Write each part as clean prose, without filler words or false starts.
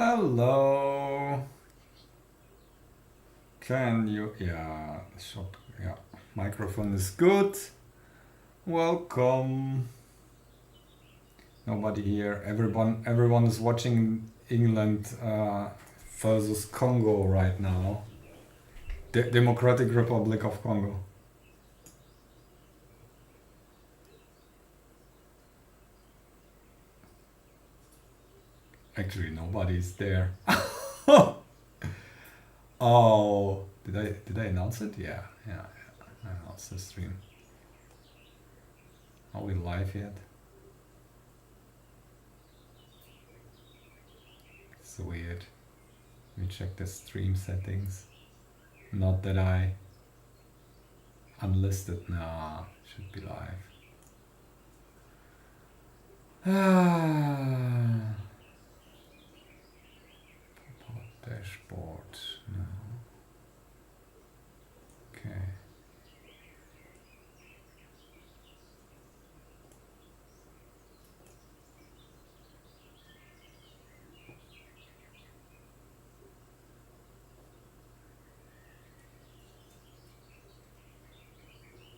Hello. Can you? Yeah, shot. Yeah, microphone is good. Welcome. Nobody here. Everyone is watching England versus Congo right now. Democratic Republic of Congo. Actually, nobody's there. Oh, did I announce it? Yeah. I announced the stream. Are we live yet? It's weird. Let me check the stream settings. Not that I unlisted. Nah, should be live. Ah, dashboard. No. Okay.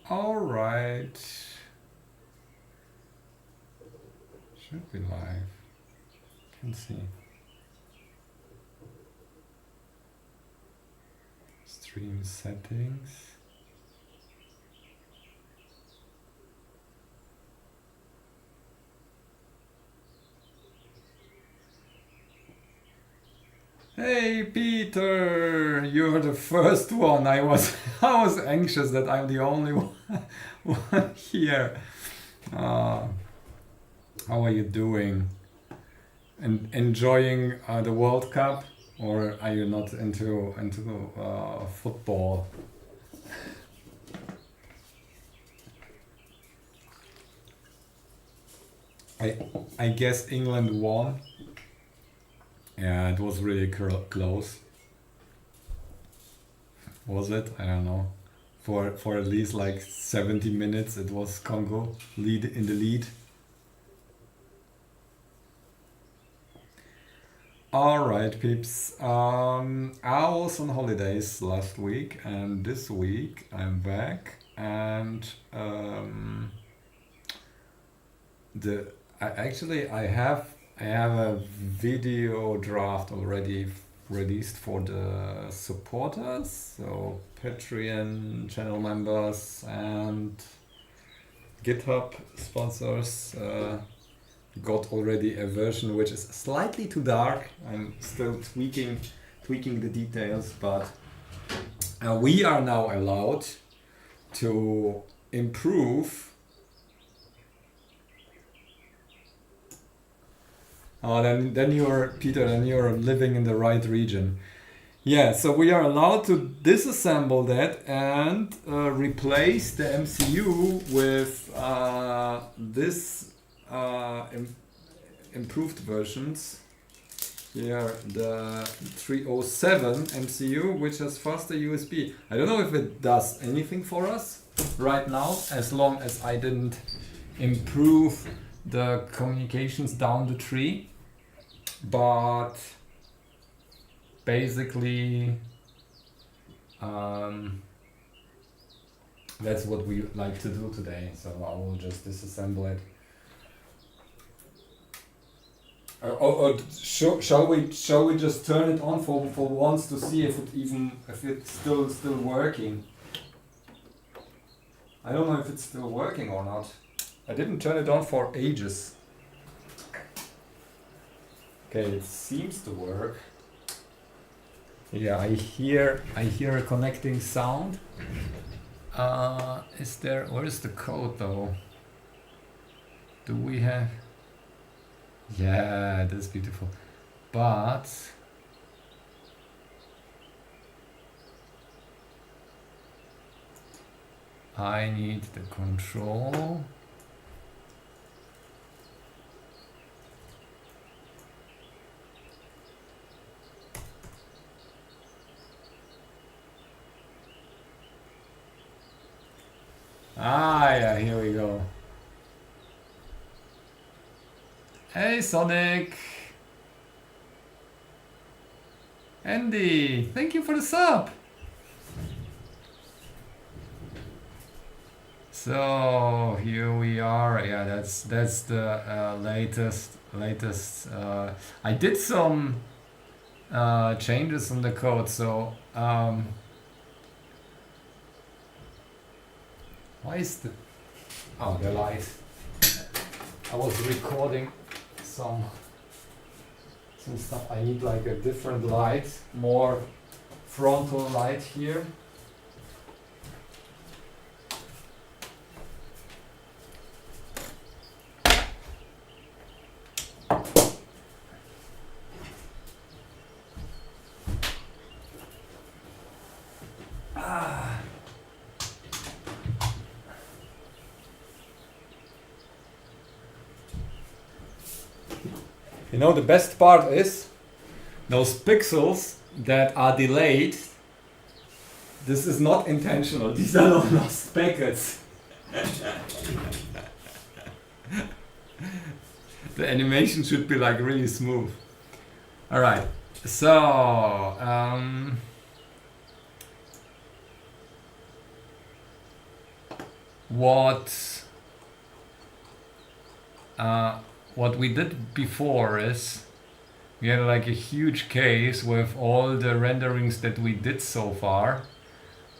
All right. Should be live. Can see. Stream settings. Hey Peter, you're the first one. I was I was anxious that I'm the only one here. Uh, how are you doing? And enjoying the World Cup, or are you not into football? I I guess England won. Yeah, it was really close. Was it? I don't know. For at least like 70 minutes, it was Congo lead in the lead. All right, peeps. I was on holidays last week, and this week I'm back, and the I have a video draft already released for the supporters, so Patreon channel members and GitHub sponsors. Got already a version which is slightly too dark. I'm still tweaking the details, but we are now allowed to improve. Oh, then you're Peter. Then you're living in the right region. Yeah, so we are allowed to disassemble that and replace the MCU with this improved versions. Here, the 307 MCU, which has faster USB. I don't know if it does anything for us right now, as long as I didn't improve the communications down the tree. But basically, that's what we like to do today. So I will just disassemble it. Shall we just turn it on for once to see if it's still working? I don't know if it's still working or not. I didn't turn it on for ages. Okay, it seems to work. Yeah, I hear a connecting sound. Where is the code though? Do we have? Yeah, that's beautiful. But I need the control. Yeah, here we go. Hey Sonic! Andy, thank you for the sub. So here we are. Yeah, that's the latest. I did some changes in the code. So why is the the light? I was recording some stuff. I need like a different light, more frontal light here. You know, the best part is those pixels that are delayed. This is not intentional. These are not lost packets. The animation should be like really smooth. All right. So what we did before is we had like a huge case with all the renderings that we did so far,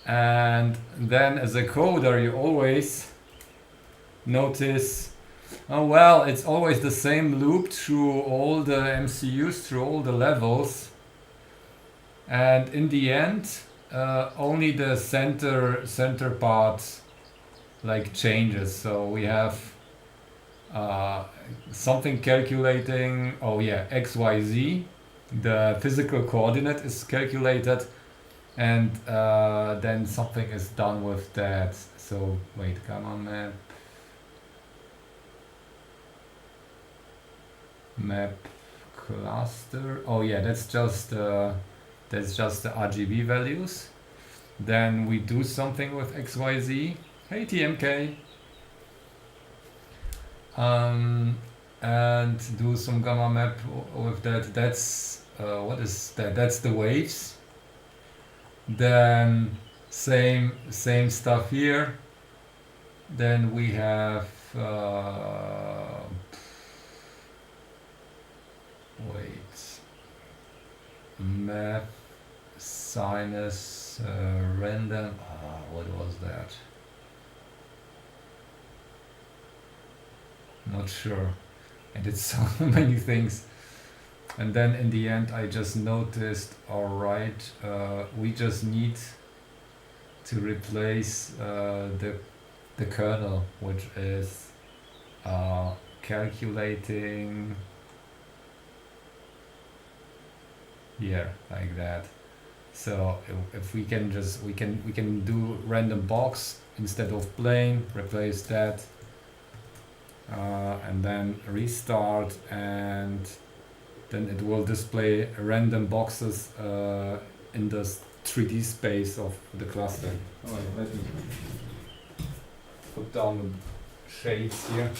and then as a coder you always notice, oh well, it's always the same loop through all the MCUs, through all the levels, and in the end only the center part like changes. So we have something calculating, oh yeah, XYZ, the physical coordinate is calculated, and then something is done with that. So wait, come on, map cluster. Oh yeah, that's just the RGB values. Then we do something with XYZ. Hey TMK. And do some gamma map with that. That's what is that? That's the waves. Then same stuff here. Then we have wait, map sinus random. What was that? Not sure. I did so many things, and then in the end I just noticed, alright, we just need to replace the kernel, which is calculating here like that. So if we can just we can do random box instead of plain, replace that. And then restart, and then it will display random boxes in the 3D space of the cluster. Oh, let me put down the shades here.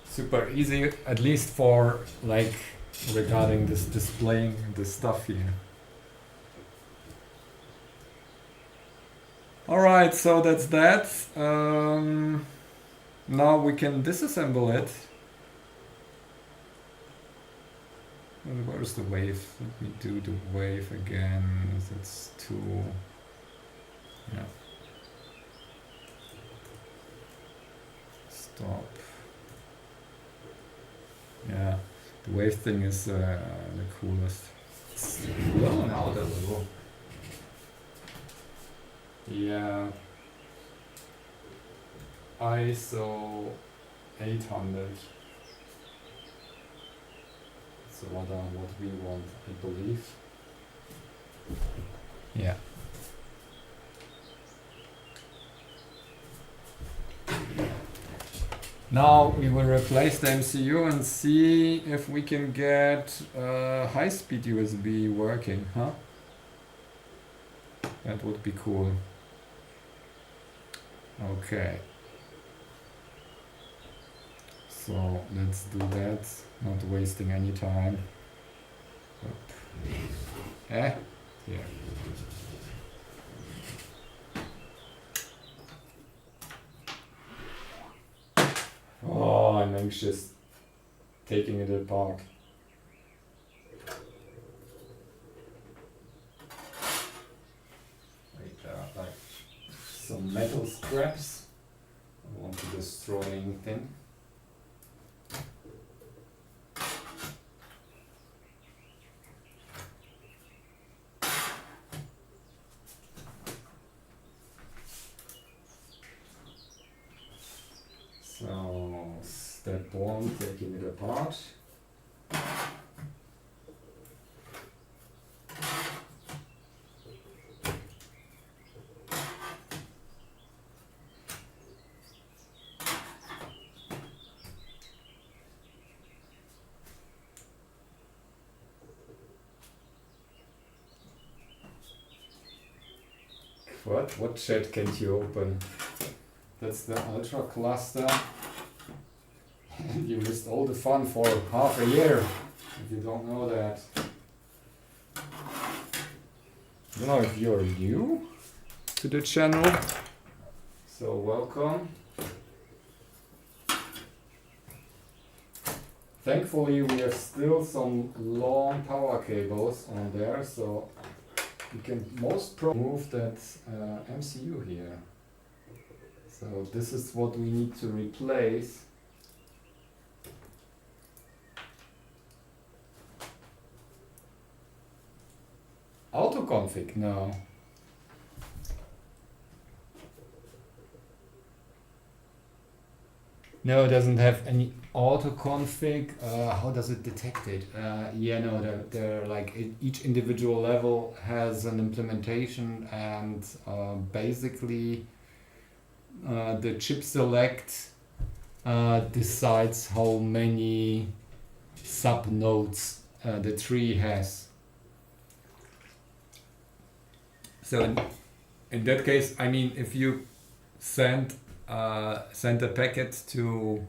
Super easy, at least for like regarding this displaying the stuff here. Alright, so that's that. Now we can disassemble it. And where's the wave? Let me do the wave again. That's too... yeah. Stop. Yeah, the wave thing is the coolest. It's blown out a little. Yeah, ISO 800. So what we want, I believe. Yeah. Now we will replace the MCU and see if we can get high-speed USB working, huh? That would be cool. So let's do that, not wasting any time. Here. Oh, I'm anxious taking it apart. Wait, there are like some metal scraps. I don't want to destroy anything. So, step one, taking it apart. What chat can't you open? That's the Ultra Cluster. And you missed all the fun for half a year, if you don't know that. You know, if you're new to the channel, so welcome. Thankfully, we have still some long power cables on there, so you can most probably move that MCU here. So this is what we need to replace. Autoconfig, no. No, it doesn't have any autoconfig. How does it detect it? Yeah, no, they're like each individual level has an implementation, and basically the chip select decides how many sub nodes the tree has. So in that case, I mean, if you send a packet to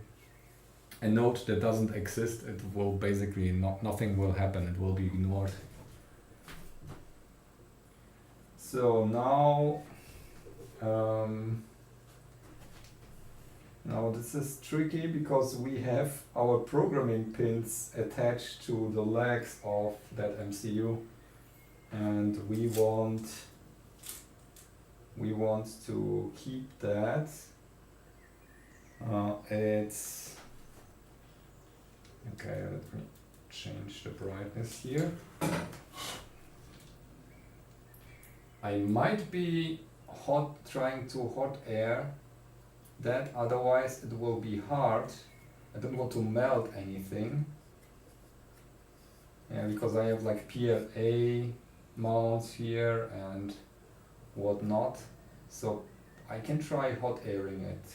a node that doesn't exist, it will basically nothing will happen. It will be ignored. So now, now this is tricky because we have our programming pins attached to the legs of that MCU, and we want to keep that. It's okay. Let me change the brightness here. I might be trying to hot air that, otherwise it will be hard. I don't want to melt anything. Yeah, because I have like PLA mounts here and whatnot, so I can try hot airing it.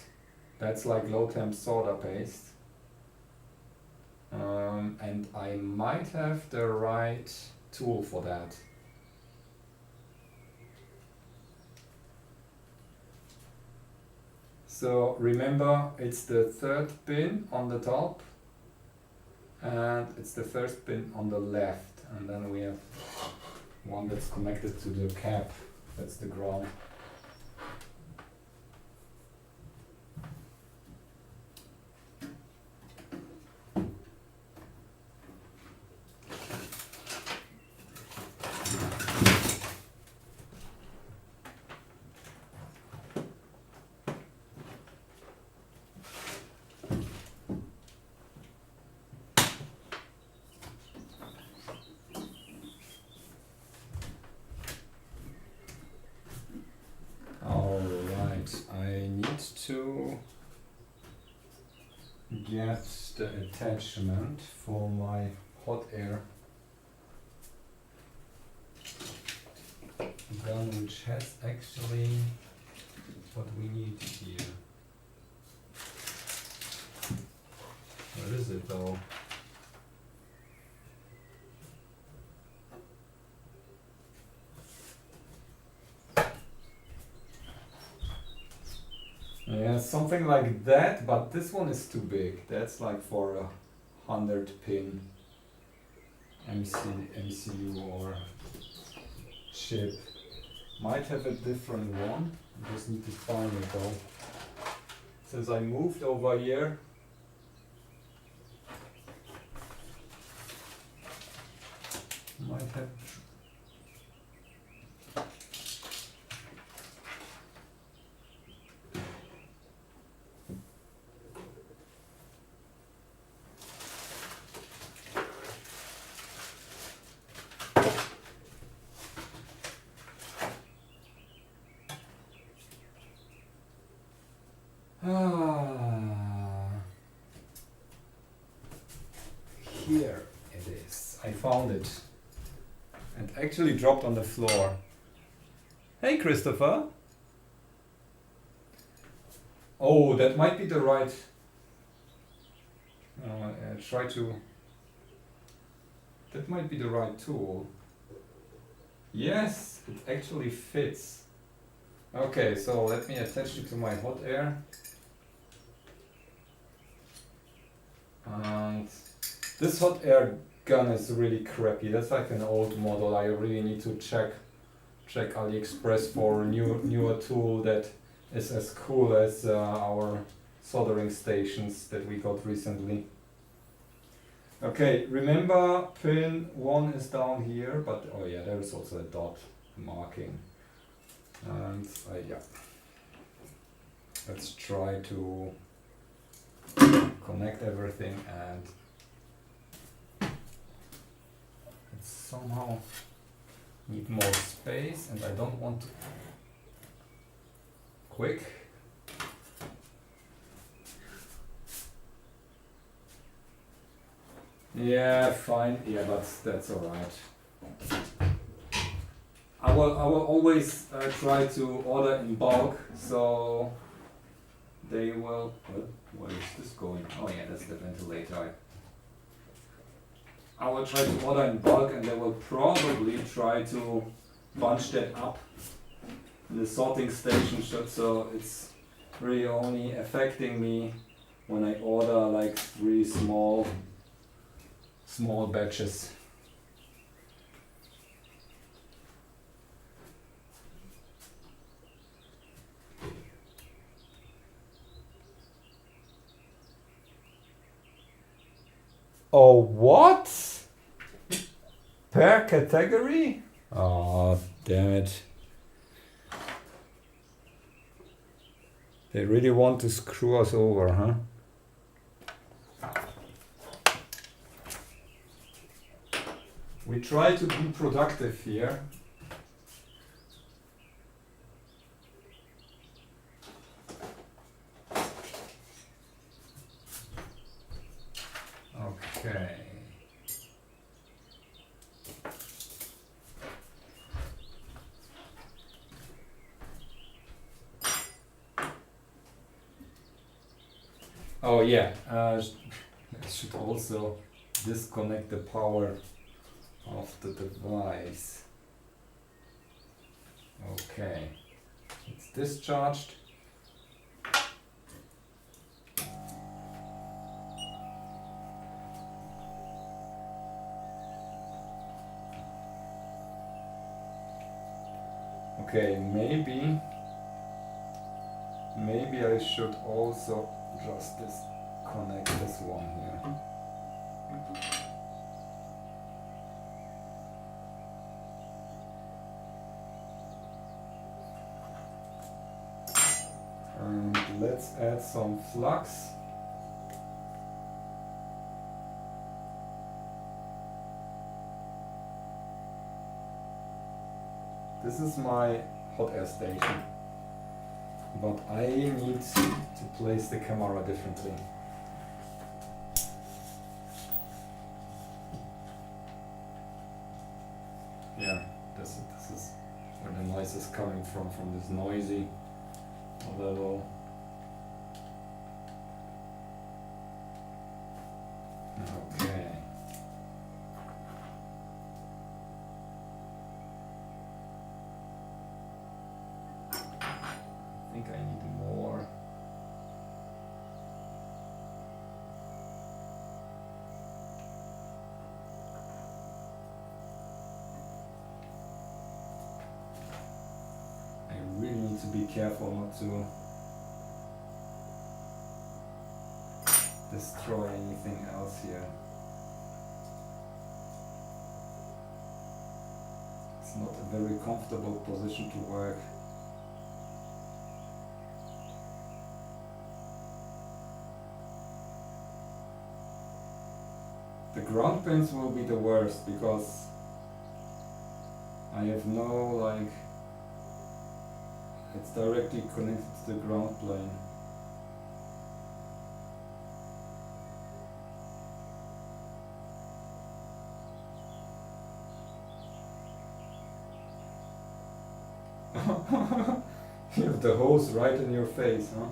That's like low temp soda paste, and I might have the right tool for that. So remember, it's the third pin on the top, and it's the first pin on the left, and then we have one that's connected to the cap. That's the ground. I need to get the attachment for my hot air gun, which has actually what we need here. Where is it though? Yeah, something like that, but this one is too big. That's like for a 100 pin MCU or chip. Might have a different one. I just need to find it though. Since I moved over here, might have. Here it is. I found it. And actually dropped on the floor. Hey Christopher. Oh, that might be the right. Try to. That might be the right tool. Yes, it actually fits. Okay, so let me attach it to my hot air. And this hot air gun is really crappy. That's like an old model. I really need to check AliExpress for a newer tool that is as cool as our soldering stations that we got recently. Okay, remember pin 1 is down here, but oh yeah, there is also a dot marking. And yeah, let's try to connect everything, and it's somehow need more space, and I don't want to quick. Yeah, fine. Yeah, that's all right. I will always try to order in bulk, so they will. Well, where is this going? Oh yeah, that's the ventilator. I will try to order in bulk, and they will probably try to bunch that up in the sorting station, so it's really only affecting me when I order like really small batches. Oh, what? Per category? Oh, damn it. They really want to screw us over, huh? We try to be productive here. Okay. Oh yeah, I should also disconnect the power of the device. Okay, it's discharged. Okay, maybe I should also just disconnect this one here. And let's add some flux. This is my hot air station, but I need to place the camera differently. Yeah, this is where the noise is coming from this noisy level. Okay. I think I need more. to be careful not to destroy anything else here. It's not a very comfortable position to work. The ground pins will be the worst because I have no, like, it's directly connected to the ground plane. You have the hose right in your face, huh?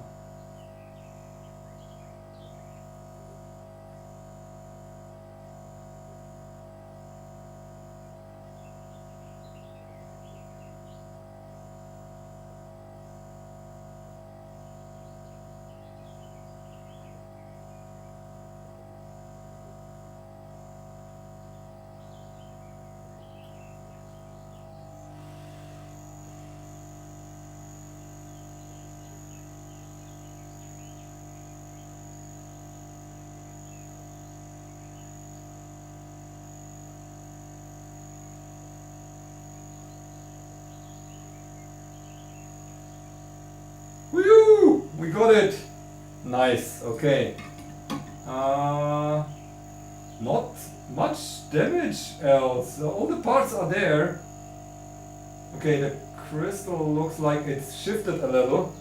Woo! We got it! Nice, okay. Not much damage else. All the parts are there. Okay, the crystal looks like it's shifted a little.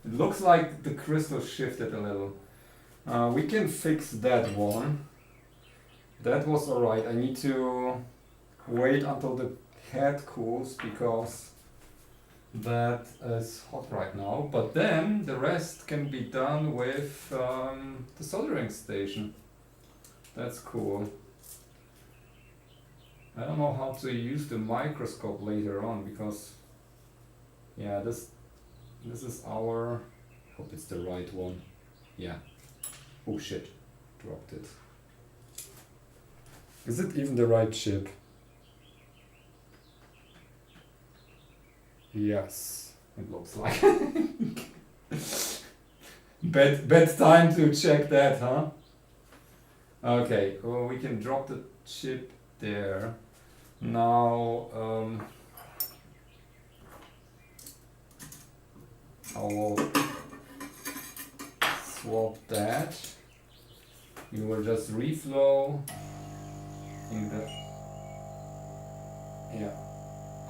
It looks like the crystal shifted a little. We can fix that one. That was alright. I need to wait until the head cools because that is hot right now. But then the rest can be done with the soldering station. That's cool. I don't know how to use the microscope later on because, yeah, this is our, hope it's the right one. Yeah. Oh shit, dropped it. Is it even the right chip? Yes, it looks like. Bad time to check that, huh? Okay, well, we can drop the chip there. Now, I'll swap that. You will just reflow in the, yeah,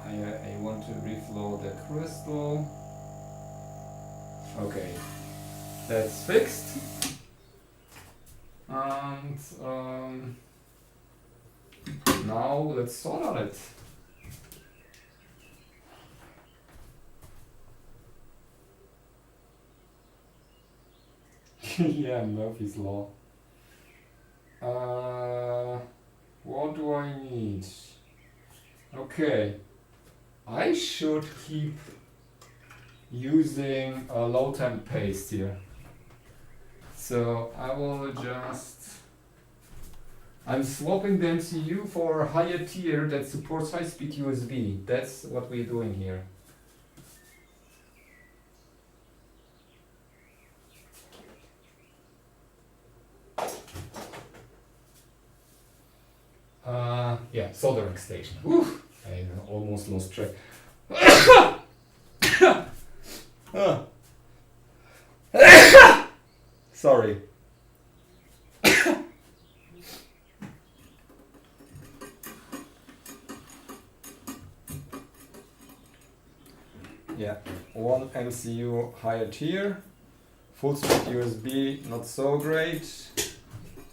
I want to reflow the crystal. Okay, that's fixed. And now let's solder it. Yeah, Murphy's Law. What do I need? Okay, I should keep using a low temp paste here. So I will just, I'm swapping the MCU for a higher tier that supports high-speed USB. That's what we're doing here. Yeah, soldering station. Oof, I almost lost track. Sorry. Yeah, one MCU higher tier, full speed USB not so great,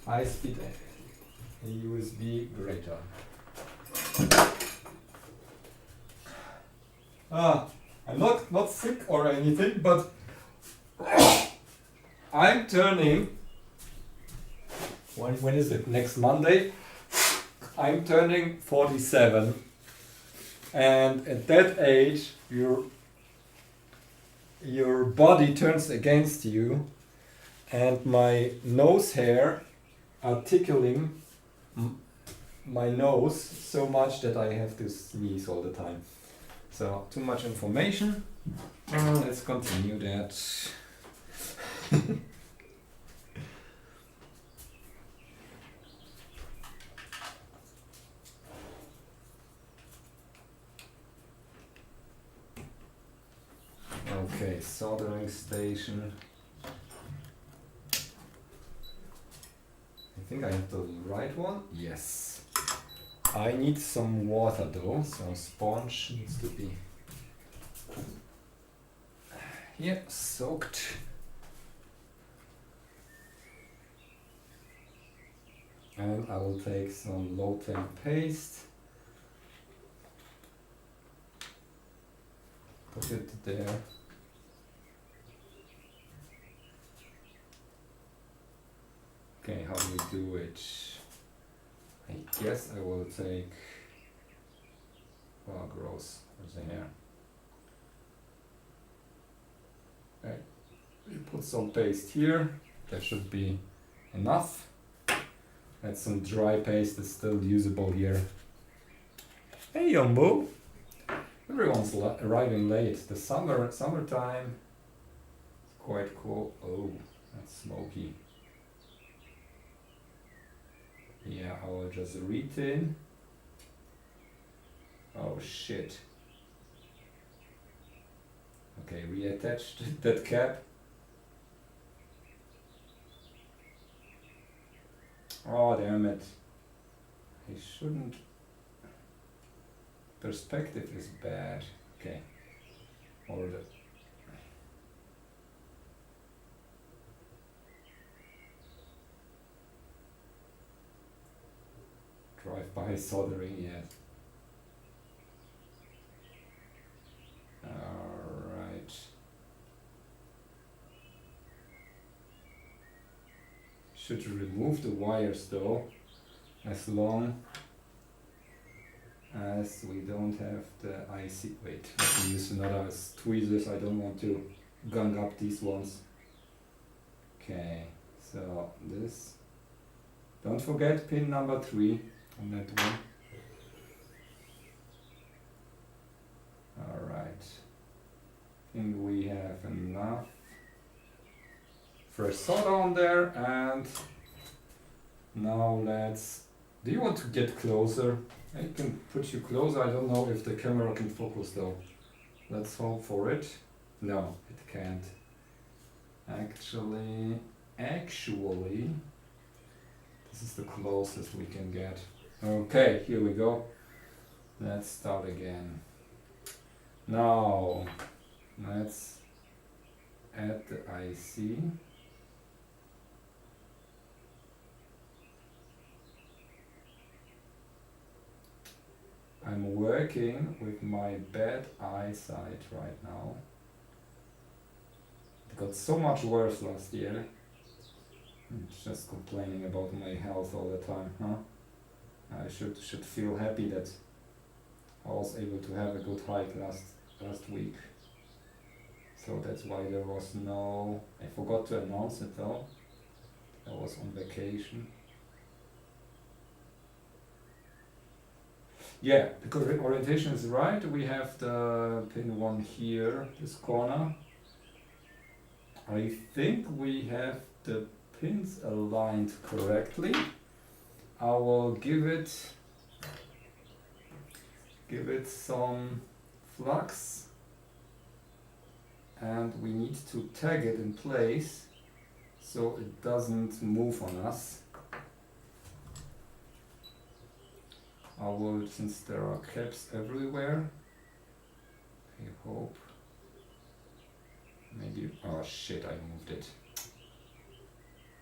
high speed USB greater. I'm not sick or anything, but I'm turning, when is it? Next Monday? I'm turning 47, and at that age your body turns against you, and my nose hair are tickling my nose so much that I have to sneeze all the time. So, too much information. Let's continue that. Okay, soldering station. I think I have the right one. Yes. I need some water though, so sponge needs to be here soaked. And I will take some low temp paste. Put it there. Okay, how do we do it? I guess I will take, oh gross, where's the hair? Okay, we put some paste here, that should be enough. Add some dry paste that's still usable here. Hey Yumbo! Everyone's arriving late. The summertime is quite cool. Oh, that's smoky. Yeah, I will just retain. Oh shit. Okay, reattach that cap. Oh damn it. I shouldn't. Perspective is bad. Okay. Or the drive-by soldering, yes. Alright. Should remove the wires though, as long as we don't have the IC. Wait, let me use another tweezers. I don't want to gang up these ones. Okay, so this. Don't forget pin number 3 on that one. Alright. I think we have enough fresh solder on there, and now let's. Do you want to get closer? I can put you closer. I don't know if the camera can focus though. Let's hope for it. No, it can't. Actually, this is the closest we can get. Okay, here we go. Let's start again. Now, let's add the IC. I'm working with my bad eyesight right now. It got so much worse last year. I'm just complaining about my health all the time, huh? I should feel happy that I was able to have a good hike last week. So that's why there was no. I forgot to announce it though. I was on vacation. Yeah, the orientation is right. We have the pin 1 here, this corner. I think we have the pins aligned correctly. I will give it some flux, and we need to tag it in place so it doesn't move on us. I will, since there are caps everywhere, I hope. Maybe, oh shit, I moved it.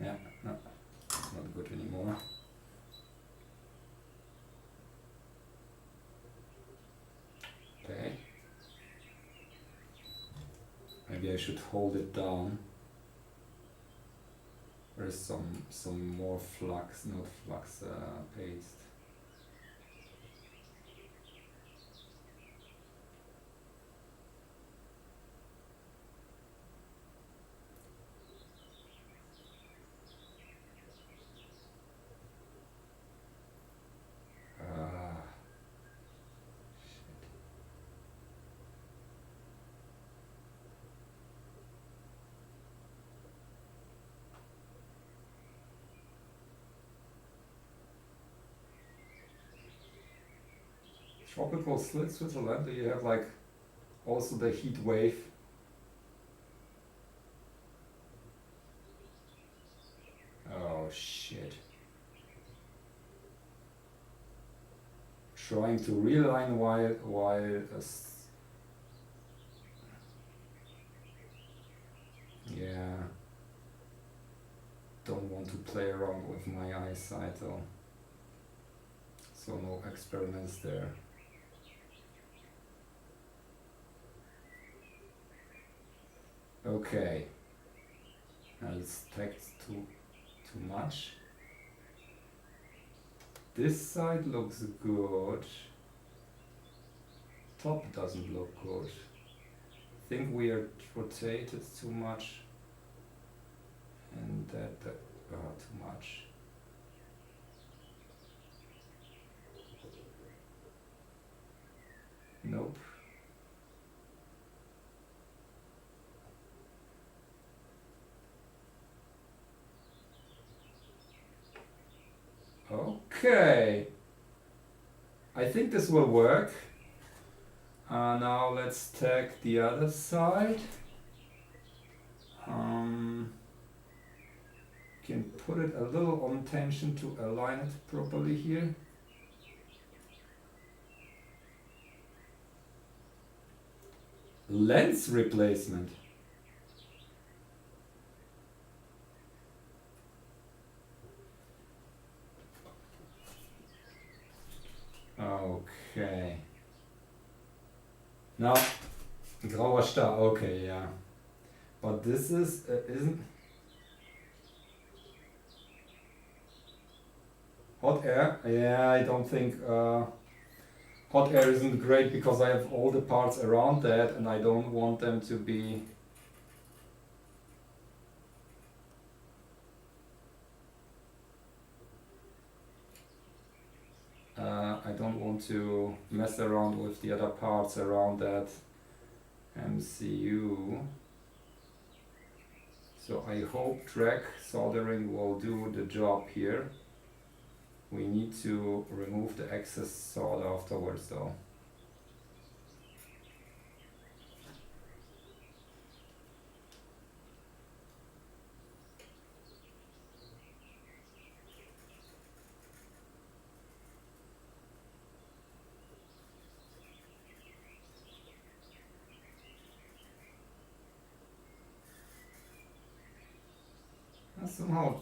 Yeah, no, it's not good anymore. Okay. Maybe I should hold it down. There's some more flux, not flux, paste. Tropical Switzerland, do you have like also the heat wave? Oh shit. Trying to realign while yeah, don't want to play around with my eyesight though. So no experiments there. Okay. Now it's text too much. This side looks good. Top doesn't look good. I think we are rotated too much. And that too much. Nope. Okay. I think this will work. Now let's take the other side. Can put it a little on tension to align it properly here. Lens replacement. Okay. Now, grauer Star, okay, yeah. But this is, isn't... Hot air? Yeah, I don't think hot air isn't great because I have all the parts around that and I don't want them to be... I don't want to mess around with the other parts around that MCU. So I hope drag soldering will do the job here. We need to remove the excess solder afterwards though. Somehow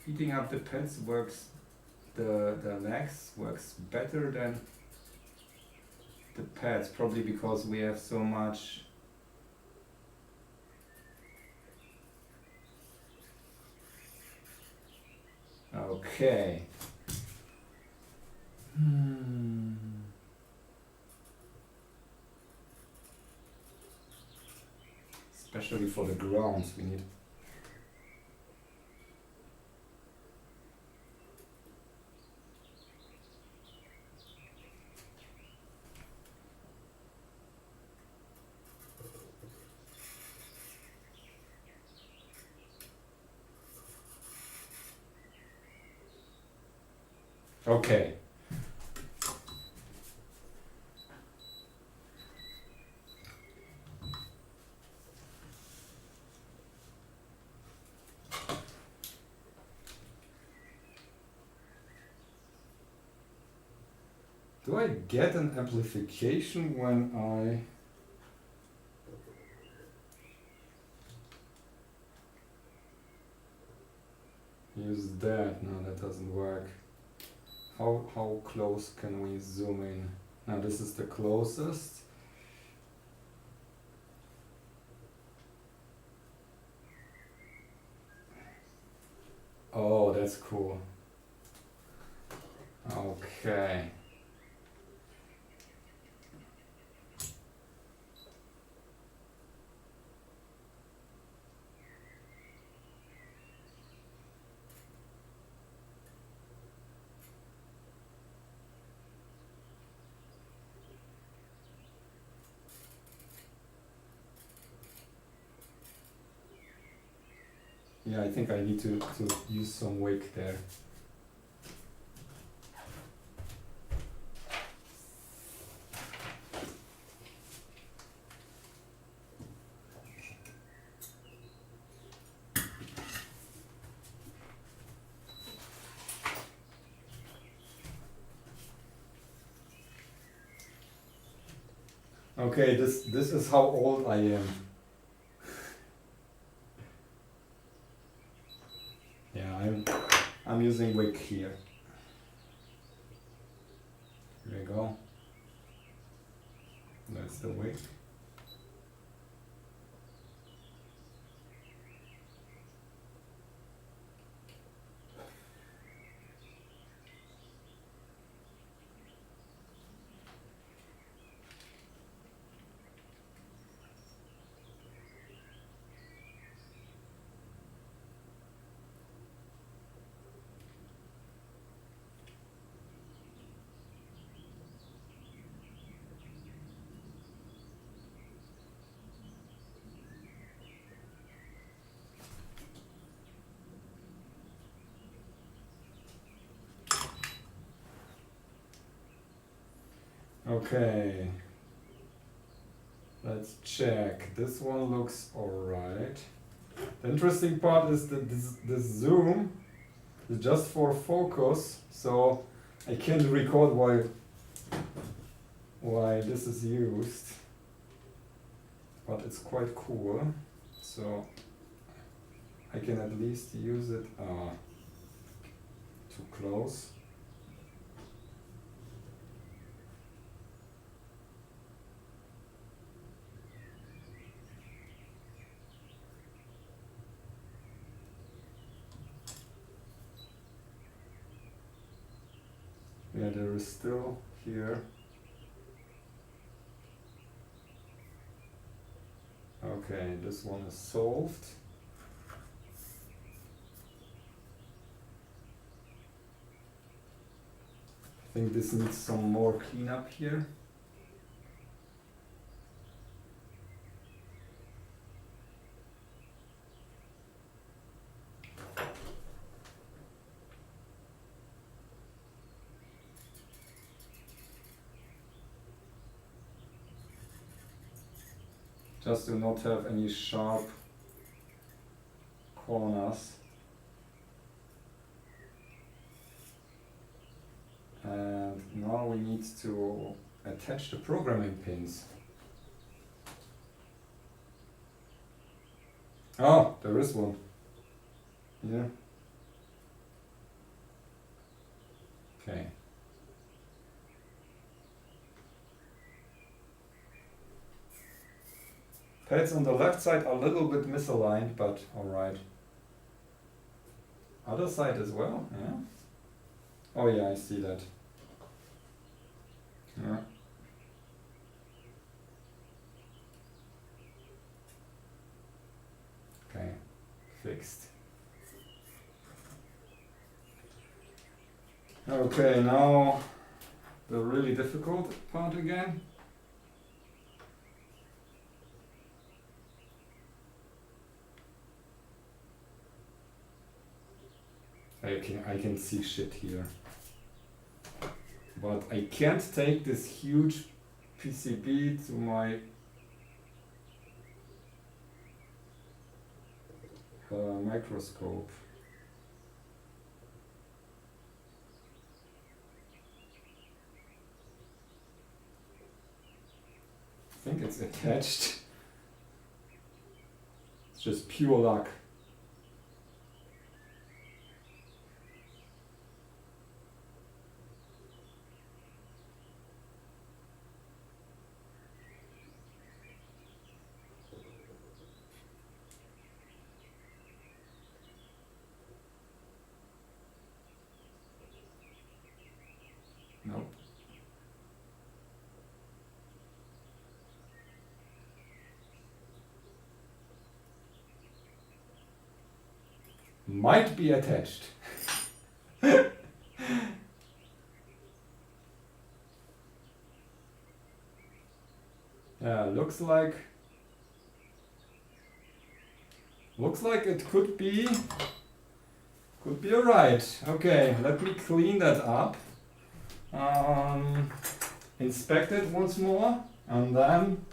heating up the pads works, the legs works better than the pads, probably because we have so much okay. Especially for the grounds we need. Okay. Do I get an amplification when I use that? No, that doesn't work. How close can we zoom in? Now this is the closest. Oh, that's cool. Okay. Yeah, I think I need to use some wick there. Okay, this is how old I am. Yeah, I'm using wick here. Here we go. That's the wick. Okay. Let's check. This one looks alright. The interesting part is that this zoom is just for focus, so I can't record why this is used. But it's quite cool. So I can at least use it too close. Yeah, there is still here. Okay, this one is solved. I think this needs some more cleanup here. Just to not have any sharp corners. And now we need to attach the programming pins. Oh, there is one. Yeah. Okay. Pads on the left side are a little bit misaligned, but alright. Other side as well, yeah. Oh yeah, I see that. Yeah. Okay, fixed. Okay, now the really difficult part again. I can see shit here. But I can't take this huge PCB to my microscope. I think it's attached. It's just pure luck. Nope. Might be attached. Yeah, looks like it could be alright. Okay, let me clean that up. Inspect it once more, and then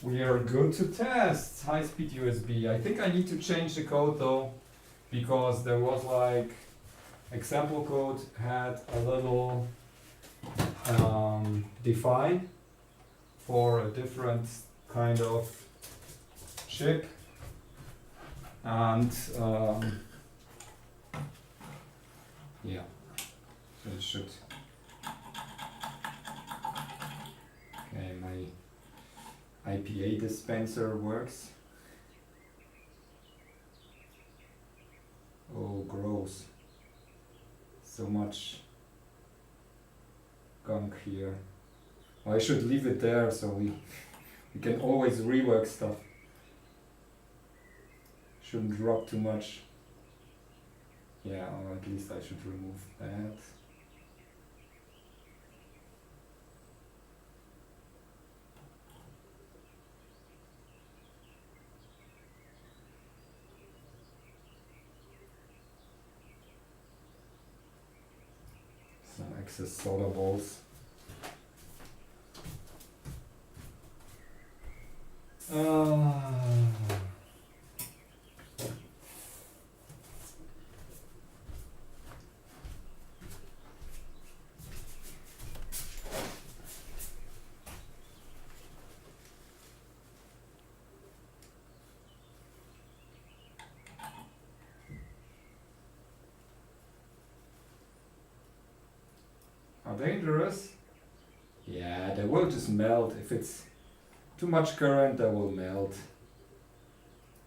we are good to test high-speed USB. I think I need to change the code though, because there was like example code had a little define for a different kind of chip, and yeah, so it should. Okay, my IPA dispenser works. Oh, gross. So much gunk here. Well, I should leave it there so we can always rework stuff. Shouldn't drop too much. Yeah, or at least I should remove that. Some excess soda balls. Are dangerous? Yeah, they will just melt. If it's too much current, they will melt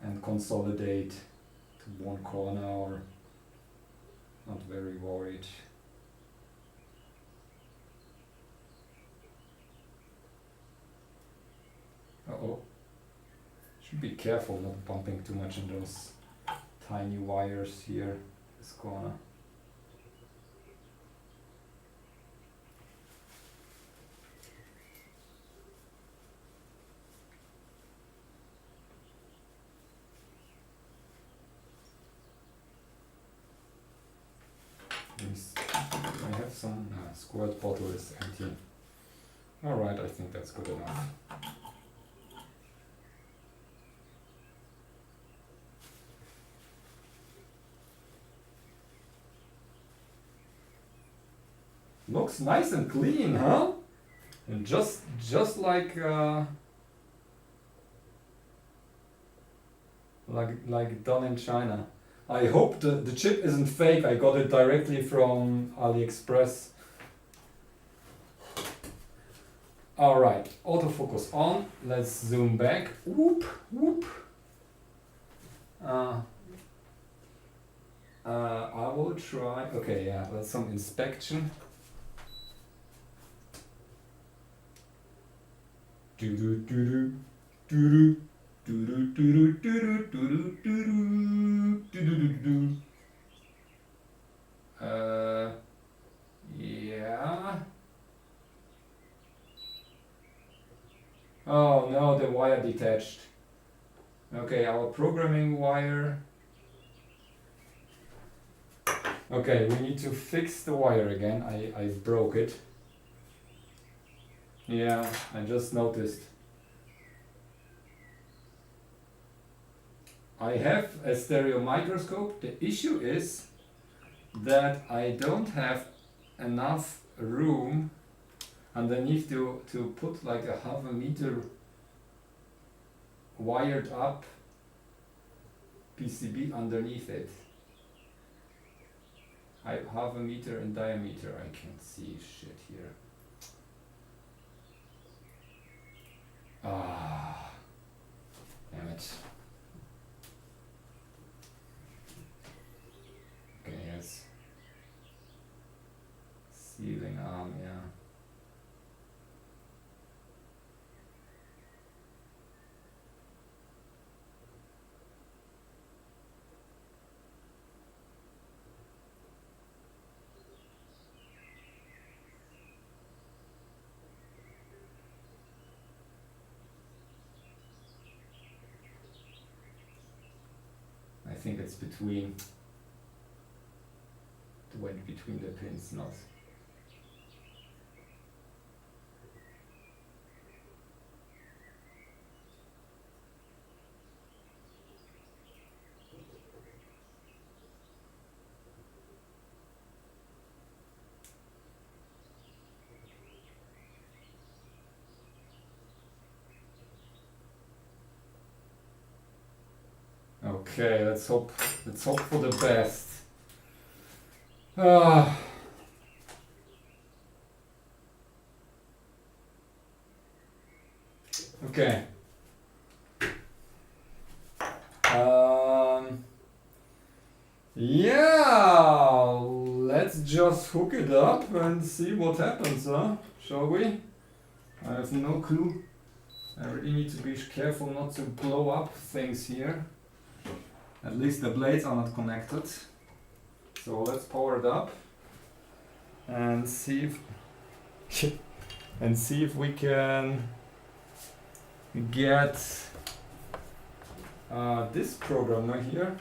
and consolidate to one corner, or not very worried. Uh-oh. Should be careful not bumping too much in those tiny wires here, this corner. I have some squirt bottle is empty. Alright, I think that's good enough. Looks nice and clean, huh? And just like done in China. I hope the chip isn't fake. I got it directly from AliExpress. Alright, autofocus on. Let's zoom back. Whoop, whoop. I will try. Okay, yeah, that's some inspection. Do do do do do do do do do do do do do do do. Yeah. Oh no, the wire detached. Okay, our programming wire. Okay, we need to fix the wire again. I broke it. Yeah, I just noticed. I have a stereo microscope. The issue is that I don't have enough room underneath to put like a half a meter wired up PCB underneath it. Half a meter in diameter. I can't see shit here. Ah, damn it. Okay, yes. Sealing arm, yeah. I think it's between the pins, not. Okay, let's hope for the best. Ah. Okay. Yeah, let's just hook it up and see what happens, huh? Shall we? I have no clue. I really need to be careful not to blow up things here. At least the blades are not connected. So let's power it up and see if we can get this programmer here.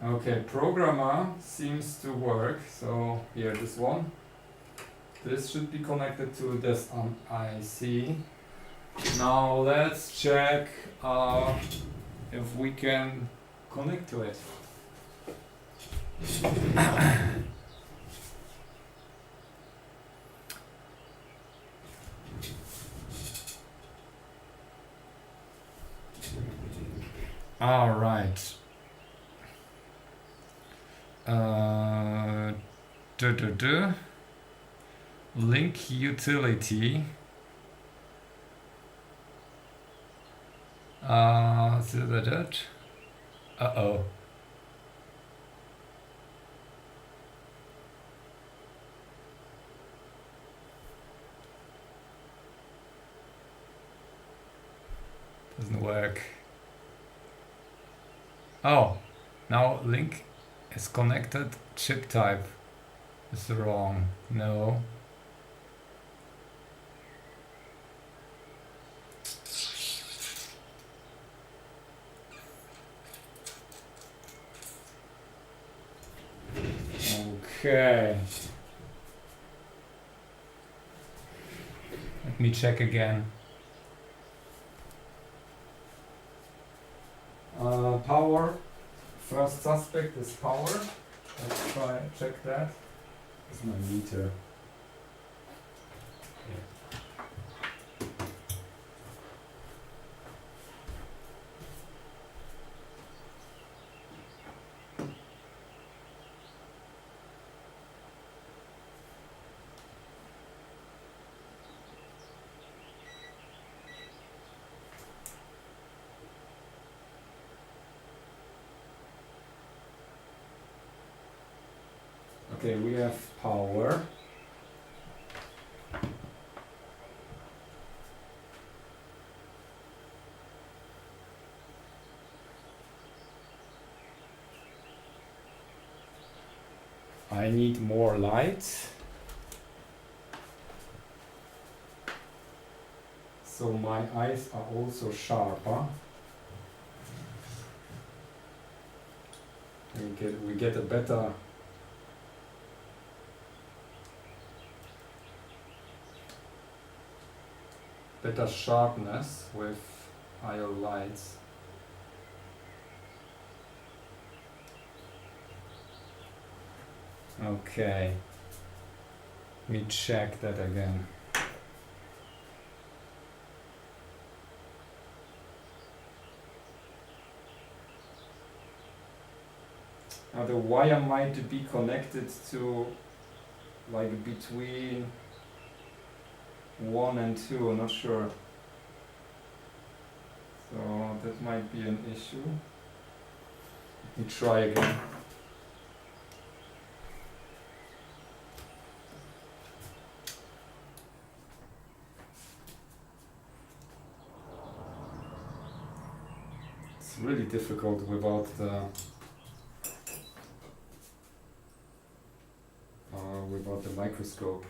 Okay, programmer seems to work. So here, this one. This should be connected to this IC. Now let's check if we can connect to it. All right. Link utility. Uh-oh. Doesn't work. Oh, now link is connected. Chip type is wrong. No. Okay. Let me check again. Power. First suspect is power. Let's try check that. This is my meter. Okay, we have power. I need more light. So my eyes are also sharper. We get a better sharpness with higher lights. Okay, let me check that again. Now the wire might be connected to like between 1 and 2, I'm not sure. So that might be an issue. Let me try again. It's really difficult without the microscope.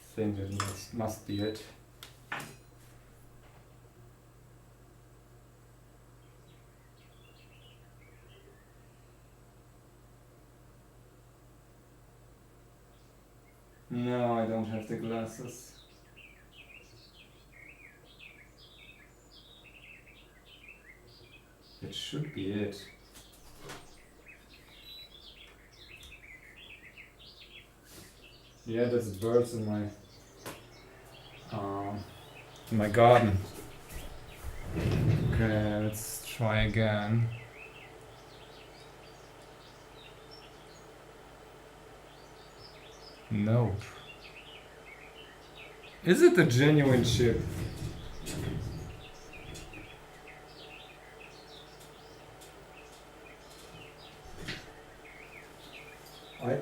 I think that must be it. No, I don't have the glasses. It should be it. Yeah, there's birds in my garden. Okay, let's try again. Nope. Is it a genuine chip?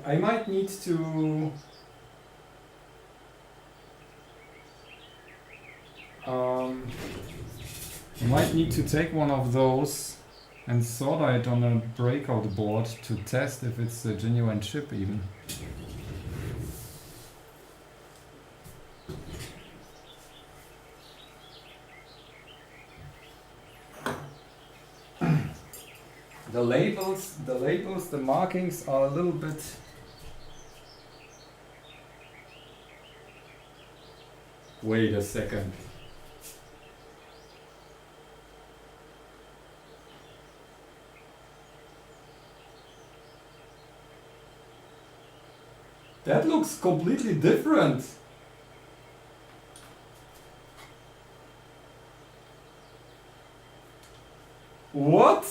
I might need to take one of those and solder it on a breakout board to test if it's a genuine chip even. The labels, the markings are a little bit Wait a second. That looks completely different. What?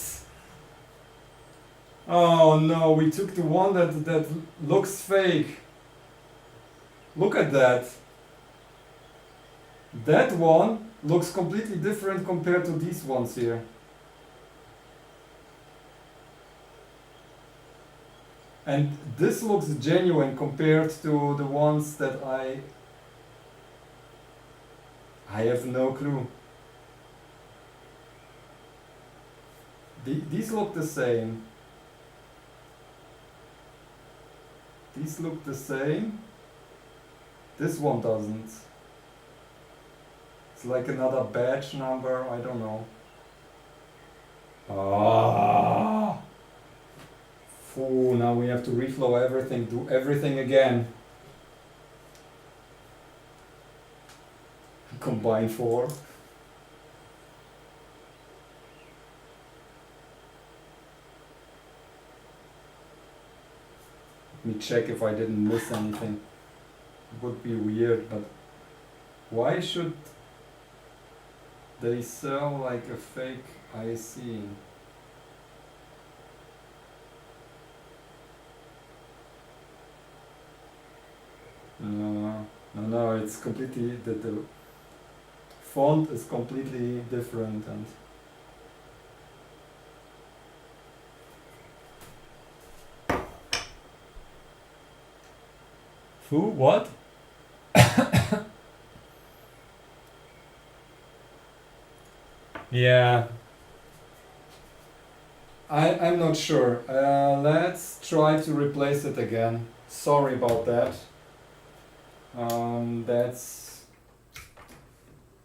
Oh no, we took the one that looks fake. Look at that. That one looks completely different compared to these ones here. And this looks genuine compared to the ones that I have no clue. These look the same. These look the same. This one doesn't. It's like another batch number, I don't know. Ah. Ooh, now we have to reflow everything, do everything again. Combine 4. Let me check if I didn't miss anything. It would be weird, but why should they sell like a fake IC? No, it's completely, the font is completely different and who? What? Yeah. I'm not sure. Let's try to replace it again. Sorry about that.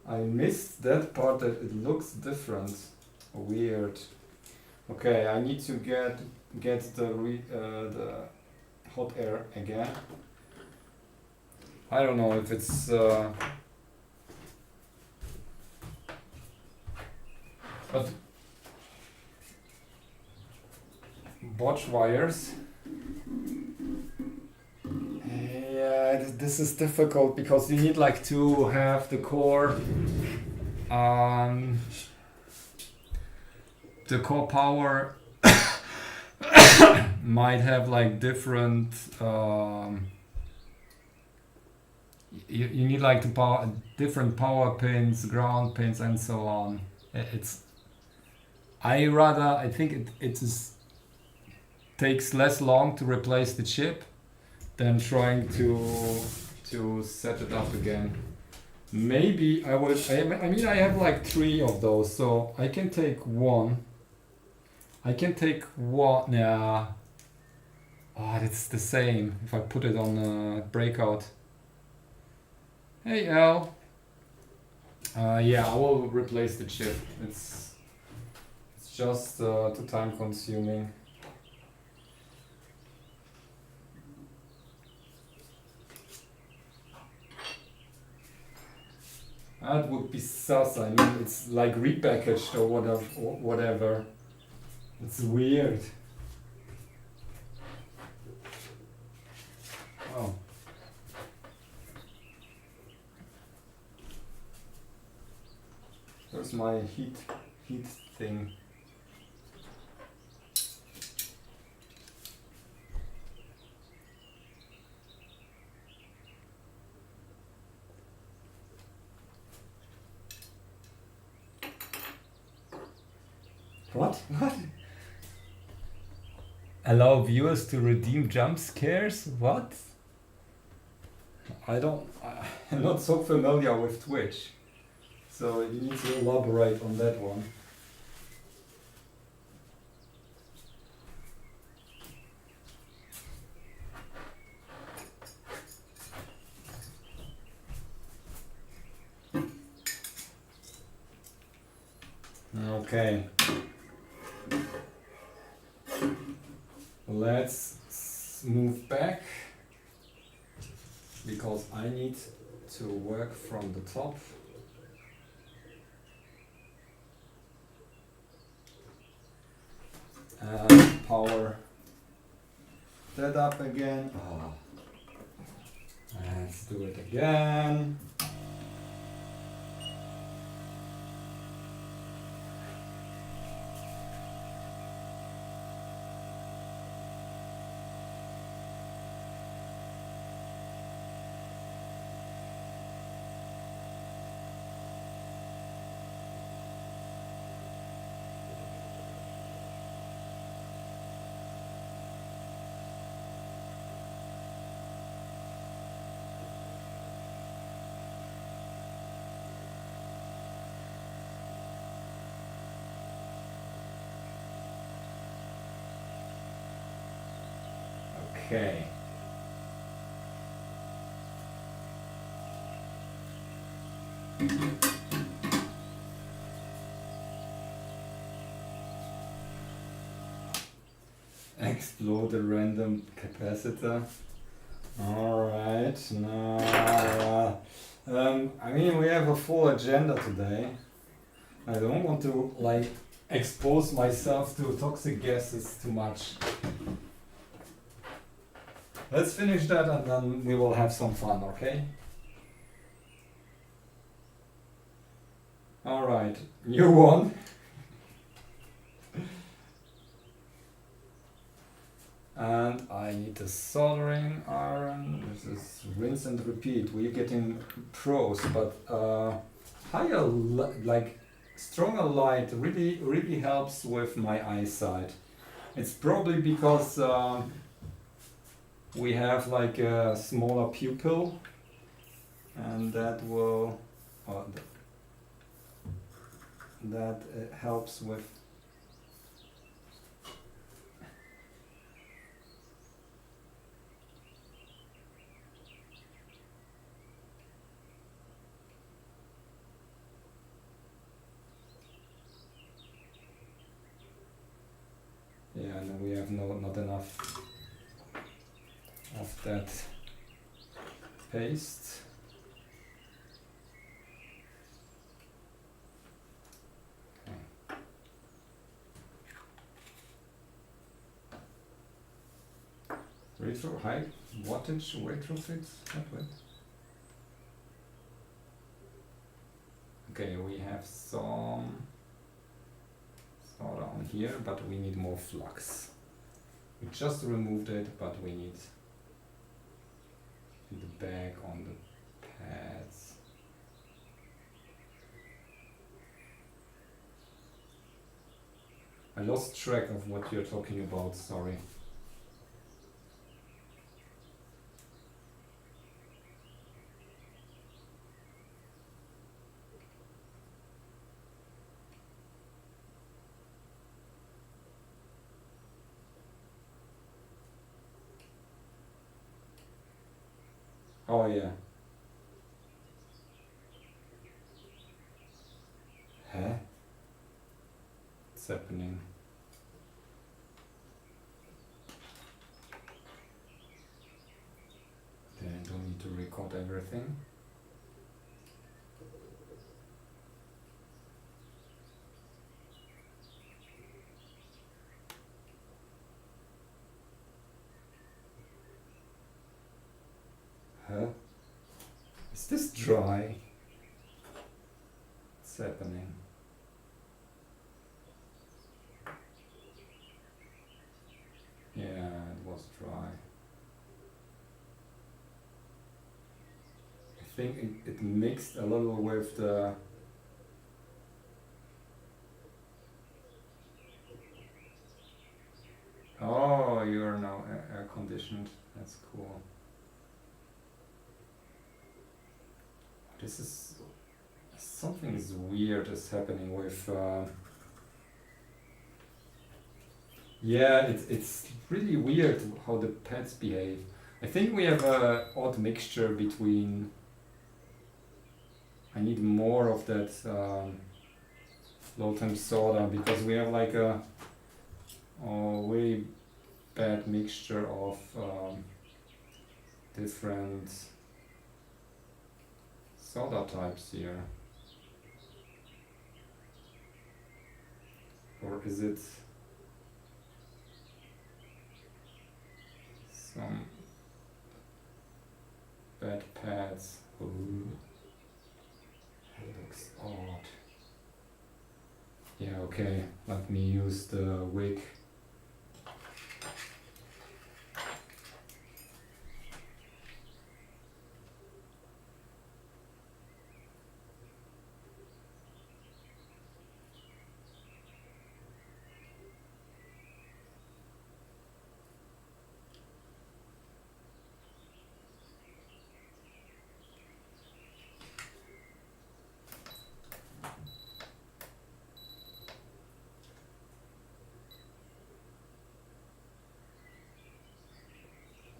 I missed that part that it looks different. Weird. Okay, I need to get the hot air again. I don't know if it's but botch wires. Yeah, this is difficult because you need like to have the core power might have like different you need like different power pins, ground pins and so on. I think it takes less long to replace the chip than trying to set it up again. Maybe I mean I have like 3 of those, so I can take one. Yeah. Oh, it's the same if I put it on a breakout. Hey Al. Yeah, I will replace the chip. It's just too time consuming. That would be sus. I mean, it's like repackaged or whatever. It's weird. Oh. There's my heat thing. What? What? Allow viewers to redeem jump scares? What? I'm not so familiar with Twitch. So you need to elaborate on that one. Okay. Let's move back because I need to work from the top. And power that up again. Oh. Let's do it again. Okay. Explode the random capacitor. Alright, now I mean we have a full agenda today. I don't want to like expose myself to toxic gases too much. Let's finish that and then we will have some fun, okay? Alright, new one. And I need a soldering iron. This is rinse and repeat. We're getting pros, but higher, like stronger light really helps with my eyesight. It's probably because we have like a smaller pupil, and that will that helps with. Yeah, and we have not enough of that paste. Okay. High wattage retrofit. Okay, we have some solder on here, but we need more flux. We just removed it, but we need in the back on the pads. I lost track of what you're talking about, sorry. Oh yeah. Huh? What's happening? Then I don't need to record everything. Is this dry? What's happening? Yeah, it was dry. I think it mixed a little with the... Oh, you're now air conditioned. That's cool. This is... Something is weird is happening with... Yeah, it's really weird how the pads behave. I think we have a odd mixture between... I need more of that low temp soda because we have like a really bad mixture of different soda types here. Or is it some bad pads? Ooh. It looks odd. Yeah, okay, let me use the wig.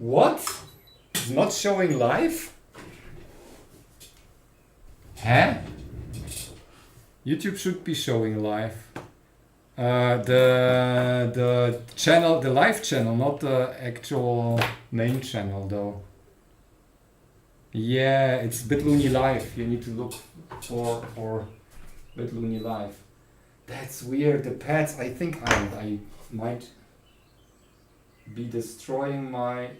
What? It's not showing live? Huh? YouTube should be showing live. The channel, the live channel, not the actual main channel though. Yeah, it's bitluni live. You need to look for bitluni live. That's weird. The pads. I think I might be destroying my...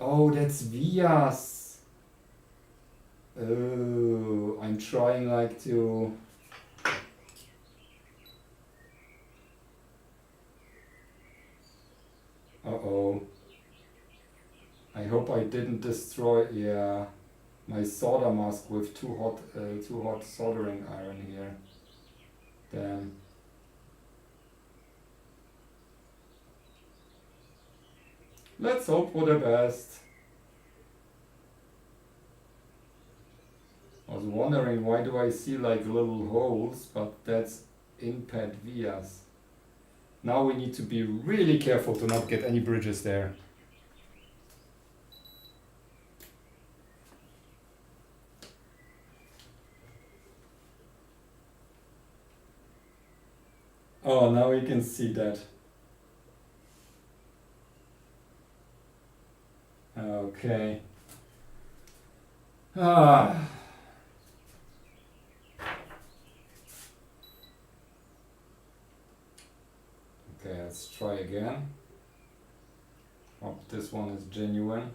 Oh, that's Vias. Oh, I'm trying like to... Uh-oh. I hope I didn't destroy, yeah, my solder mask with too hot soldering iron here. Damn. Let's hope for the best. I was wondering why do I see like little holes, but that's in-pad vias. Now we need to be really careful to not get any bridges there. Oh, now we can see that. Okay. Ah. Okay, let's try again. Hope this one is genuine.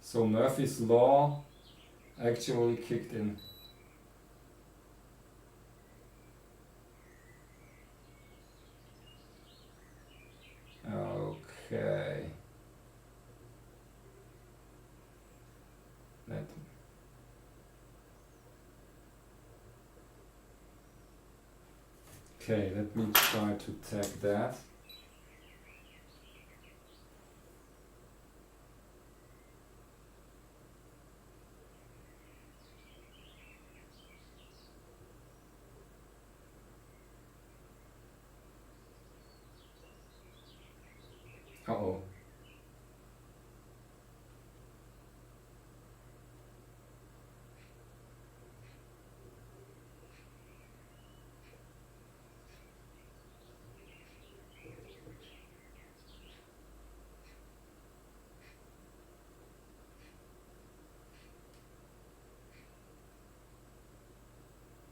So Murphy's Law actually kicked in. Okay. Let me try to tag that. Uh-oh.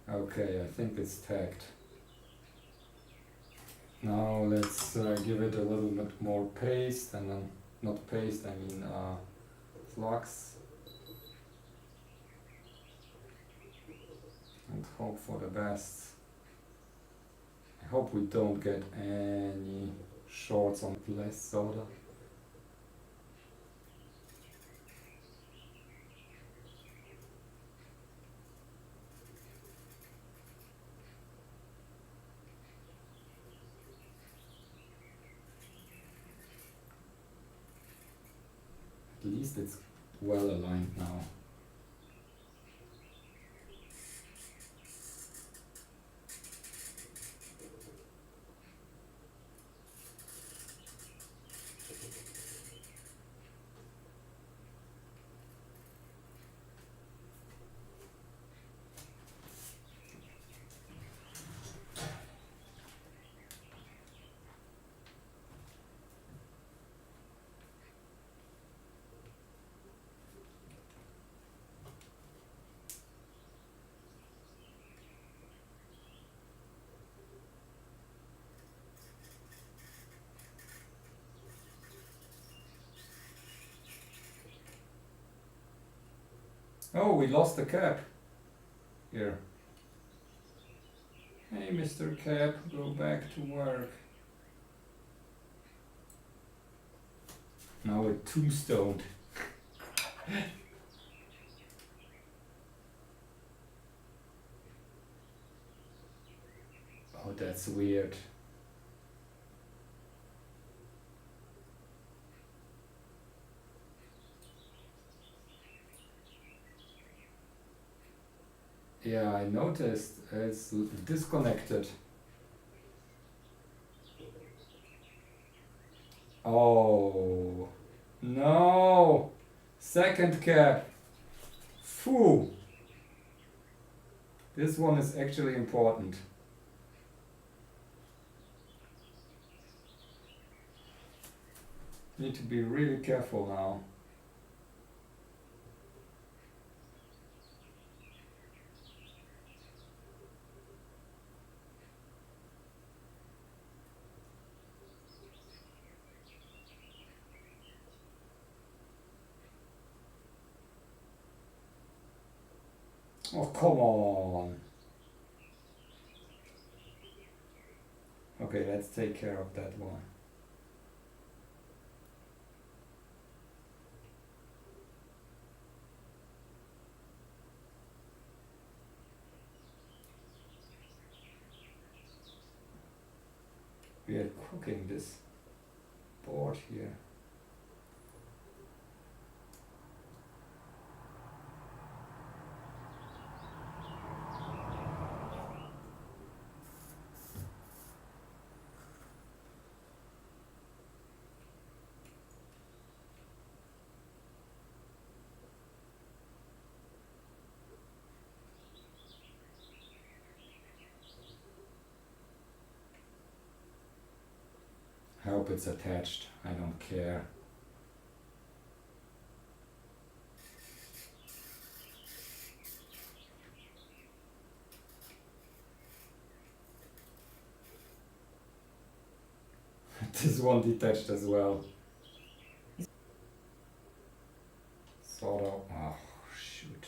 Okay, I think it's tagged. Now let's give it a little bit more paste and then... not paste, I mean flux, and hope for the best. I hope we don't get any shorts on less soda. At least it's well aligned now. Oh, we lost the cap here. Hey, Mr. Cap, go back to work. Now we're tombstoned. Oh, that's weird. Yeah, I noticed it's disconnected. Oh, no! Second cap. Phew! This one is actually important. Need to be really careful now. Oh, come on. Okay, let's take care of that one. We are cooking this board here. I hope it's attached. I don't care. This one detached as well. Sort of. Oh, shoot.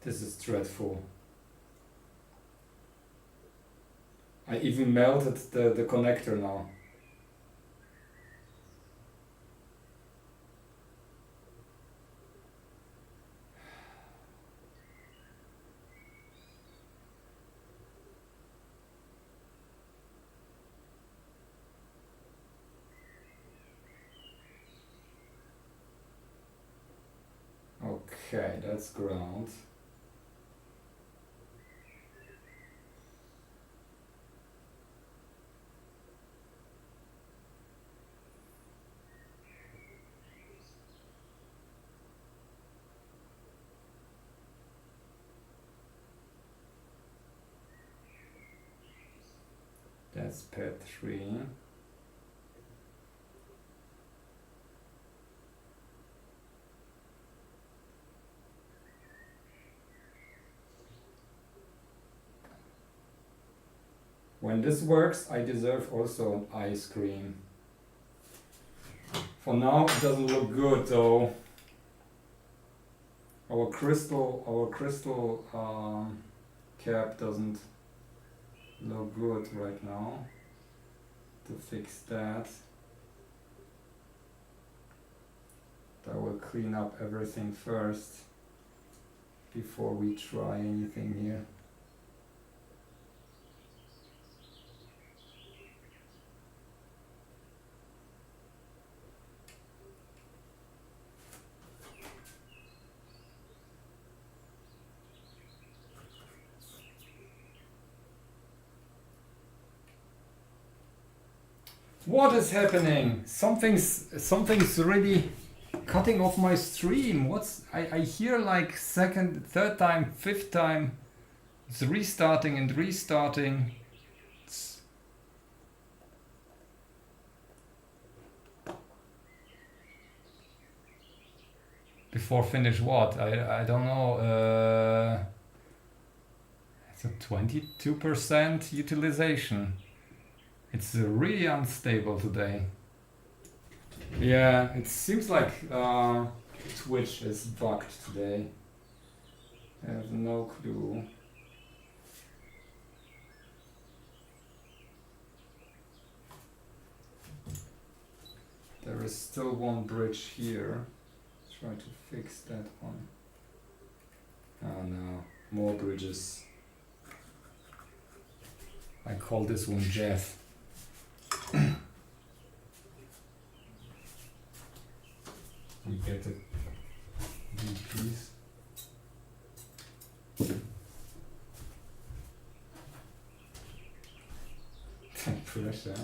This is dreadful. I even melted the connector now. Okay, that's ground. That's pad 3. When this works, I deserve also an ice cream. For now, it doesn't look good though. Our crystal cap doesn't look good right now. To fix that, I will clean up everything first before we try anything here. What is happening? Something's really cutting off my stream. I hear like second, third time, fifth time. It's restarting and restarting. Before finish what? I don't know. It's a 22% utilization. It's really unstable today. Yeah, it seems like Twitch is bugged today. I have no clue. There is still one bridge here. Try to fix that one. Oh no, more bridges. I call this one Jeff. We get it. Please. Pressure.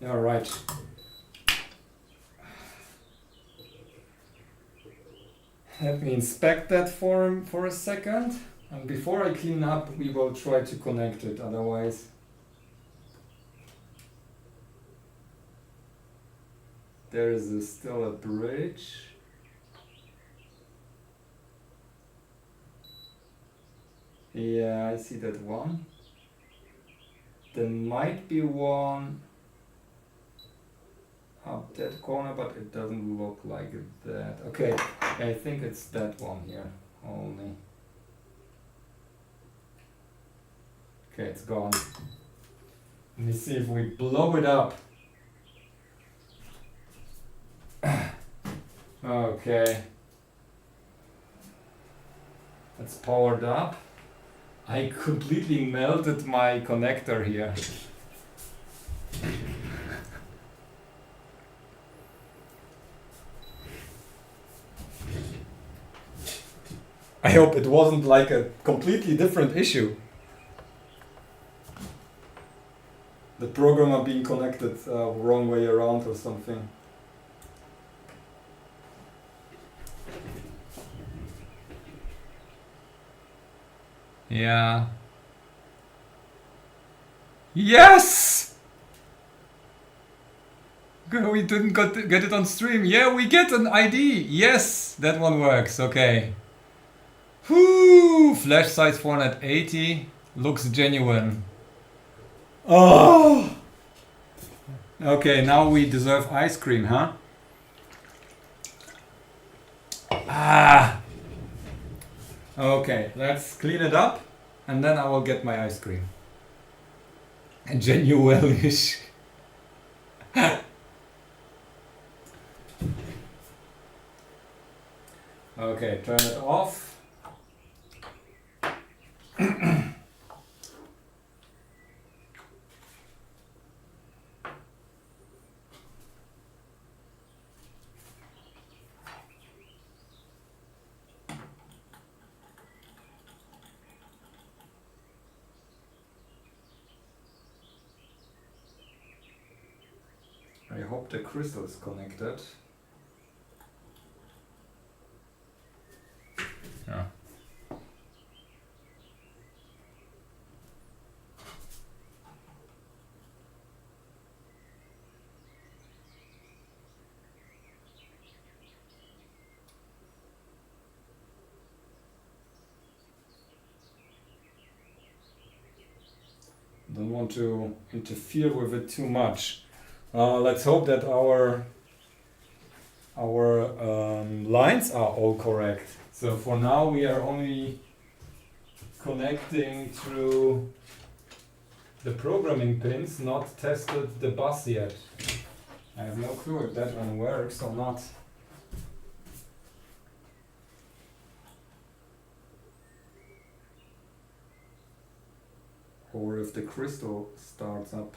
All right. Let me inspect that for a second. And before I clean up, we will try to connect it, otherwise. There is still a bridge. Yeah, I see that one. There might be one up that corner, but it doesn't look like that. Okay, I think it's that one here only. Okay, it's gone. Let me see if we blow it up. Okay. It's powered up. I completely melted my connector here. I hope it wasn't like a completely different issue. The programmer being connected wrong way around or something. Yeah. Yes! We didn't get it on stream. Yeah, we get an ID. Yes, that one works. Okay. Whoo! Flash size 480. Looks genuine. Oh! Okay, now we deserve ice cream, huh? Ah! Okay, let's clean it up and then I will get my ice cream. Genuine-ish. Okay, turn it off. hope the crystal is connected. Yeah. Don't want to interfere with it too much. Let's hope that our lines are all correct. So for now we are only connecting through the programming pins, not tested the bus yet. I have no clue if that one works or not. Or if the crystal starts up.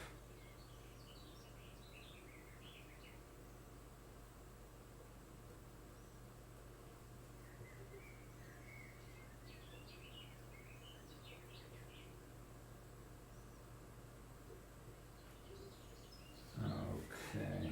Okay.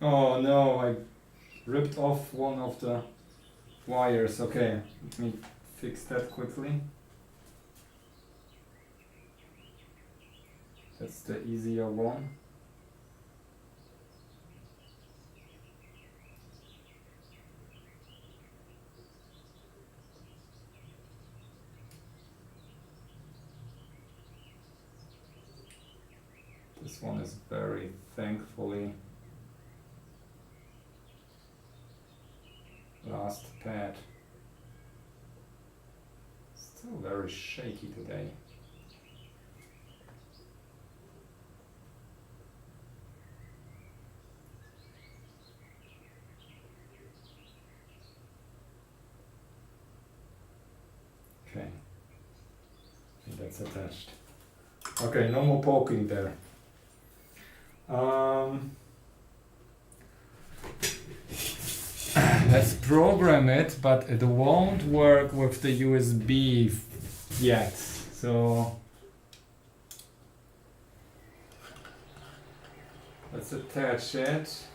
Oh no, I ripped off one of the wires. Okay, let me fix that quickly. That's the easier one. This one is very thankfully last pad. Still very shaky today. Okay, I think that's attached. Okay, no more poking there. Let's program it, but it won't work with the USB yet. So let's attach it.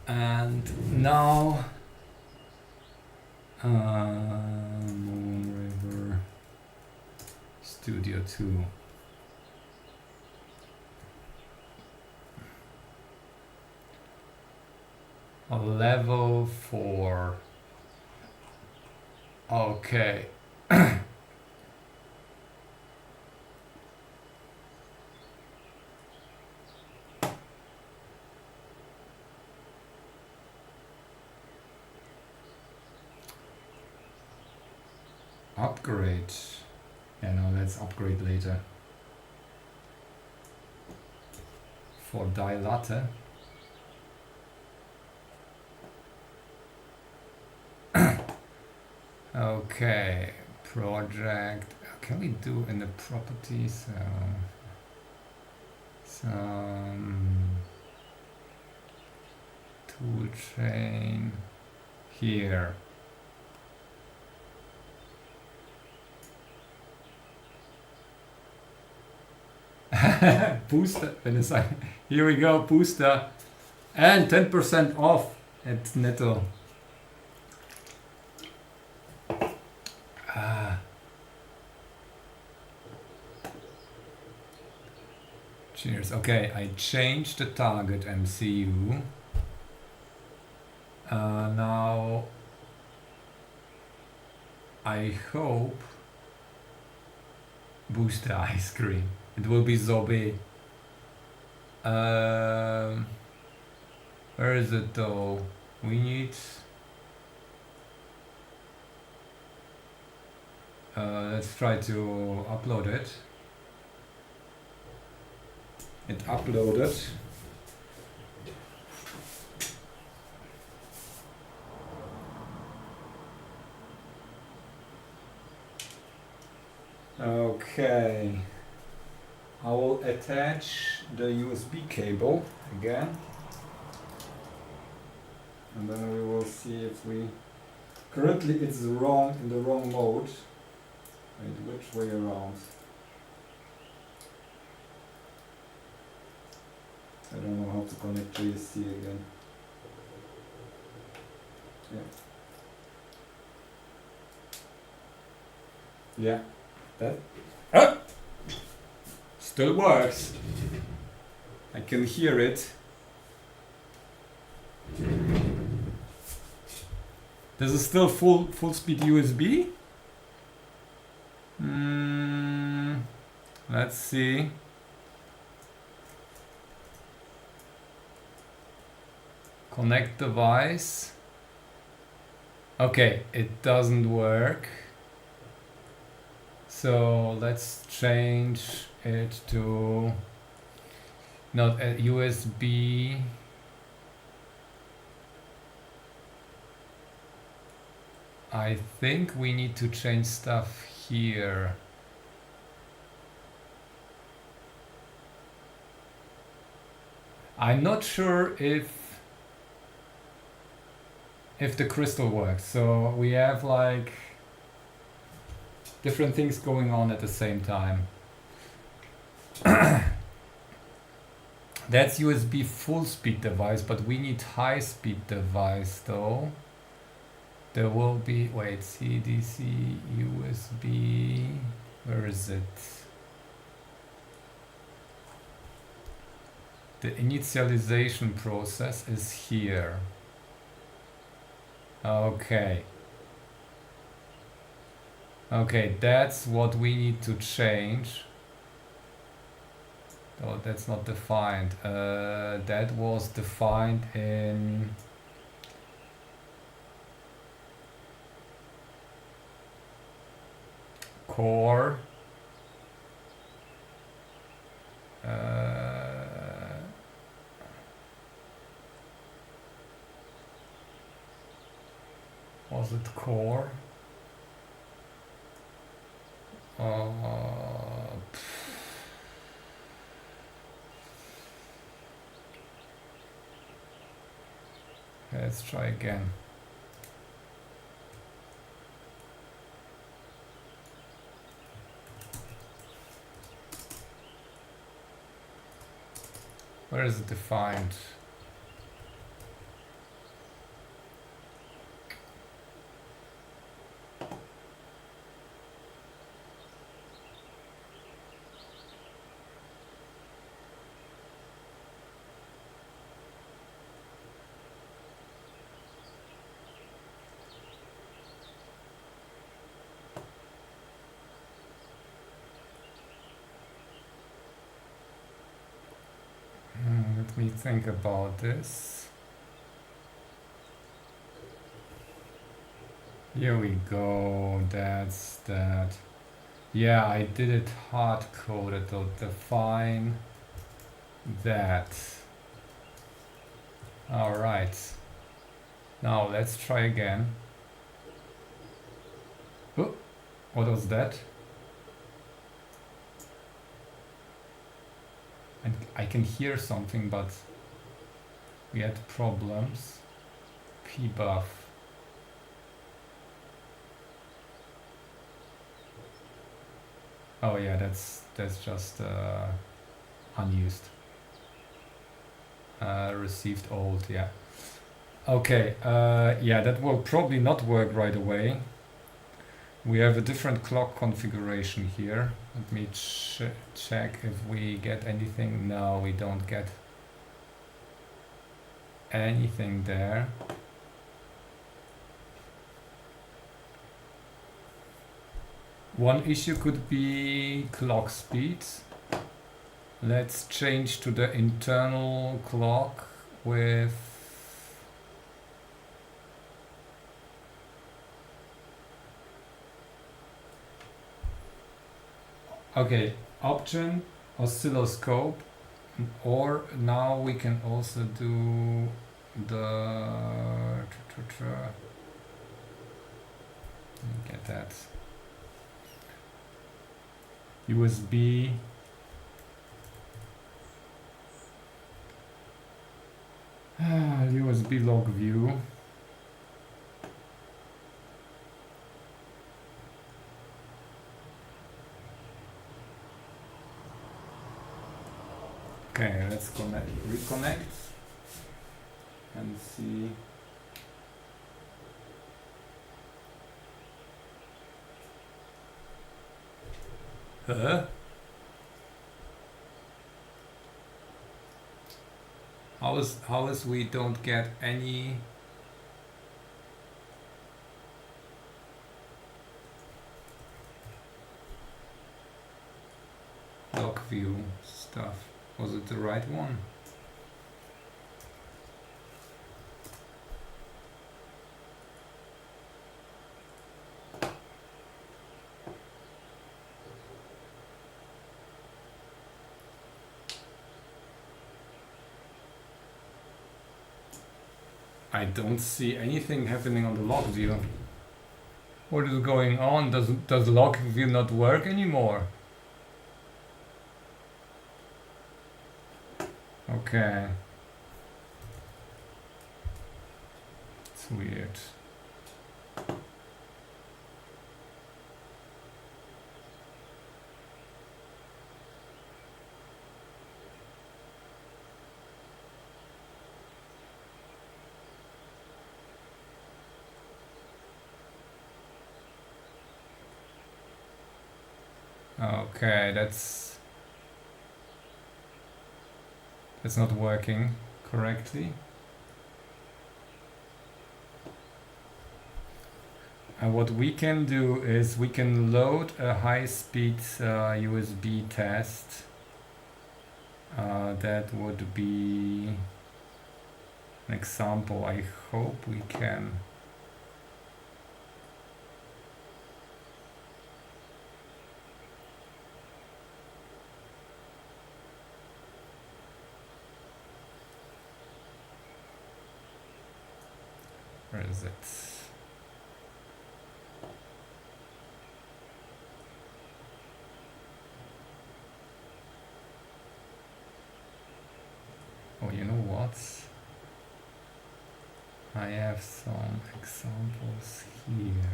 And now Moon River Studio 2. A level 4. Okay. Upgrade. Yeah, no, let's upgrade later. For die latte. Okay, project. Can we do in the properties some tool chain here? Booster, here we go, booster, and 10% off at Netto. Cheers. Okay, I changed the target MCU. Now I hope boost the ice cream. It will be Zombie. Where is it though? We need. Let's try to upload it. It uploaded. Okay. I will attach the USB cable again. And then we will see if we... Currently it's in the wrong mode. Wait, which way around? I don't know how to connect JST again. Yeah. That still works. I can hear it. This is still full speed USB. Let's see. Connect device. Okay, it doesn't work. So let's change it to not a USB. I think we need to change stuff here. I'm not sure if the crystal works. So we have like different things going on at the same time. That's USB full speed device, but we need high speed device though. There will be, wait, CDC, USB, where is it? The initialization process is here. Okay. Okay, that's what we need to change. Oh, that's not defined. That was defined in core. Was it core? Let's try again. Where is it defined? Let me think about this. Here we go, that's that. Yeah, I did it hard-coded to define that. Alright. Now let's try again. Oh, what was that? And I can hear something, but we had problems. pbuff. Oh yeah, that's just unused. Received old, yeah. Okay, yeah, that will probably not work right away. We have a different clock configuration here. Let me check if we get anything. No, we don't get anything there. One issue could be clock speeds. Let's change to the internal clock with okay, option oscilloscope, or now we can also do the get that USB USB log view. Okay, let's reconnect and see. Huh? How is we don't get any log view stuff? Was it the right one? I don't see anything happening on the log view. What is going on? Does the log view not work anymore? Okay. It's weird. Okay, that's not working correctly. And what we can do is we can load a high-speed USB test. That would be an example. I hope we can. Where is it? Oh, you know what? I have some examples here.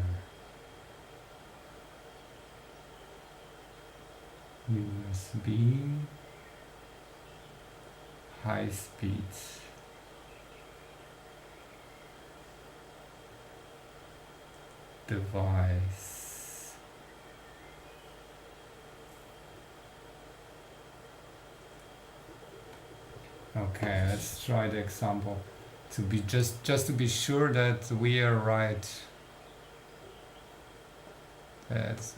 USB, high speed. Device. Okay, let's try the example to be just to be sure that we are right. That's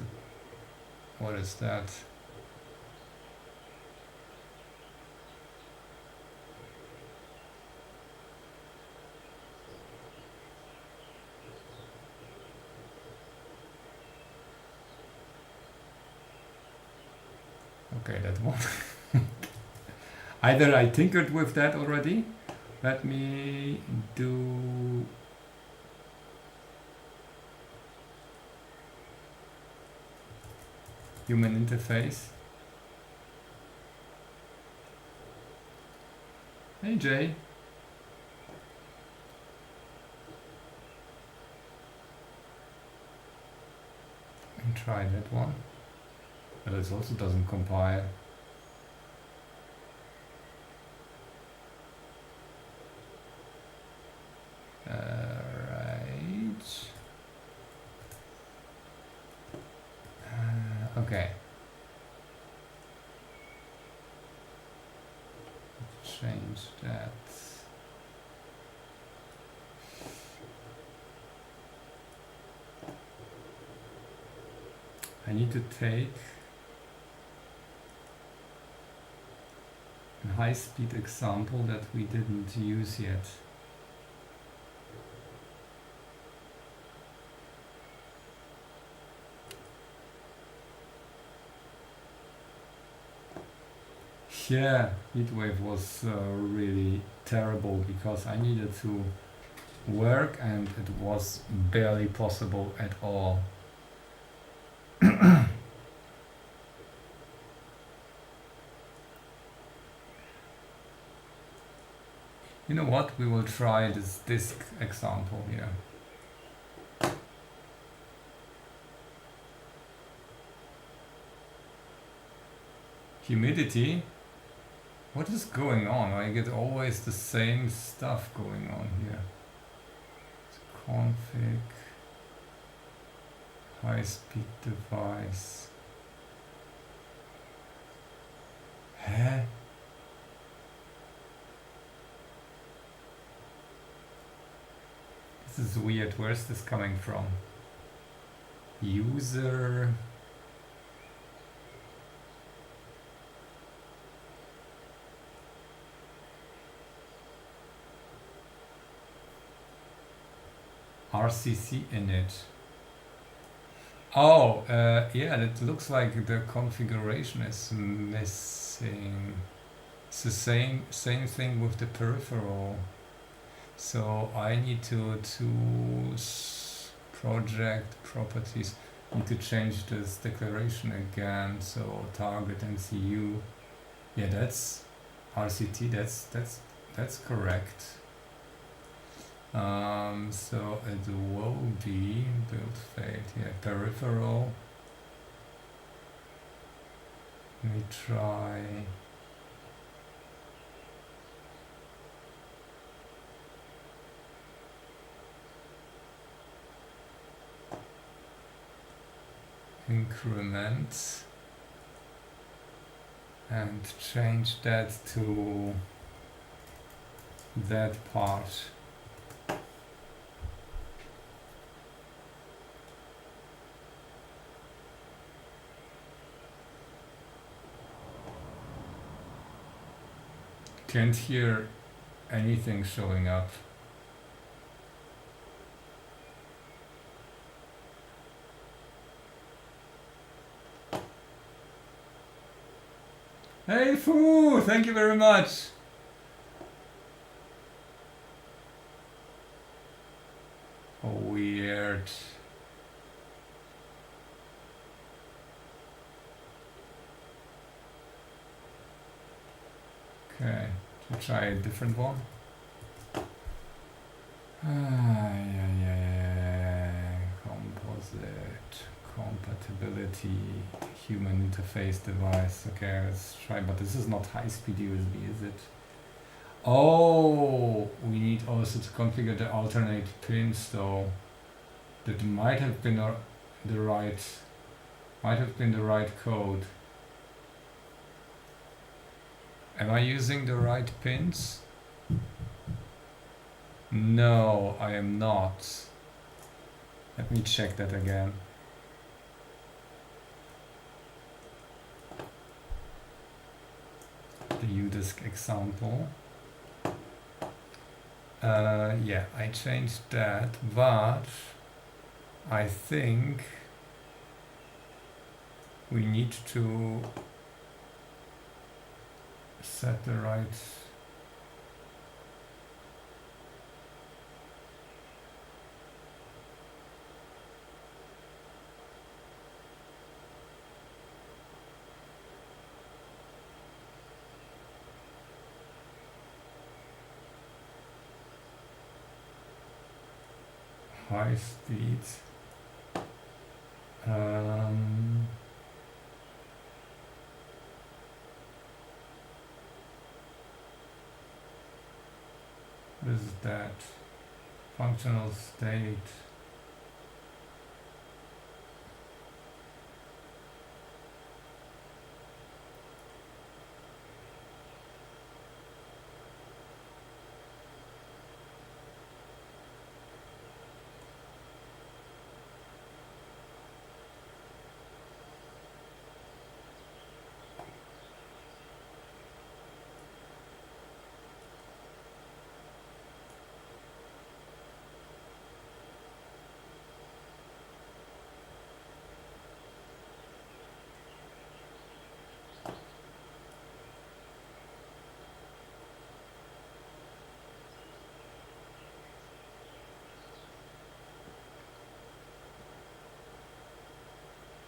what is that? Okay, that one. Either I tinkered with that already. Let me do human interface. Hey Jay. And try that one. But it also doesn't compile. Right. Okay. Change that. I need to take a high-speed example that we didn't use yet. Yeah, heatwave was really terrible because I needed to work and it was barely possible at all. You know what? We will try this disk example here. Humidity? What is going on? I get always the same stuff going on here. Config, high-speed device. Huh? This is weird. Where's this coming from? User. RCC init. Oh, yeah, it looks like the configuration is missing. It's the same thing with the peripheral. So I need to project properties. Need to change this declaration again. So target MCU. Yeah, that's RCT. That's correct. So it will be build fate. Yeah, peripheral. Let me try. Increment and change that to that part. Can't hear anything showing up. Hey Fu, thank you very much. Oh, weird. Okay, to try a different one. Composite, compatibility, human interface device. Okay, let's try, but this is not high-speed USB, is it? Oh, we need also to configure the alternate pins though. That might have been the right code. Am I using the right pins? No, I am not. Let me check that again. The UDisk example. Yeah, I changed that, but I think we need to set the right high speed. What is that? Functional state.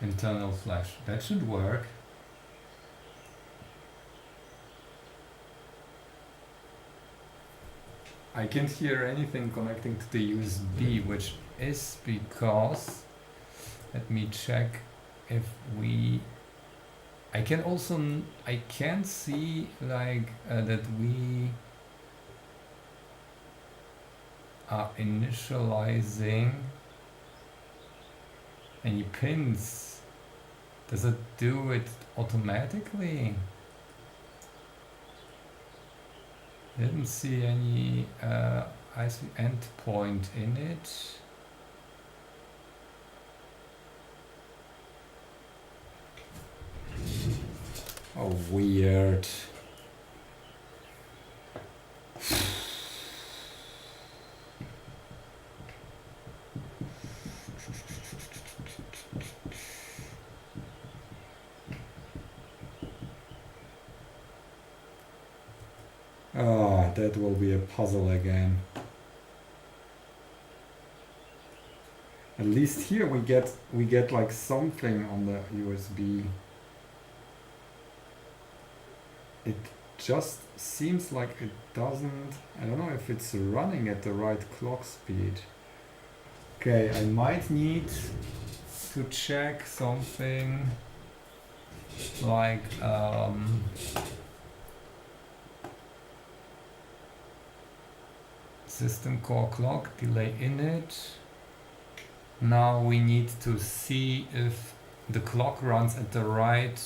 internal flash. That should work. I can't hear anything connecting to the USB, which is because, let me check if we, I can also, I can see like that we are initializing any pins. Does it do it automatically? Didn't see any IC endpoint in it. Oh, weird. Oh, that will be a puzzle again. At least here we get like something on the USB. It just seems like it doesn't, I don't know if it's running at the right clock speed. Okay, I might need to check something like system core clock delay init. Now we need to see if the clock runs at the right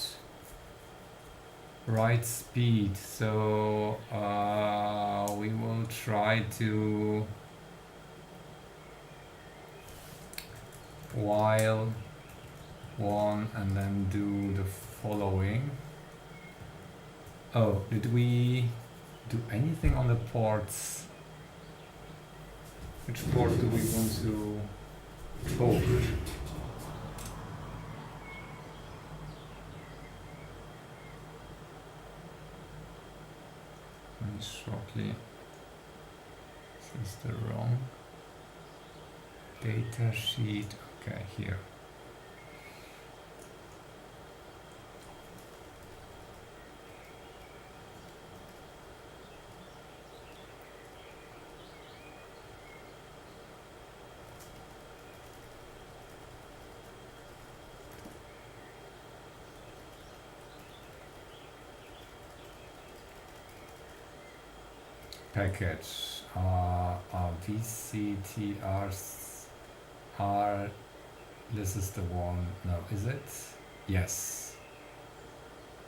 speed. So we will try to while one and then do the following. Oh, did we do anything on the ports? Which port do we want to talk? And shortly, this is the wrong data sheet. Okay, here. Package VCTRs are, this is the one, no, is it? Yes,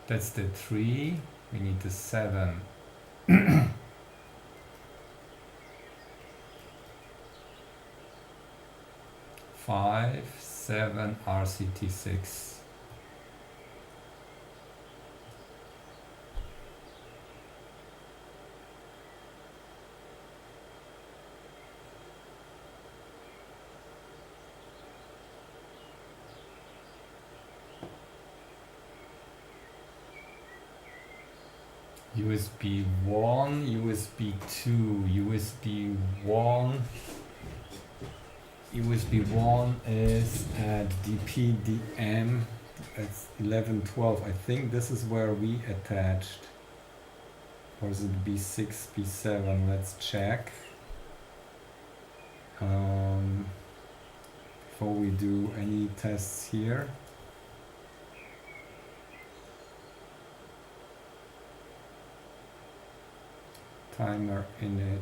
that's the 3, we need the 7. 5, 7, RCT6. USB 1, USB 2, USB 1. USB 1 is at DPDM, it's 1112. I think this is where we attached. Or is it B6, B7? Let's check. Before we do any tests here. Timer init.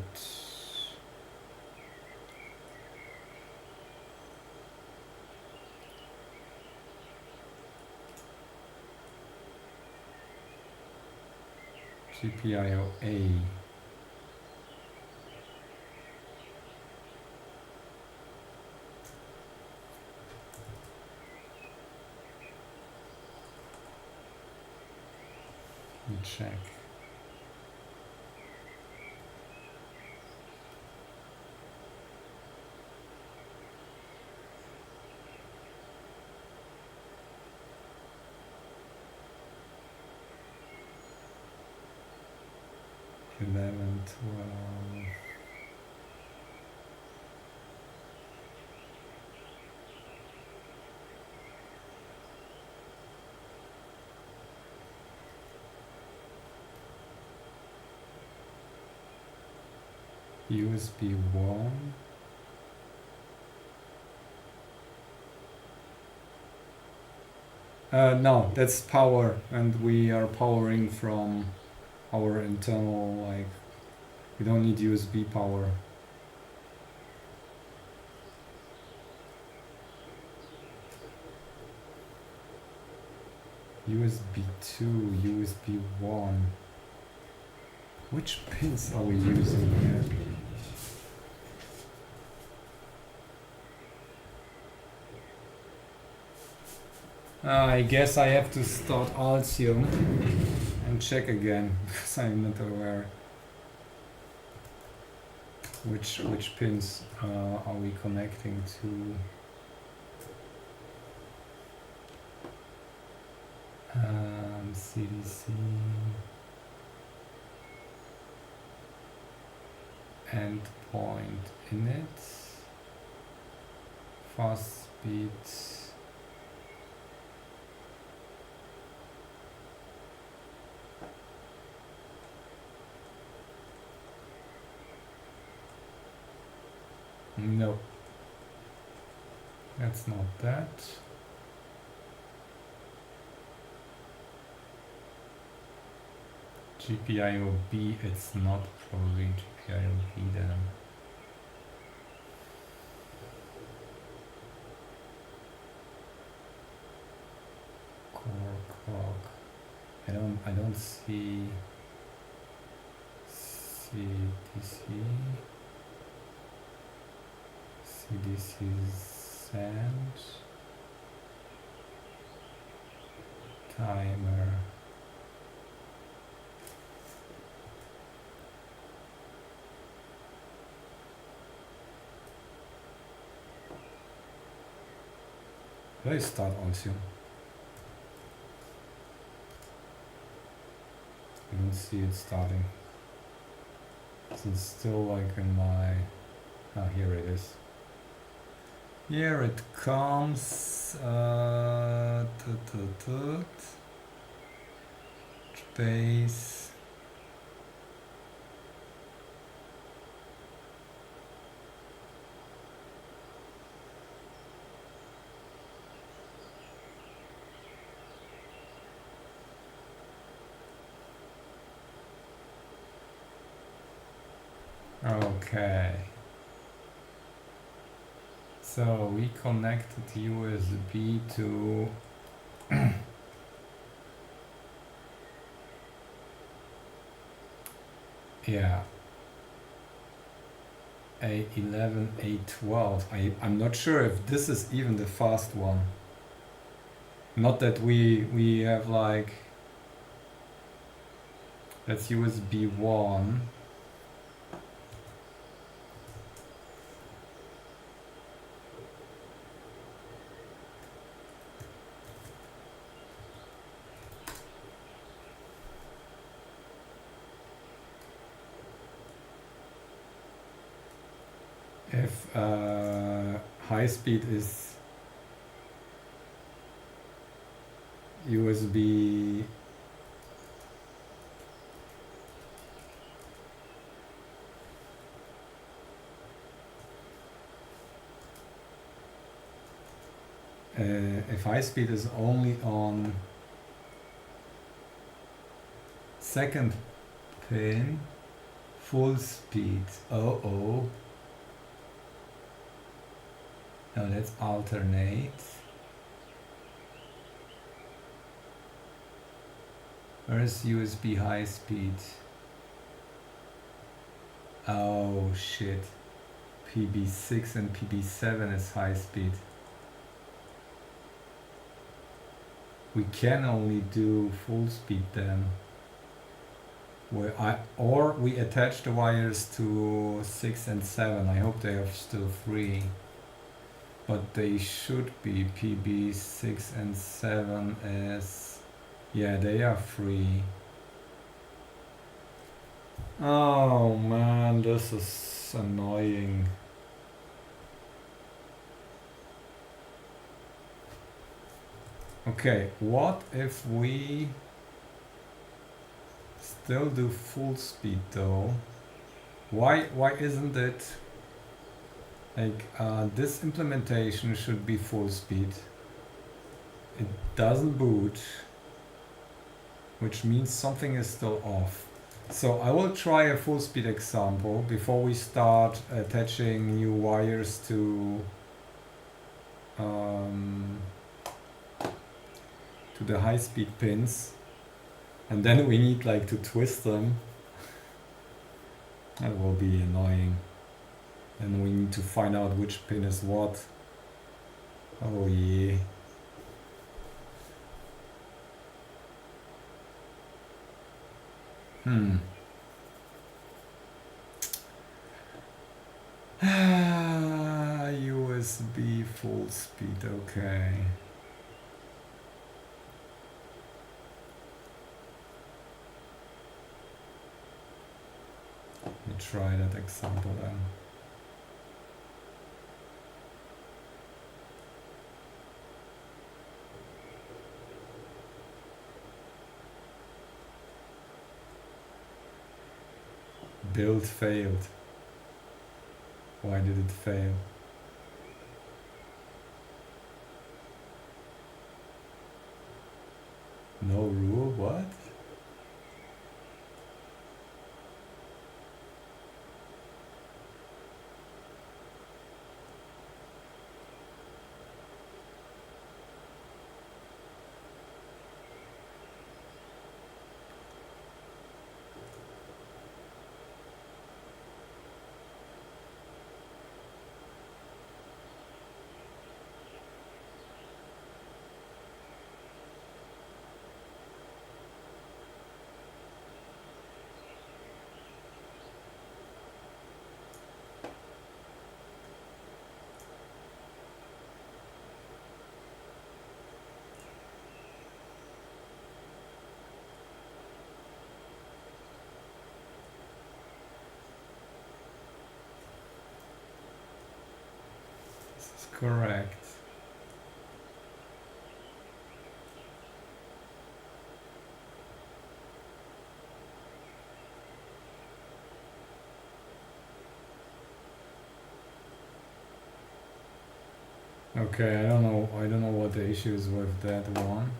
GPIO-A. Check. Eleven, 12. USB 1. No, that's power, and we are powering from our internal, like, we don't need USB power. USB 2, USB 1. Which pins are we using here? I guess I have to start Altium and check again because I'm not aware which pins are we connecting to. CDC endpoint init, fast speed. No, that's not that. GPIO B, it's not probably GPIO B then. Core clock. I don't see CDC. CDC send timer. Let's start Altium. I don't see it starting. It's still like in my... Ah, here it is. Here it comes. Space. Okay. So we connected USB to yeah, A11, A12. I'm not sure if this is even the fast one. Not that we have like, that's USB 1. If high speed is USB if high speed is only on second pin, full speed. Oh. No, let's alternate. Where is USB high speed? Oh shit. PB6 and PB7 is high speed. We can only do full speed then. Or we attach the wires to 6 and 7. I hope they are still free. But they should be. PB6 and 7 is... Yeah, they are free. Oh man, this is annoying. Okay, what if we still do full speed though? Why isn't it like this implementation should be full speed? It doesn't boot, which means something is still off. So I will try a full speed example before we start attaching new wires to the high speed pins, and then we need like to twist them. That will be annoying. And we need to find out which pin is what. Oh yeah. USB full speed, okay. Let me try that example then. Build failed. Why did it fail? No rule, what? Correct. Okay, I don't know what the issue is with that one.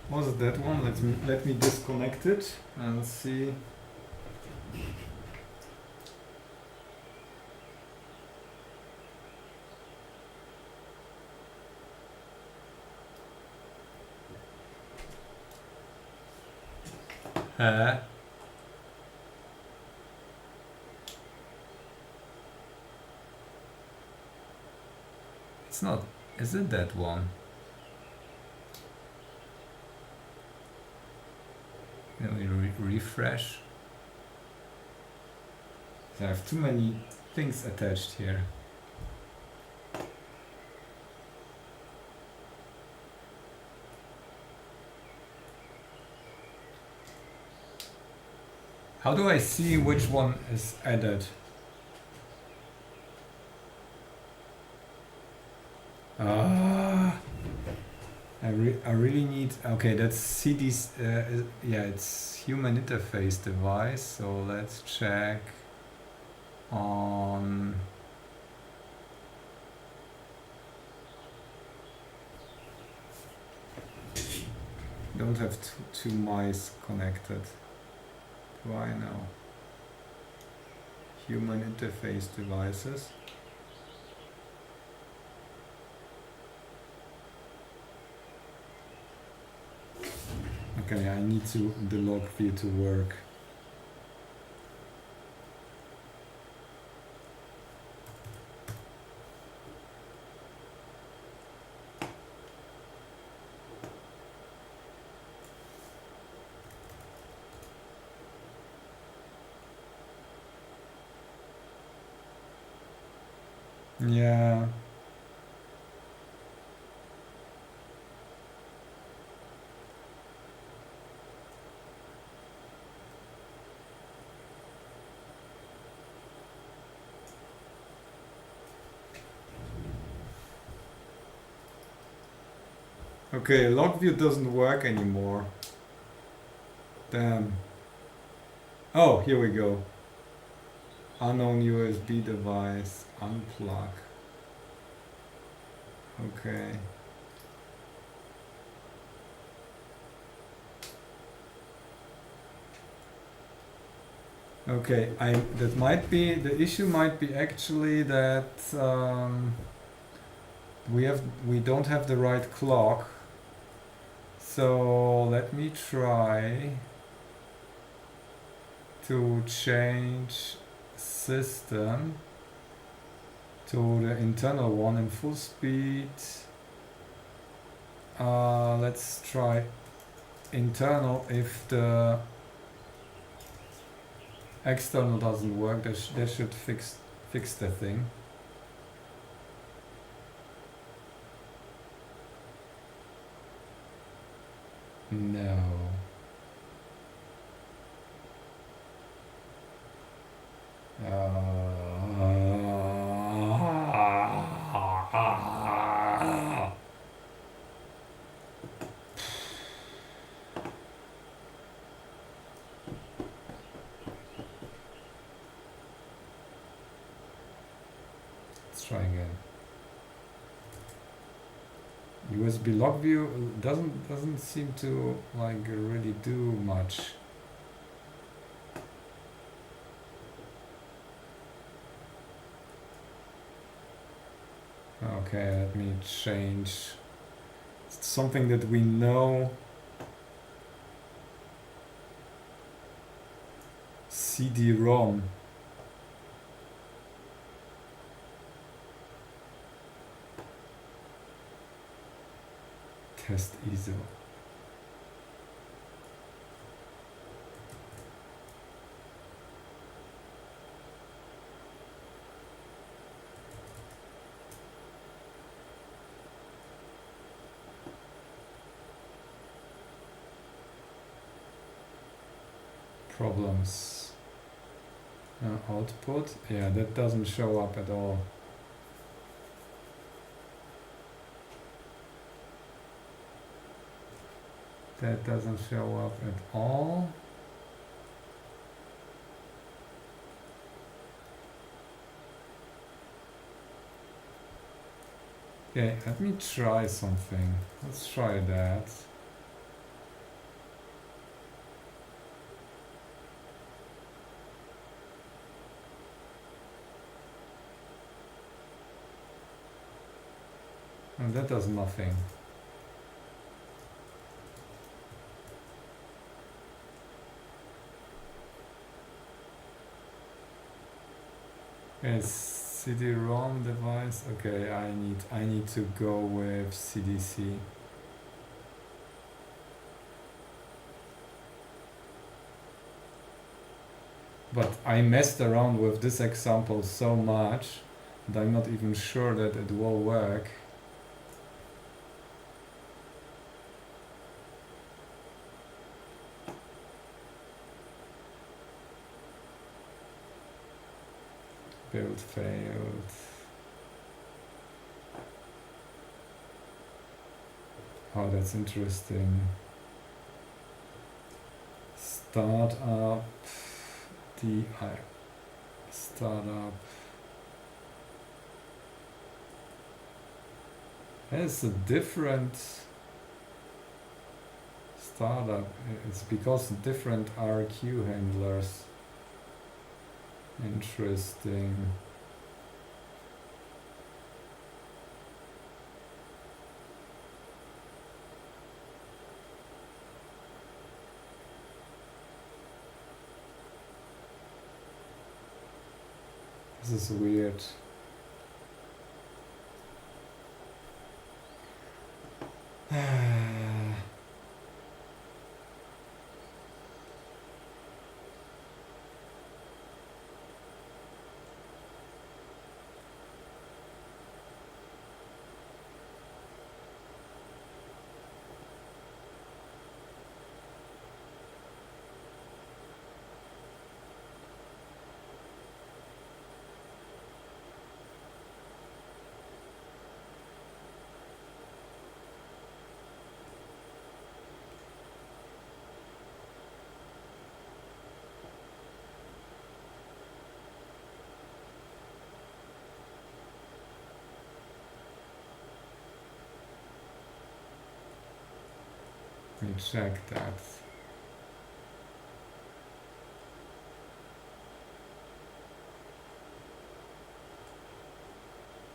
Was it that one? Let me disconnect it and see. It's not. Is it that one? Let me refresh. I have too many things attached here. How do I see which one is added? I really need, okay, that's CD's, yeah, it's human interface device, so let's check on don't have two mice connected. Do I know? Human interface devices. Okay, I need the log view to work. Yeah. Okay, log view doesn't work anymore. Damn. Oh, here we go. Unknown USB device. Unplug. Okay. Okay, that might be the issue. Might be actually that we don't have the right clock. So let me try to change system to the internal one in full speed. Let's try internal. If the external doesn't work, that should fix the thing. No. Let's try again. USB log view doesn't seem to like really do much. Okay, let me change something that we know. CD-ROM. Test ISO. Problems. Output. Yeah, that doesn't show up at all. That doesn't show up at all. Okay, let me try something. Let's try that. And that does nothing. Yes, CD-ROM device. Okay, I need to go with CDC. But I messed around with this example so much that I'm not even sure that it will work. Build failed. Oh, that's interesting. Startup. Startup. It's a different startup. It's because different RQ handlers. Interesting. This is weird. me check that.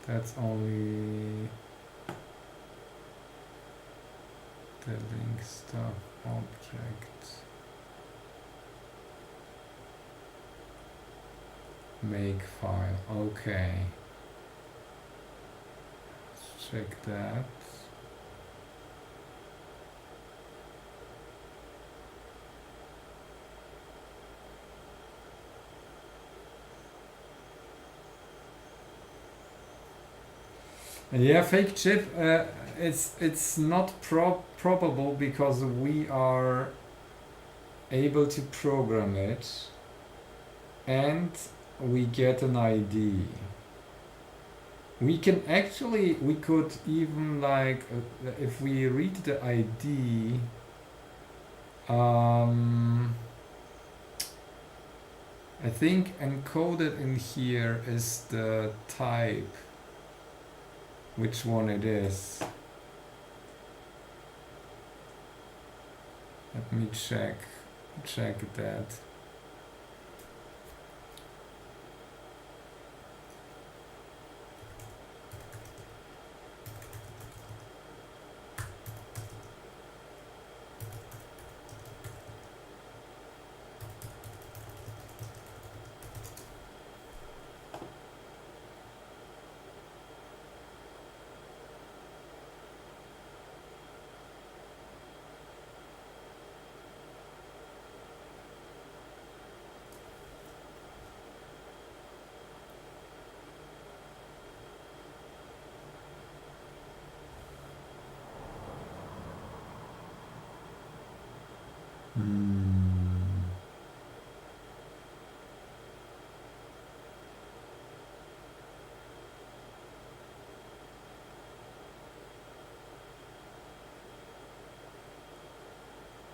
That's only the link stuff object. Make file. Okay. Let's check that. Yeah, fake chip. It's not probable because we are able to program it, and we get an ID. We could even like if we read the ID. I think encoded in here is the type. Which one it is? Let me check that.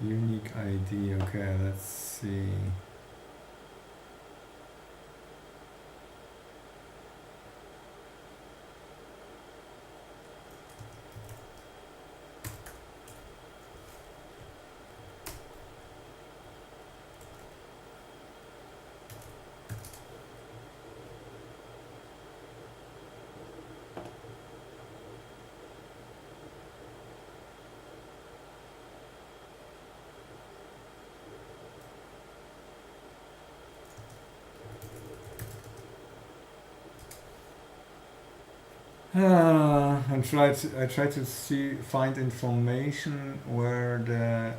Unique ID. Okay, let's see. I try to find information where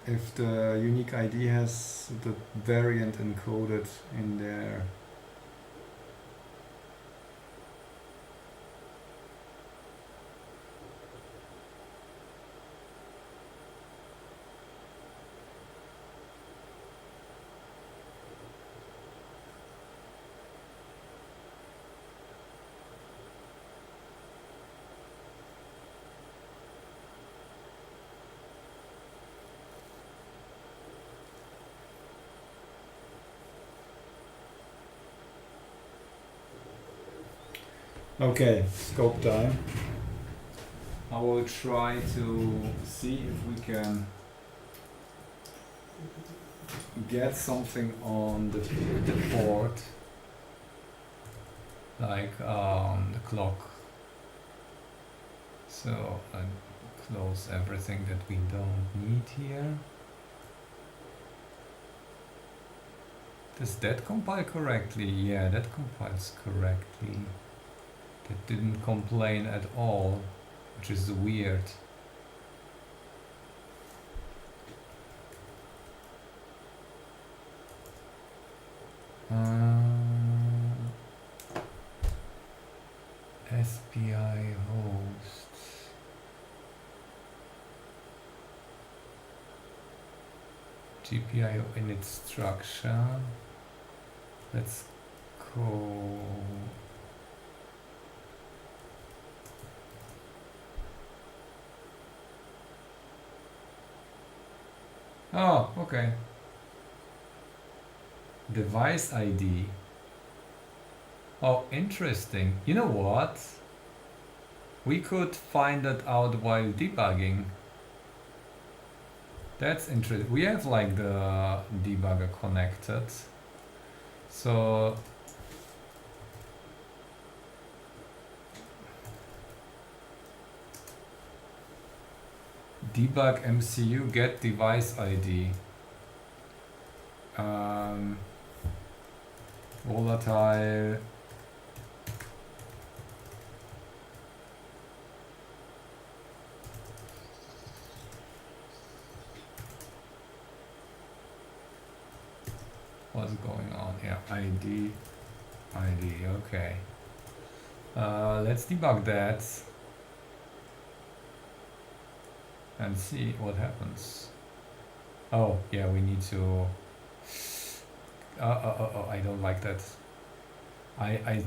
if the unique ID has the variant encoded in there. Okay, scope time. I will try to see if we can get something on the port, like the clock. So I close everything that we don't need here. Does that compile correctly? Yeah, that compiles correctly. That didn't complain at all, which is weird. SPI host. GPIO init structure. Let's go. Oh, okay. Device ID. Oh, interesting. You know what? we could find that out while debugging. That's interesting. We have like the debugger connected. So debug MCU get device ID. Volatile. What's going on here? ID. Okay. Let's debug that and see what happens. Oh, yeah, we need to. I don't like that. I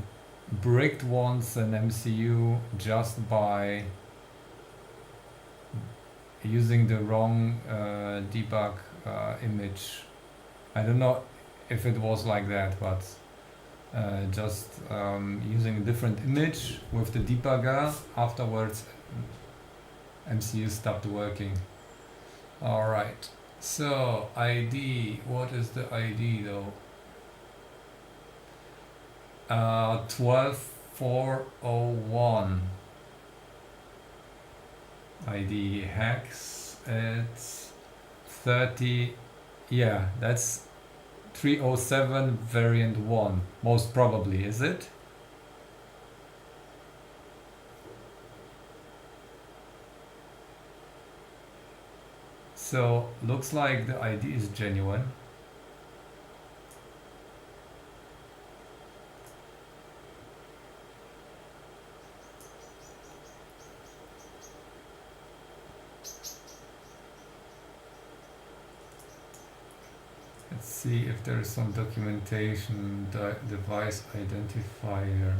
bricked once an MCU just by using the wrong debug image. I don't know if it was like that, but just using a different image with the debugger, afterwards MCU stopped working. Alright, so ID, what is the ID though? 12401. ID hex, it's 30, yeah, that's 307 variant 1, most probably, is it? So, looks like the ID is genuine. Let's see if there is some documentation, device identifier.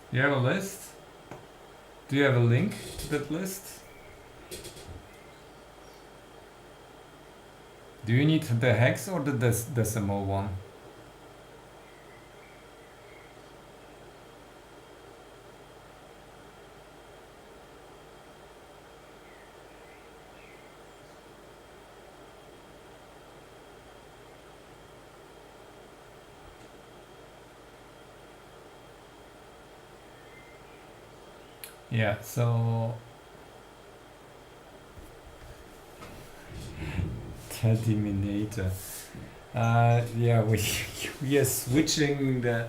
You have a list? Do you have a link to that list? Do you need the hex or the decimal one? Yeah, so Terminator. Yeah, we are switching the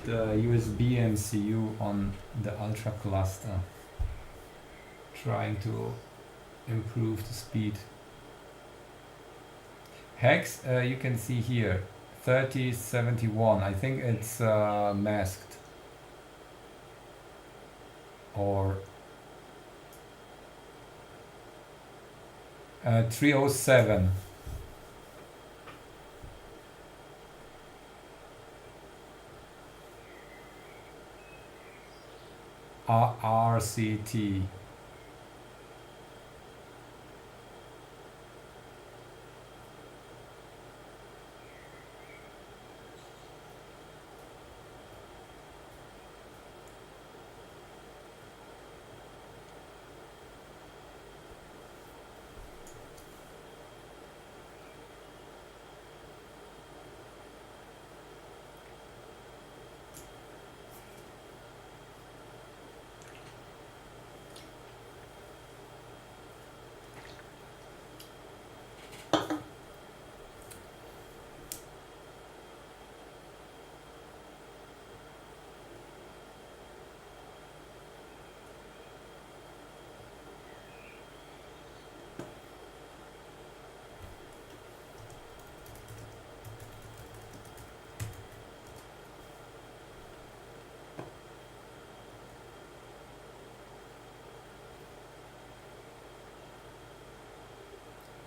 USB MCU on the Ultra cluster, trying to improve the speed. Hex, you can see here, 3071. I think it's masked. Or 307. RCT.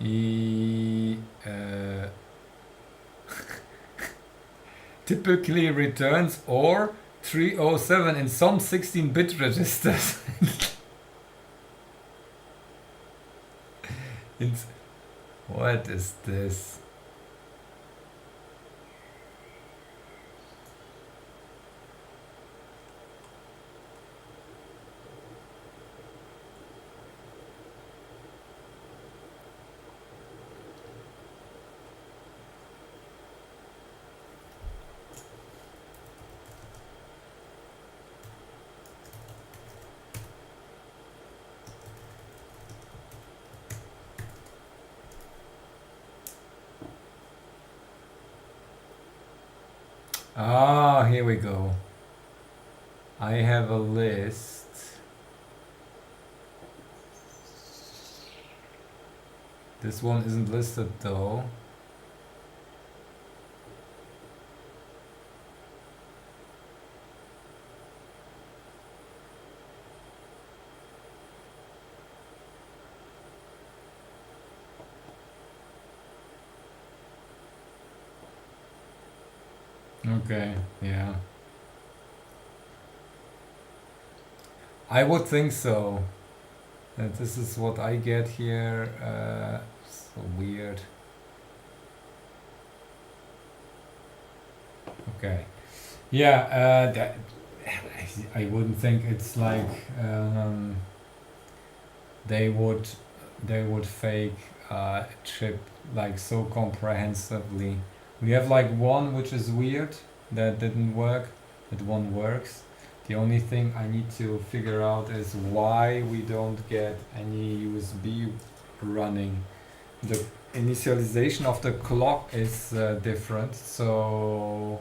He typically returns or 307 in some 16-bit registers. What is this? Ah, here we go. I have a list. This one isn't listed though. Okay, yeah. I would think so. This is what I get here. So weird. Okay. Yeah, that I wouldn't think it's like they would fake a chip like so comprehensively. We have like one which is weird that didn't work, that one works. The only thing I need to figure out is why we don't get any USB running. The initialization of the clock is different, so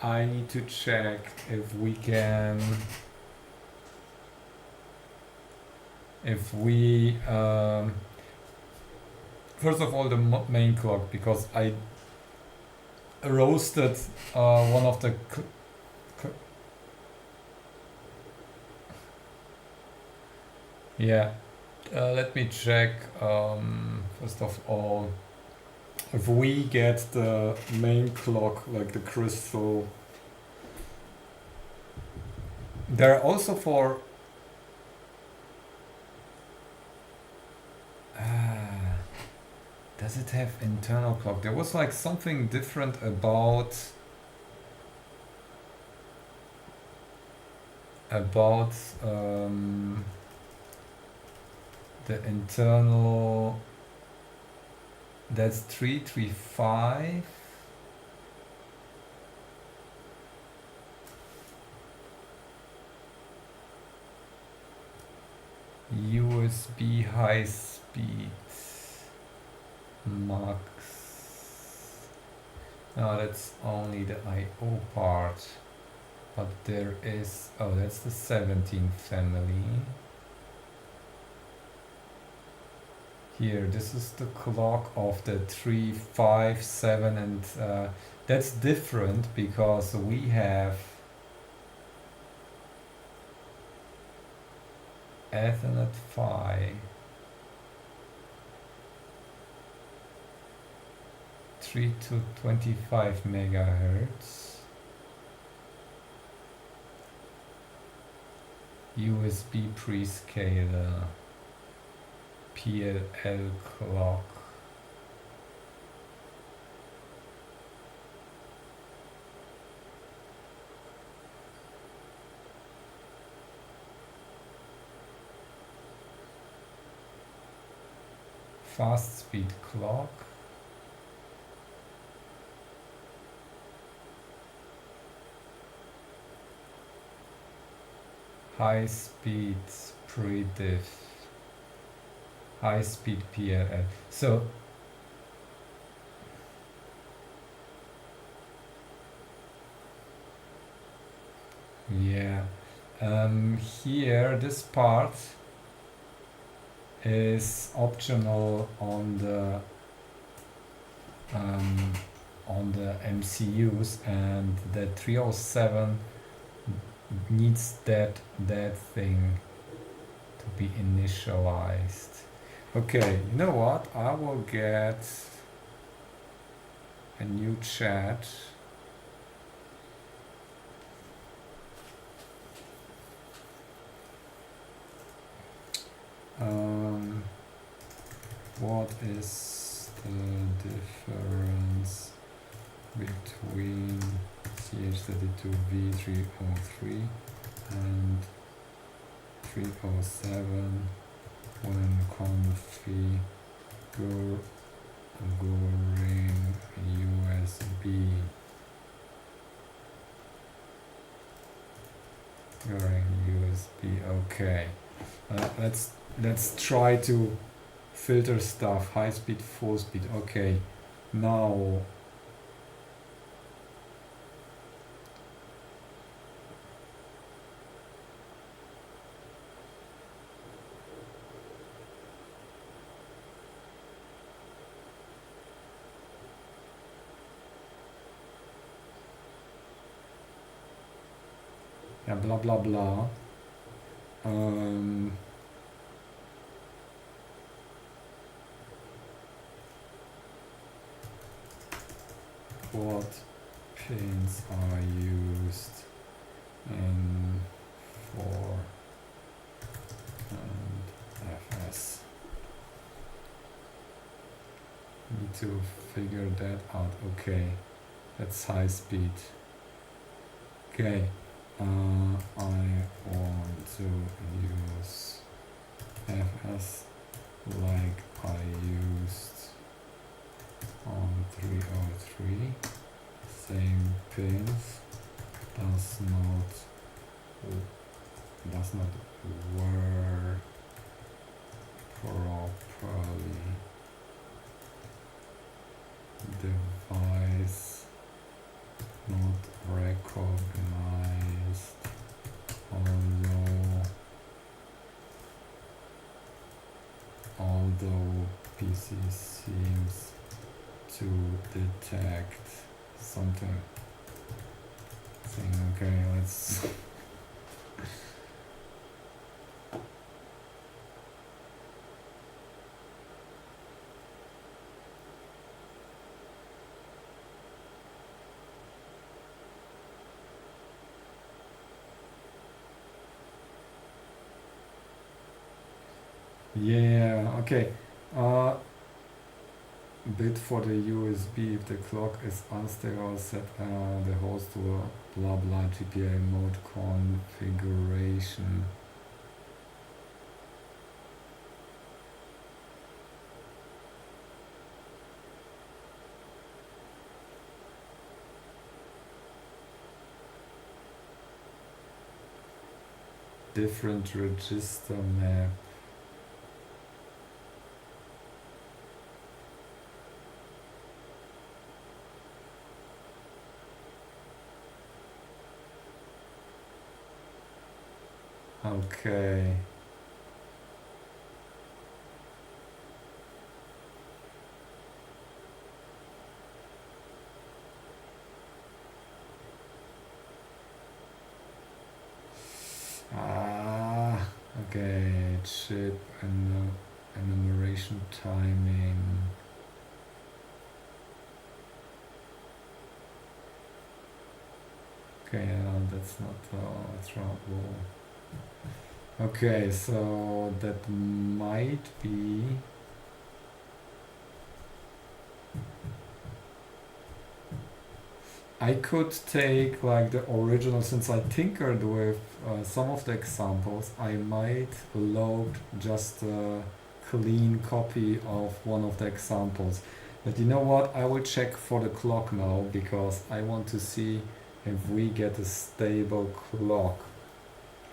I need to check if we can, if we first of all the main clock, because I roasted one of the yeah, let me check first of all if we get the main clock, like the crystal. There are also for does it have internal clock? There was like something different about the internal. That's 335. USB high speed max. No, that's only the I/O part. But there is, oh, that's the 17 family. Here, this is the clock of the 357, and that's different because we have Ethernet PHY 3 to 25 megahertz, USB prescaler, PLL clock. Fast speed clock. High speed pre-diff. High speed PLL. So yeah, here this part is optional on the MCUs, and the 307 needs that thing to be initialized. Okay, you know what? I will get a new chat. What is the difference between CH32V303 and 307 when configuring USB? Okay. Let's try to filter stuff. High speed, full speed. Okay. Now yeah, blah blah blah. What pins are used in 4 and FS? Need to figure that out. Okay, that's high speed. Okay, I want to use FS like I used on 303. Same pins does not work properly. Device not recognized, although PC seems to detect something. Okay, let's yeah, okay. Bit for the USB. If the clock is unstable, set the host to a blah blah GPA mode configuration. Different register map. Okay. Okay, chip and enumeration timing. Okay, that's not trouble. Okay, so that might be I could take like the original, since I tinkered with some of the examples, I might load just a clean copy of one of the examples. But you know what, I will check for the clock now, because I want to see if we get a stable clock.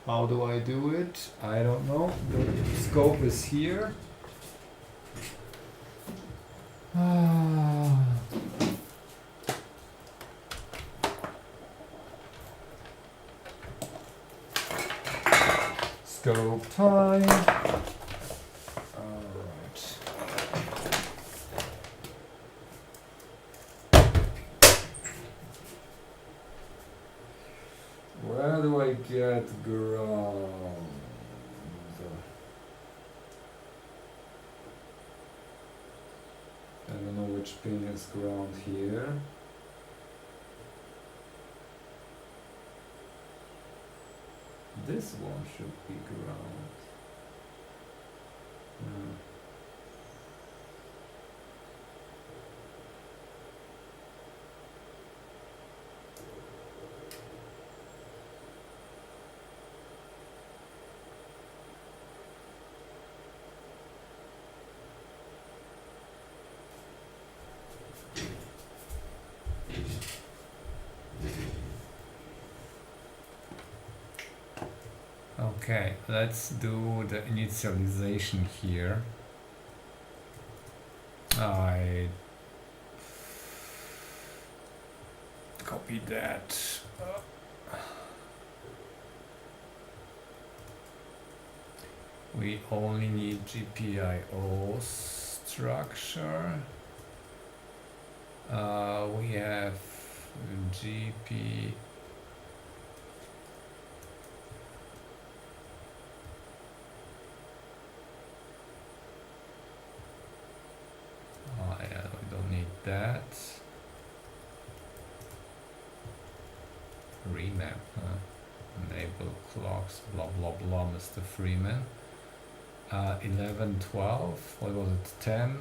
How do I do it? I don't know. The scope is here. Scope time. Alright. Where do I get ground? I don't know which pin is ground here. This one should be ground. Okay, let's do the initialization here. I copy that. We only need GPIO structure. We have GP. Yeah, we don't need that. Remap, enable clocks, blah blah blah, Mr. Freeman. 11, 12, what was it, 10?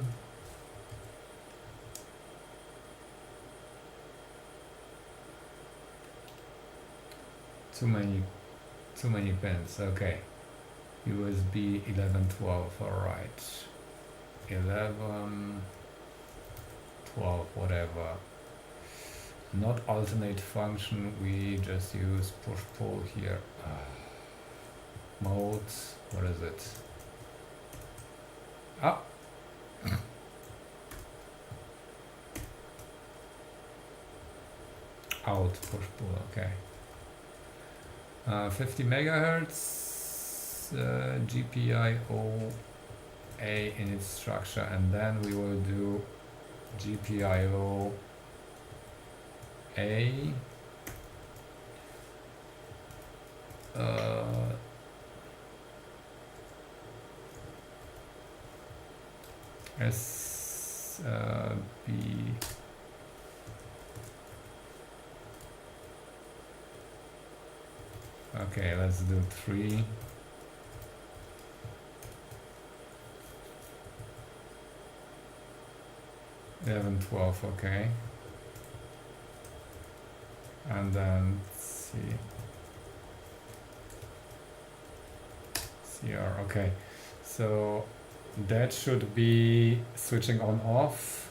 Too many pins, okay. USB 11, 12, alright. 11, 12, whatever. Not alternate function, we just use push pull here. Modes, what is it? Ah! Out, push pull, okay. 50 megahertz, GPIO A in its structure, and then we will do GPIO A S B okay, let's do 3. Eleven, 12, okay. And then CR, okay. So that should be switching on off.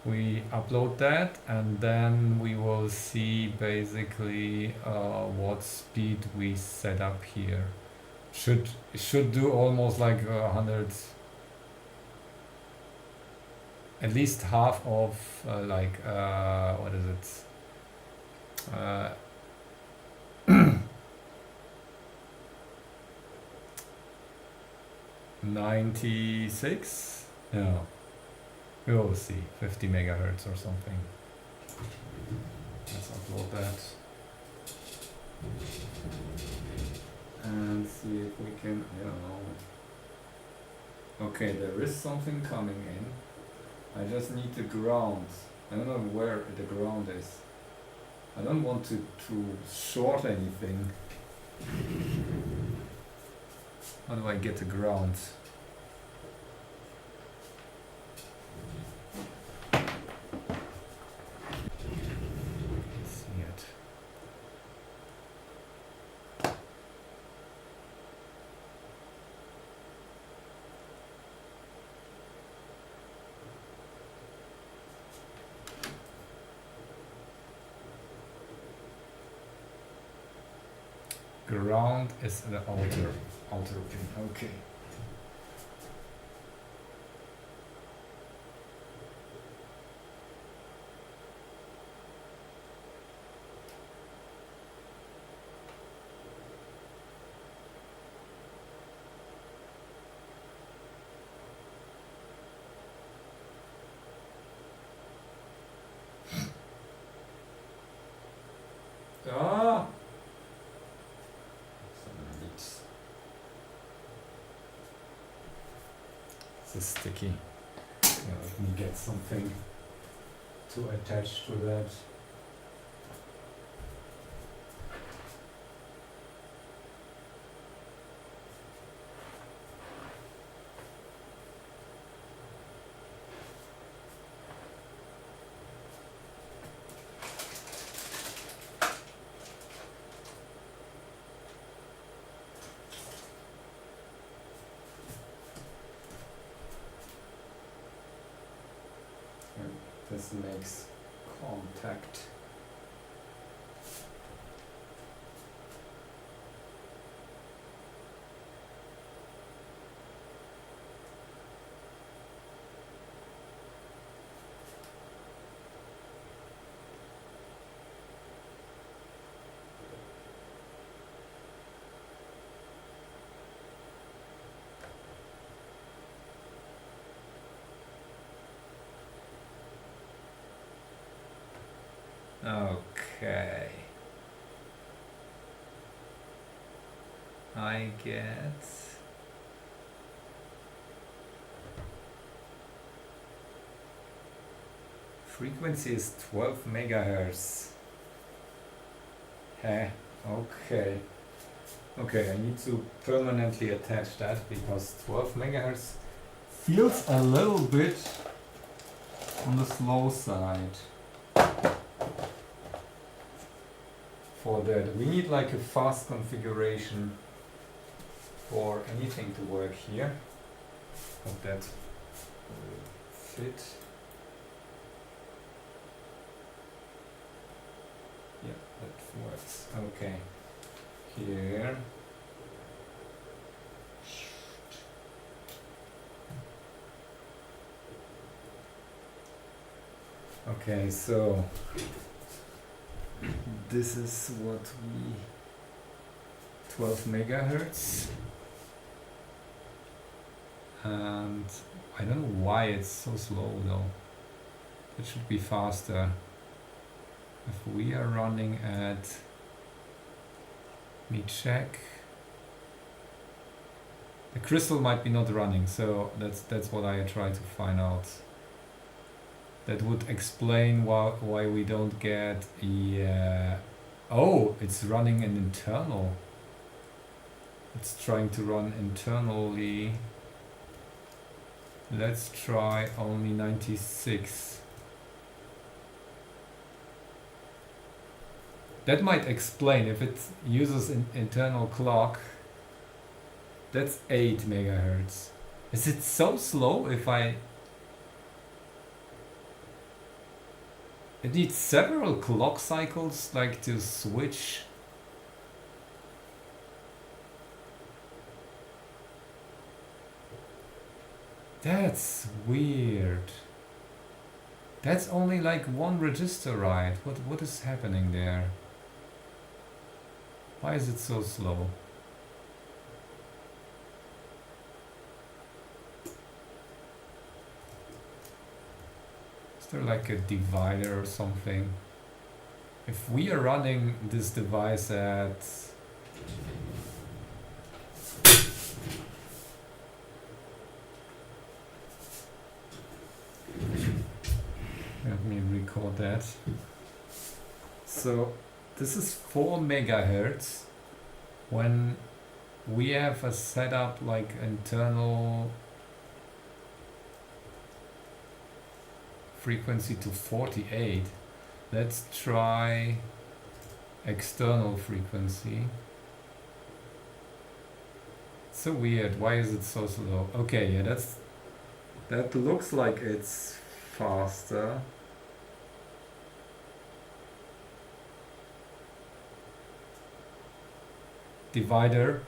We upload that and then we will see basically what speed we set up here. Should do almost like 100, at least half of like what is it? 96? No. We will see. 50 megahertz or something. Let's upload that. And see if we can, I don't know. Okay, there is something coming in. I just need the ground. I don't know where the ground is. I don't want to short anything. How do I get the ground? See it. Ground is the outer pin. Okay. Ah! This is sticky. Yeah, Let me get something to attach to that. This makes contact. Okay. I get frequency is 12 megahertz. Okay. Okay, I need to permanently attach that because 12 megahertz feels a little bit on the slow side. For that, we need like a fast configuration for anything to work here. Hope that will fit. Yeah, that works. Okay. Here. Okay, so this is what we 12 megahertz, and I don't know why it's so slow though. It should be faster. If we are running at, let me check. The crystal might be not running, so that's what I try to find out. That would explain why we don't get a... oh, it's running an internal. It's trying to run internally. Let's try only 96. That might explain if it uses an internal clock. That's 8 megahertz. Is it so slow if I... It needs several clock cycles, like, to switch. That's weird. That's only like one register, right? What is happening there? Why is it so slow? Is there like a divider or something? If we are running this device at... let me record that. So this is 4 megahertz. When we have a setup like internal frequency to 48, let's try external frequency. So weird, why is it so slow? Okay, yeah, that looks like it's faster. Divider,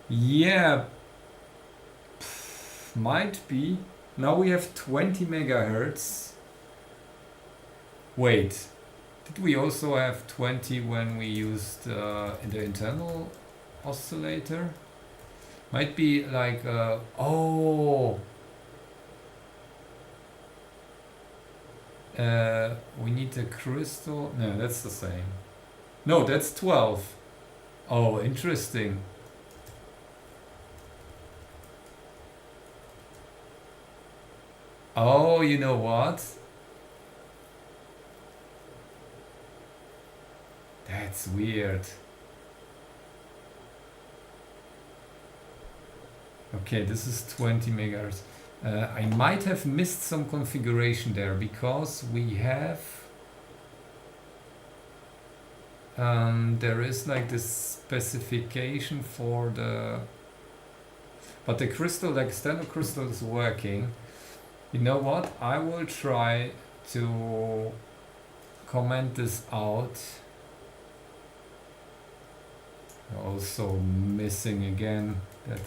yeah, might be. Now we have 20 megahertz. Wait, did we also have 20 when we used the internal oscillator? Might be like, oh, we need a crystal. No, that's the same. No, that's 12. Oh, interesting. Oh, you know what? That's weird. Okay, this is 20 megahertz. I might have missed some configuration there because we have there is like this specification for the, but the crystal, the external crystal is working. You know what? I will try to comment this out. Also missing again that.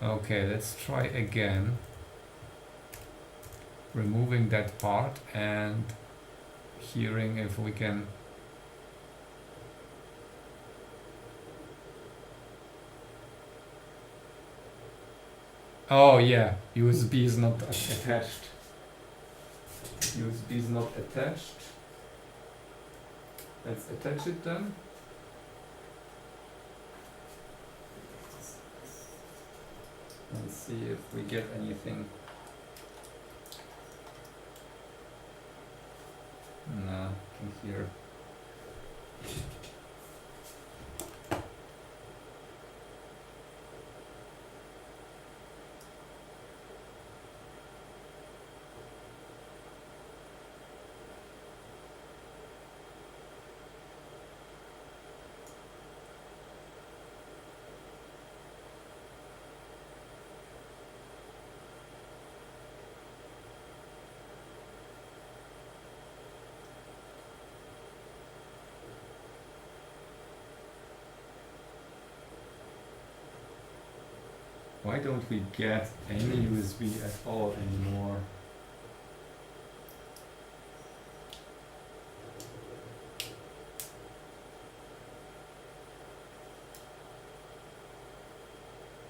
Okay, let's try again. Removing that part and hearing if we can. Oh yeah, USB is not attached. USB is not attached. Let's attach it then. Let's see if we get anything. No, I can hear. Why don't we get any USB at all anymore?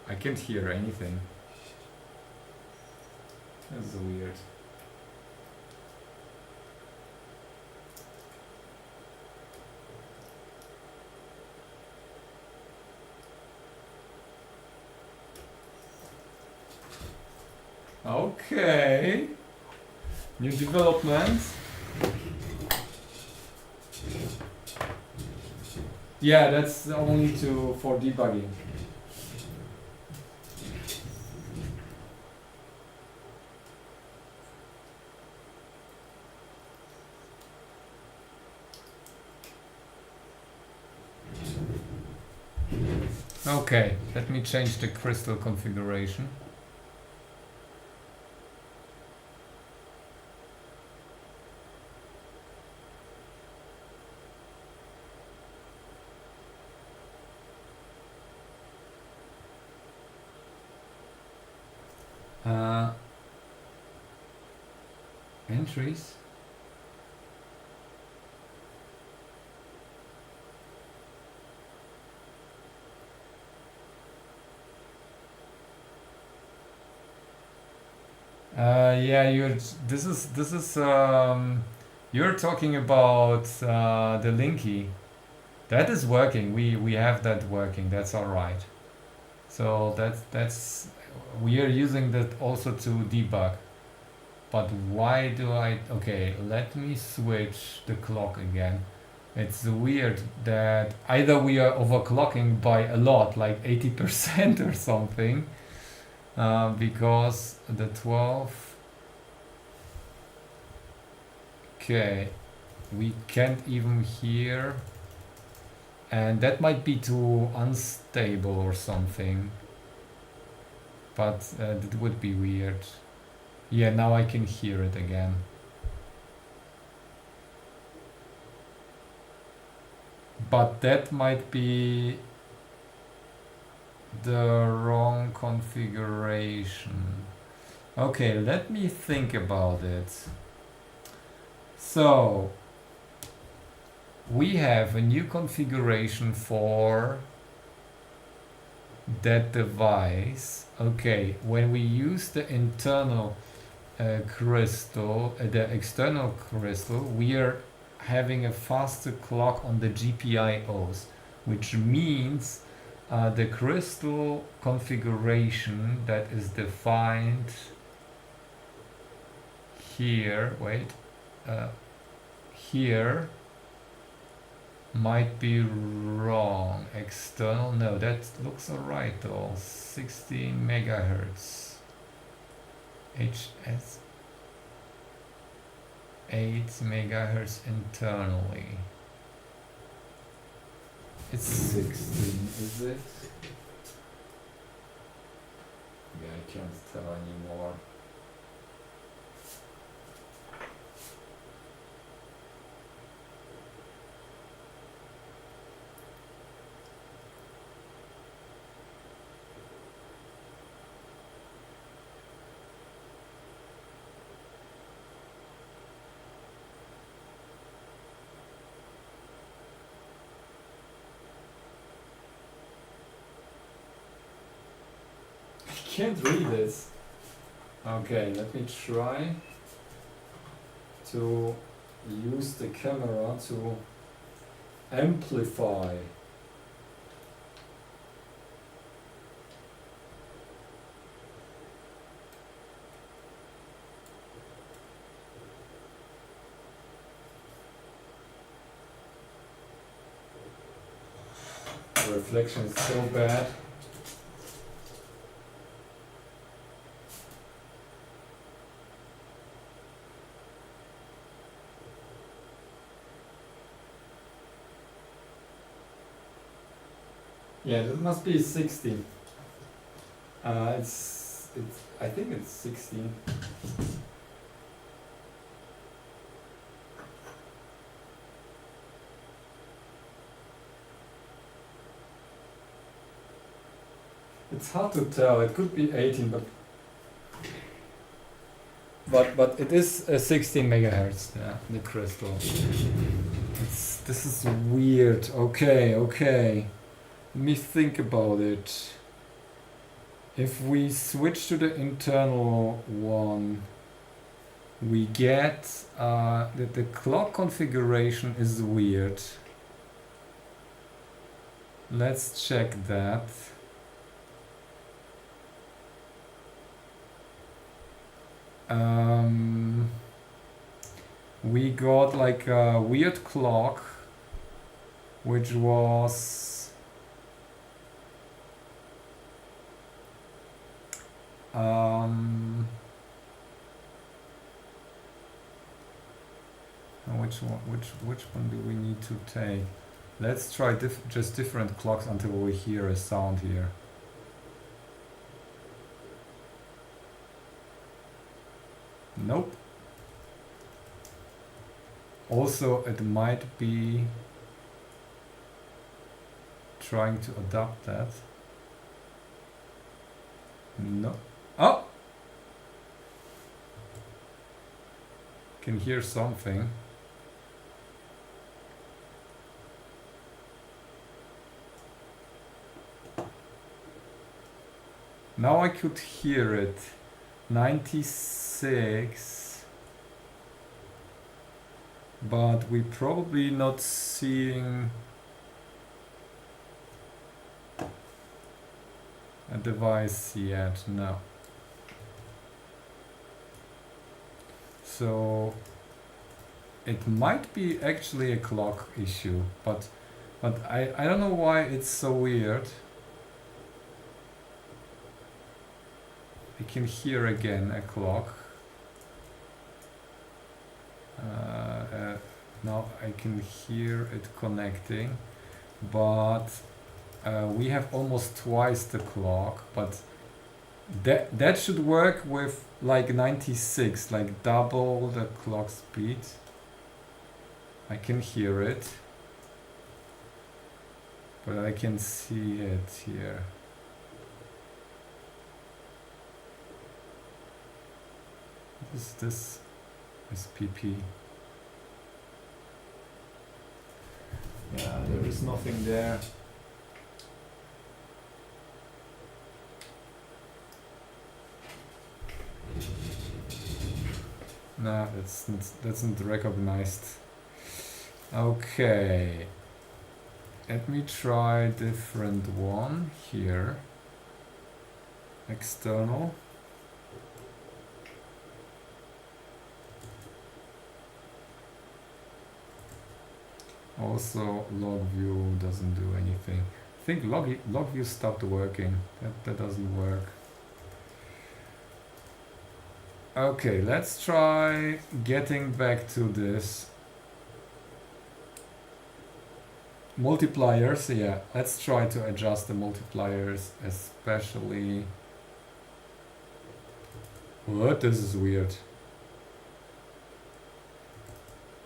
I can't hear anything. That's weird. Okay. New development. Yeah, that's only for debugging. Okay, let me change the crystal configuration. Entries. Yeah, this is you're talking about the Linky. That is working. We have that working. That's all right. So that's we are using that also to debug. But why do I? Okay, let me switch the clock again. It's weird that either we are overclocking by a lot, like 80% or something, because the 12. Okay, we can't even hear, and that might be too unstable or something. But that would be weird. Yeah, now I can hear it again. But that might be the wrong configuration. Okay, let me think about it. So, we have a new configuration for that device. Okay, when we use the internal crystal, the external crystal, we are having a faster clock on the GPIOs, which means the crystal configuration that is defined here, wait, here might be wrong. External, no, that looks alright though. 16 megahertz. HS 8 megahertz internally. It's 16, is it? Yeah, I can't tell anymore. I can't read this. Okay, let me try to use the camera to amplify. The reflection is so bad. Yeah, that must be 16. It's I think it's 16. It's hard to tell. It could be 18, but it is 16 megahertz. Yeah, the crystal. This is weird. Okay. Let me think about it. If we switch to the internal one, we get that the clock configuration is weird. Let's check that. We got like a weird clock, which was which one do we need to take? Let's try just different clocks until we hear a sound here. Nope. Also, it might be trying to adapt that. No. Oh! Can hear something. Now I could hear it. 96. But we probably not seeing a device yet, no. So it might be actually a clock issue, but I don't know why it's so weird. I can hear again a clock. Now I can hear it connecting, but we have almost twice the clock, but that should work with like 96, like double the clock speed. I can hear it, but I can see it here. What is this? SPP. Yeah, there is nothing there. No, that's not recognized. Okay. Let me try different one here. External. Also, log view doesn't do anything. I think log view stopped working. That doesn't work. Okay, let's try getting back to this. Multipliers, yeah. Let's try to adjust the multipliers, especially. What? This is weird.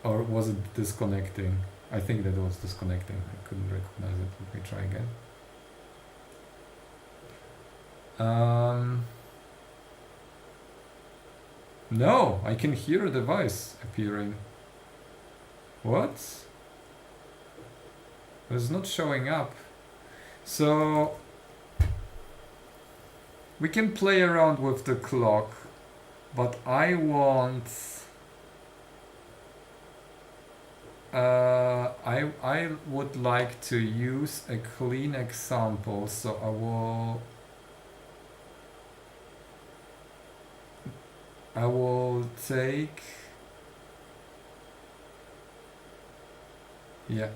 Or was it disconnecting? I think that was disconnecting. I couldn't recognize it. Let me try again. No, I can hear a device appearing. What? It's not showing up. So we can play around with the clock, but I want I would like to use a clean example, so I will take, yeah,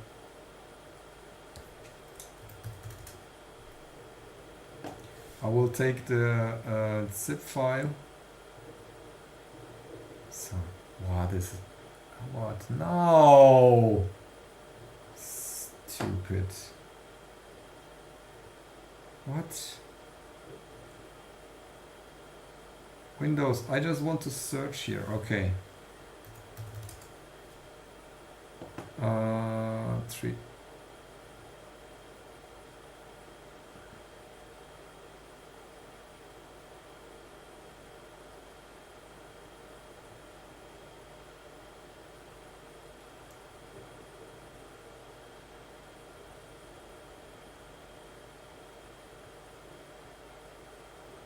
I will take the zip file. So what is it? What? No! Stupid. What? Windows, I just want to search here. Okay. 3.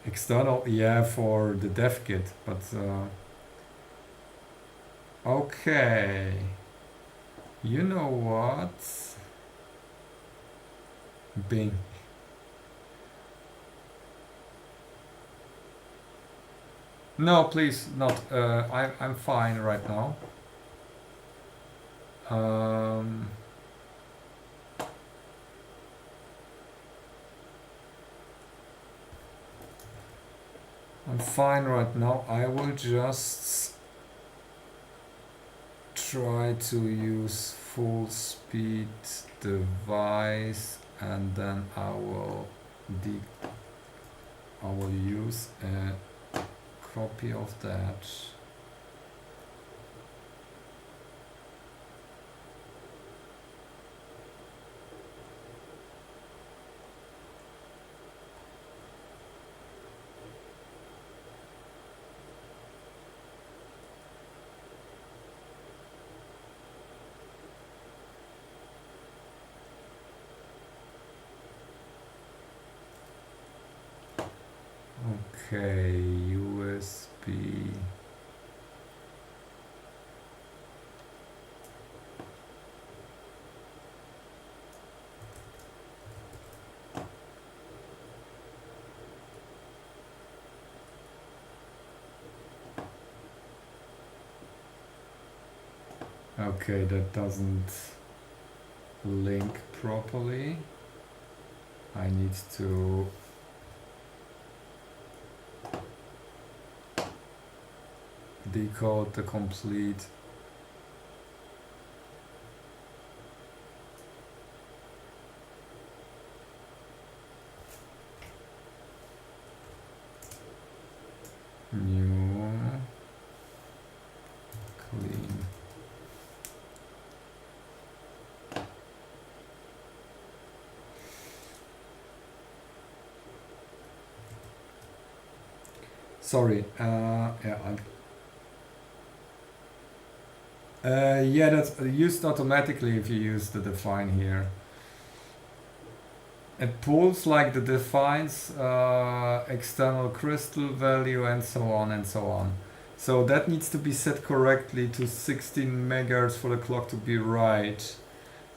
External, yeah, for the dev kit, but okay. You know what? Bing. No, please, not. I'm fine right now. I'm fine right now. I will just try to use full speed device, and then I will use a copy of that. Okay, USB. Okay, that doesn't link properly. I need to decode the complete new clean. Sorry, yeah, that's used automatically if you use the define here. It pulls like the defines external crystal value and so on and so on. So that needs to be set correctly to 16 megahertz for the clock to be right.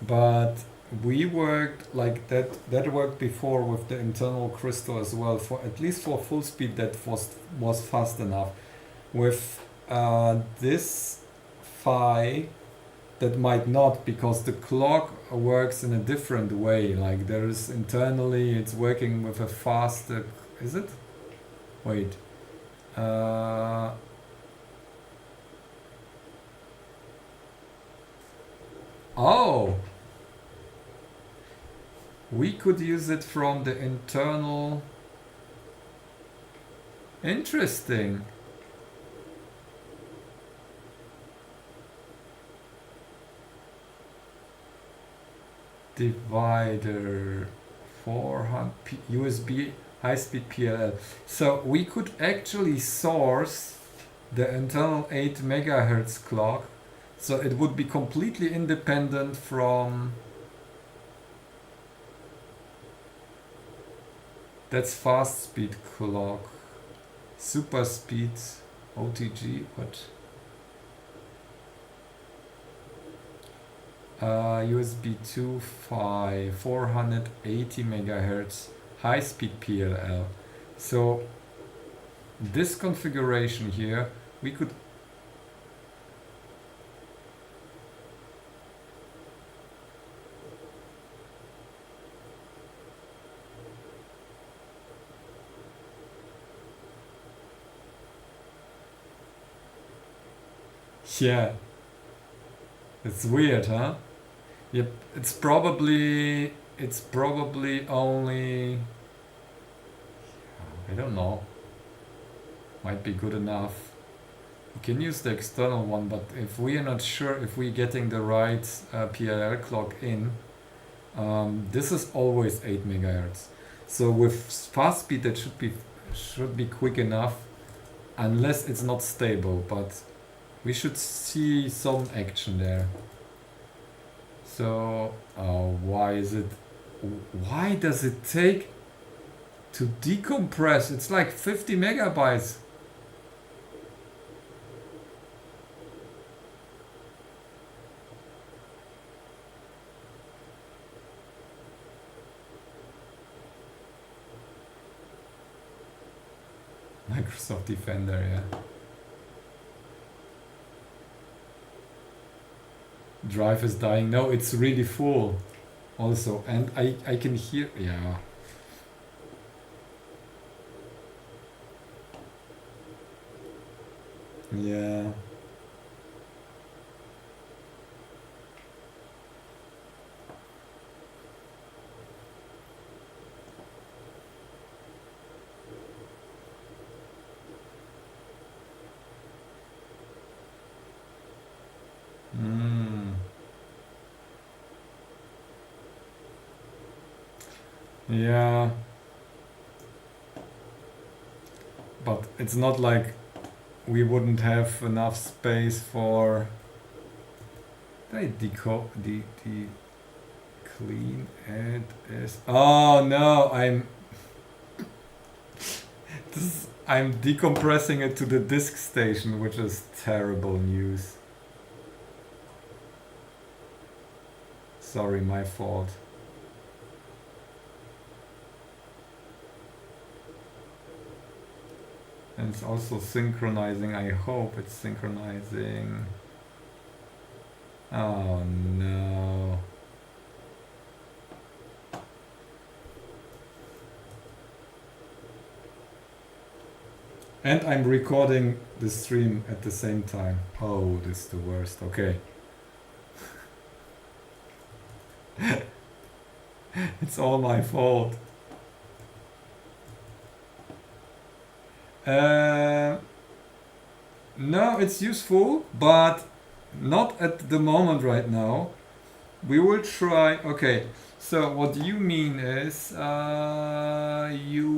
But we worked like that worked before with the internal crystal as well. For at least for full speed, that was fast enough. With this phi, that might not, because the clock works in a different way. Like there is internally, it's working with a faster. Is it? Wait. Oh, we could use it from the internal. Interesting. Divider 400 USB high-speed PLL. So we could actually source the internal 8 megahertz clock, so it would be completely independent from. That's fast speed clock. Super speed OTG, what? USB 2.5, 480 megahertz, high speed PLL. So this configuration here, we could. Yeah, it's weird, huh? Yep, it's probably only, I don't know, might be good enough. We can use the external one, but if we are not sure if we're getting the right PLL clock in, this is always 8 megahertz. So with fast speed that should be quick enough, unless it's not stable, but we should see some action there. So why does it take to decompress? It's like 50 megabytes. Microsoft Defender, yeah. Drive is dying. No, it's really full also, and I can hear, yeah. Yeah. Mm. Yeah. But it's not like we wouldn't have enough space for. Did I clean it is. Oh no, I'm decompressing it to the disk station, which is terrible news. Sorry, my fault. And it's also synchronizing. I hope it's synchronizing. Oh no. And I'm recording the stream at the same time. Oh, this is the worst. Okay. It's all my fault. No, it's useful, but not at the moment right now. We will try. Okay, so what you mean is USB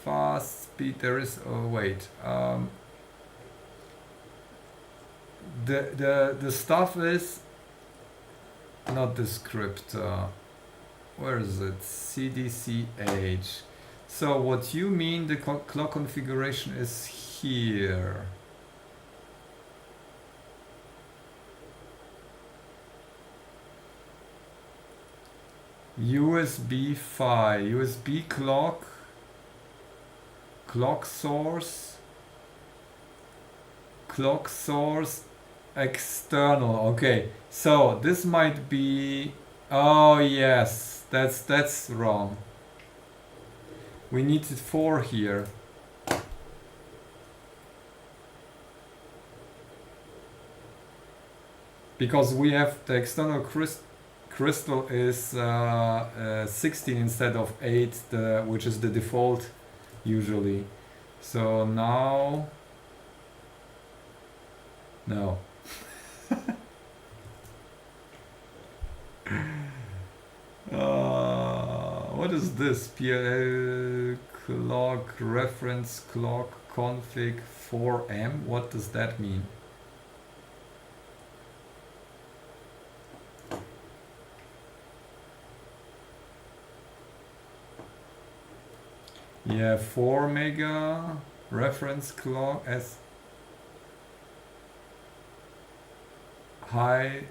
fast speed. There is. Oh wait. The stuff is not the script. Where is it? CDCH. So what you mean, the clock configuration is here. USB 5, USB clock source, external. Okay, so this might be. Oh yes, that's wrong. We needed 4 here. Because we have the external crystal is 16 instead of 8, which is the default usually. So now, no. What is this? PLL clock reference clock config 4M. What does that mean? Yeah, 4 mega reference clock as high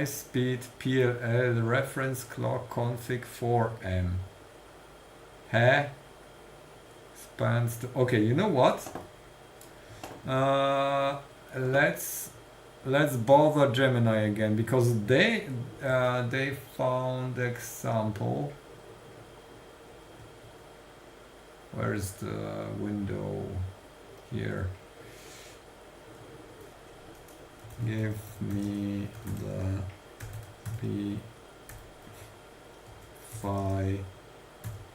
speed PLL reference clock config 4M. Huh? Spans to, okay, you know what? Let's bother Gemini again, because they found example. Where is the window? Here. Give me the P5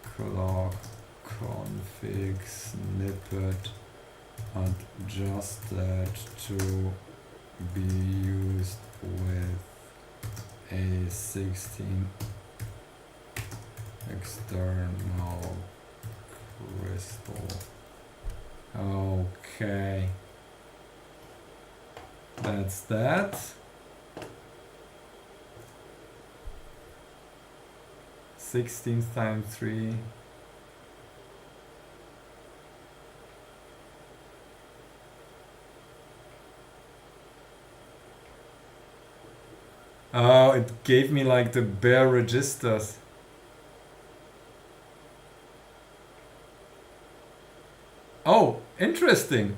clock config snippet adjusted to be used with a 16 external crystal. Okay. That's that. Sixteen times 3. Oh, it gave me like the bare registers. Oh, interesting.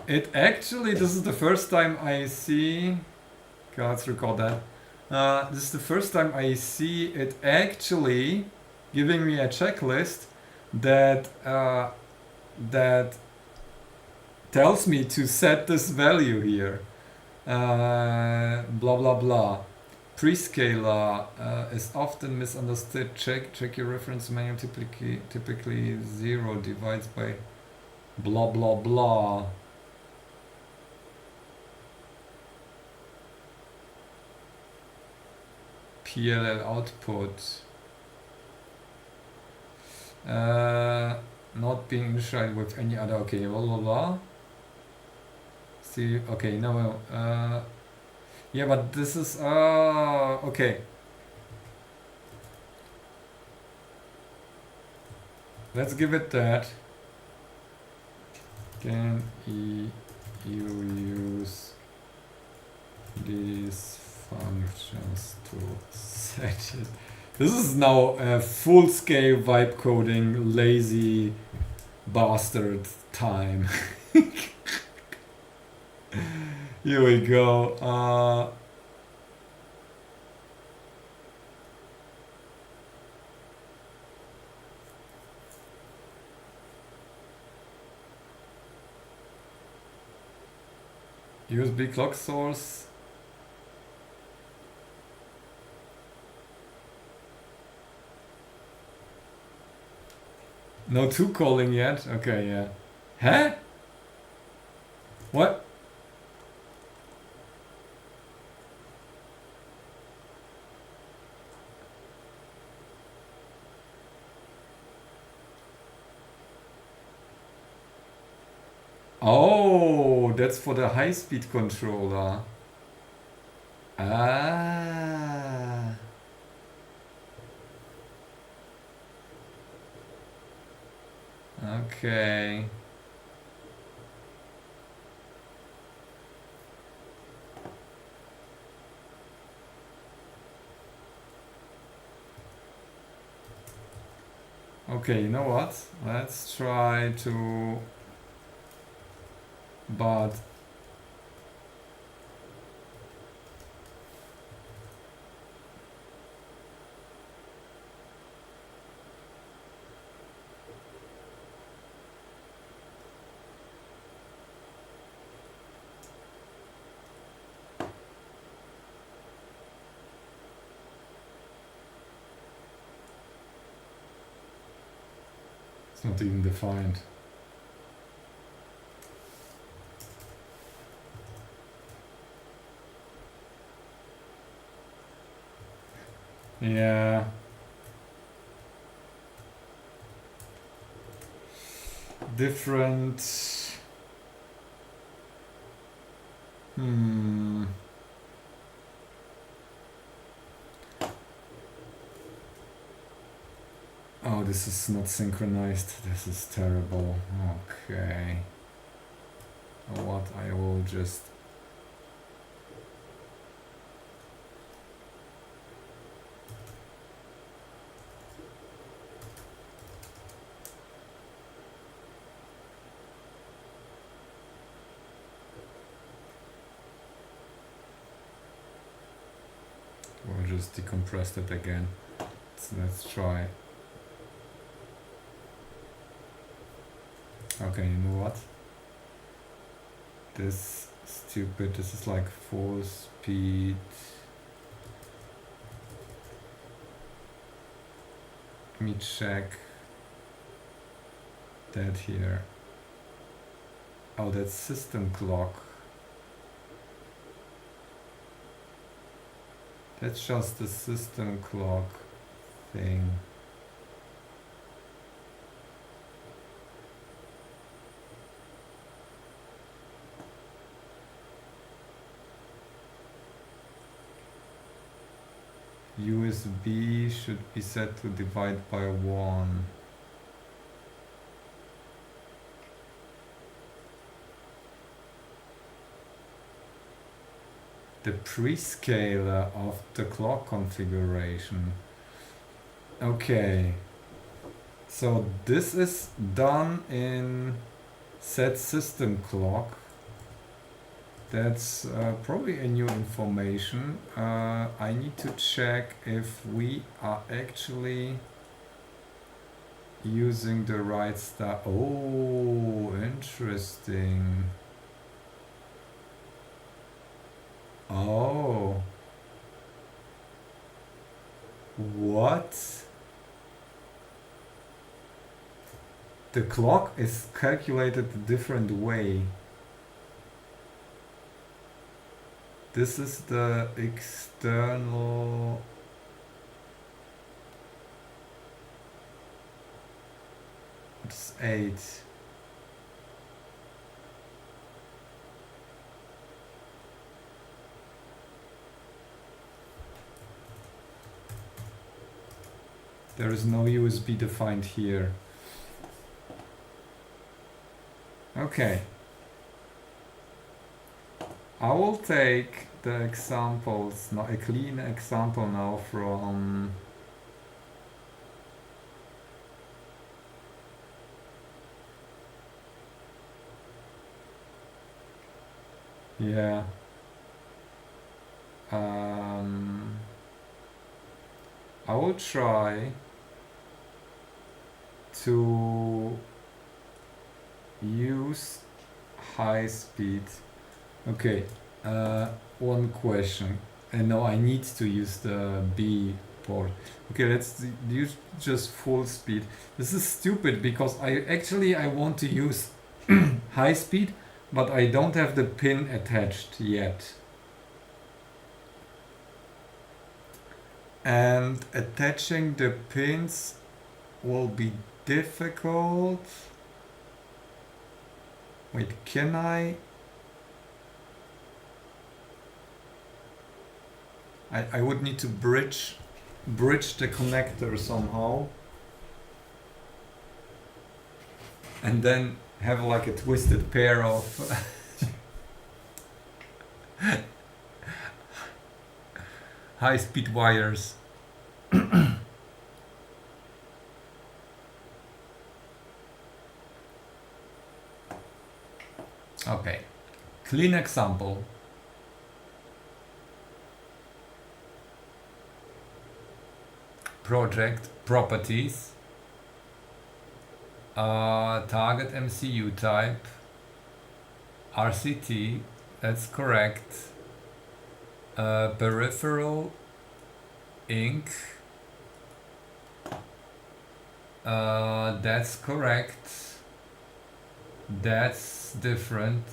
It actually, this is the first time I see, okay, let's record that. This is the first time I see it actually giving me a checklist that that tells me to set this value here. Blah blah blah. Prescaler is often misunderstood. Check your reference manual. Typically 0 divides by blah blah blah. PLL output not being initialized with any other. Okay, blah blah blah. See, okay, no, yeah, but this is okay. Let's give it that. Can you use these functions to set it? This is now a full-scale vibe coding lazy bastard time. Here we go. USB clock source. No to calling yet? Okay, yeah. Huh? What? Oh, that's for the high-speed controller. Ah. Okay. Okay, you know what? Let's try to... But It's not even defined. Yeah. Different. Oh, this is not synchronized. This is terrible. Okay. What I will just... We'll just decompress it again. So let's try. Okay, you know what? This stupid, this is like full speed. Let me check that here. Oh, that's system clock. That's just the system clock thing. USB should be set to divide by 1. The prescaler of the clock configuration. Okay. So this is done in set system clock. That's probably a new information. I need to check if we are actually using the right stuff. Oh, interesting. Oh. What? The clock is calculated a different way. This is the external. It's 8. There is no USB defined here. Okay. I will take the examples, a clean example now from yeah. I will try to use high speed. Okay, one question. No, I need to use the B port. Okay, let's use just full speed. This is stupid because I want to use high speed, but I don't have the pin attached yet. And attaching the pins will be difficult. Wait, can I would need to bridge the connector somehow, and then have like a twisted pair of high-speed wires. Okay, clean example. Project properties. Target MCU type. RCT, that's correct. Peripheral ink. That's correct. That's different.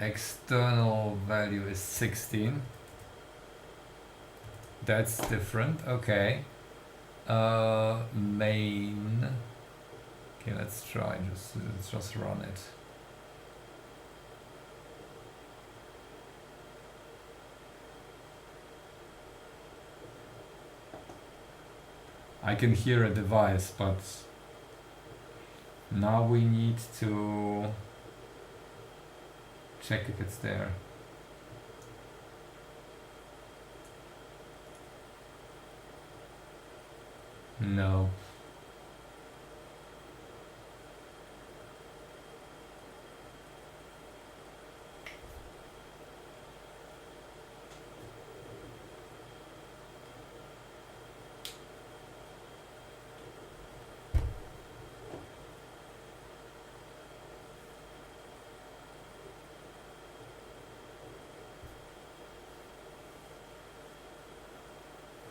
External value is 16. That's different. Okay. Main. Okay, let's try. Let's just run it. I can hear a device, but now we need to check if it's there. No.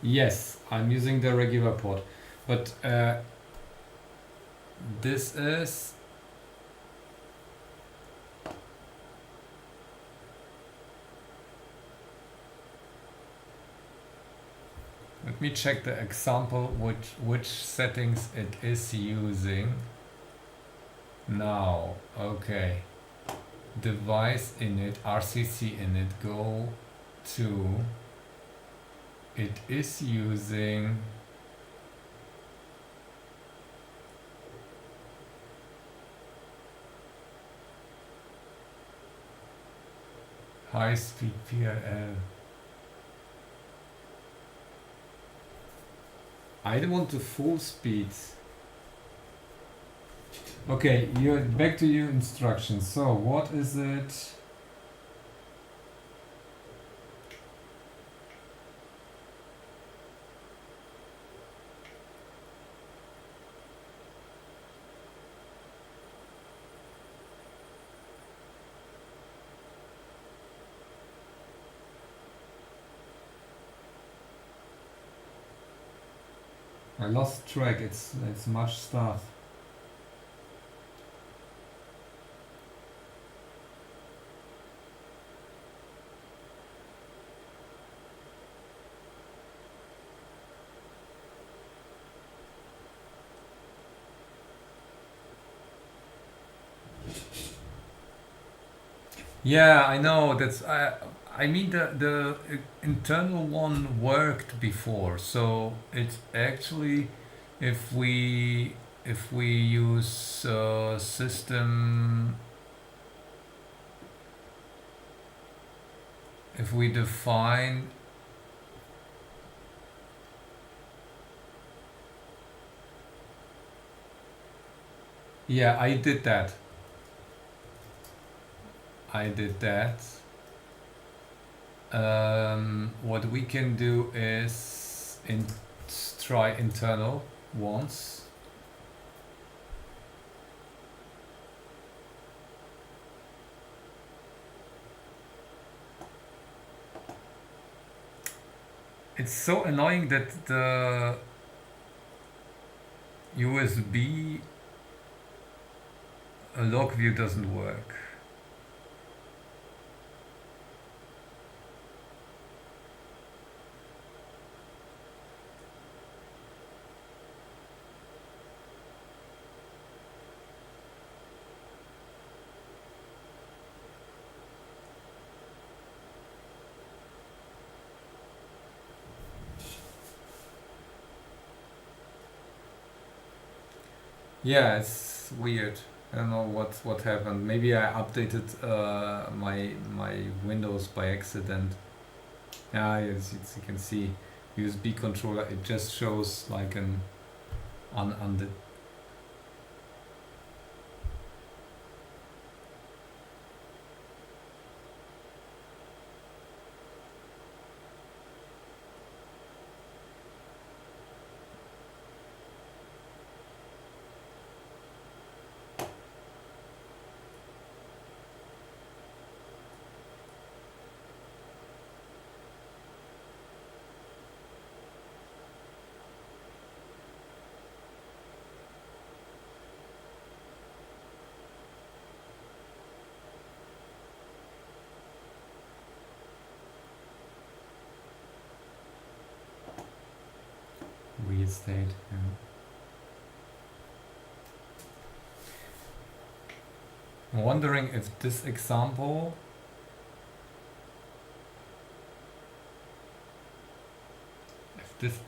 Yes, I'm using the regular port, but this is. Let me check the example which settings it is using. Now, okay. Device init, RCC init, go to. It is using high speed PLL. I don't want the full speed. Okay, you're back to your instructions. So what is it? I lost track. It's much stuff. Yeah, I know. That's I mean the internal one worked before, so it's actually if we use system, if we define. Yeah, I did that. I did that. What we can do is try internal once. It's so annoying that the USB log view doesn't work. Yeah, it's weird. I don't know what happened. Maybe I updated my Windows by accident. Yeah, as you can see, USB controller. It just shows like an undid. intermediate state. Yeah. I'm wondering if this example this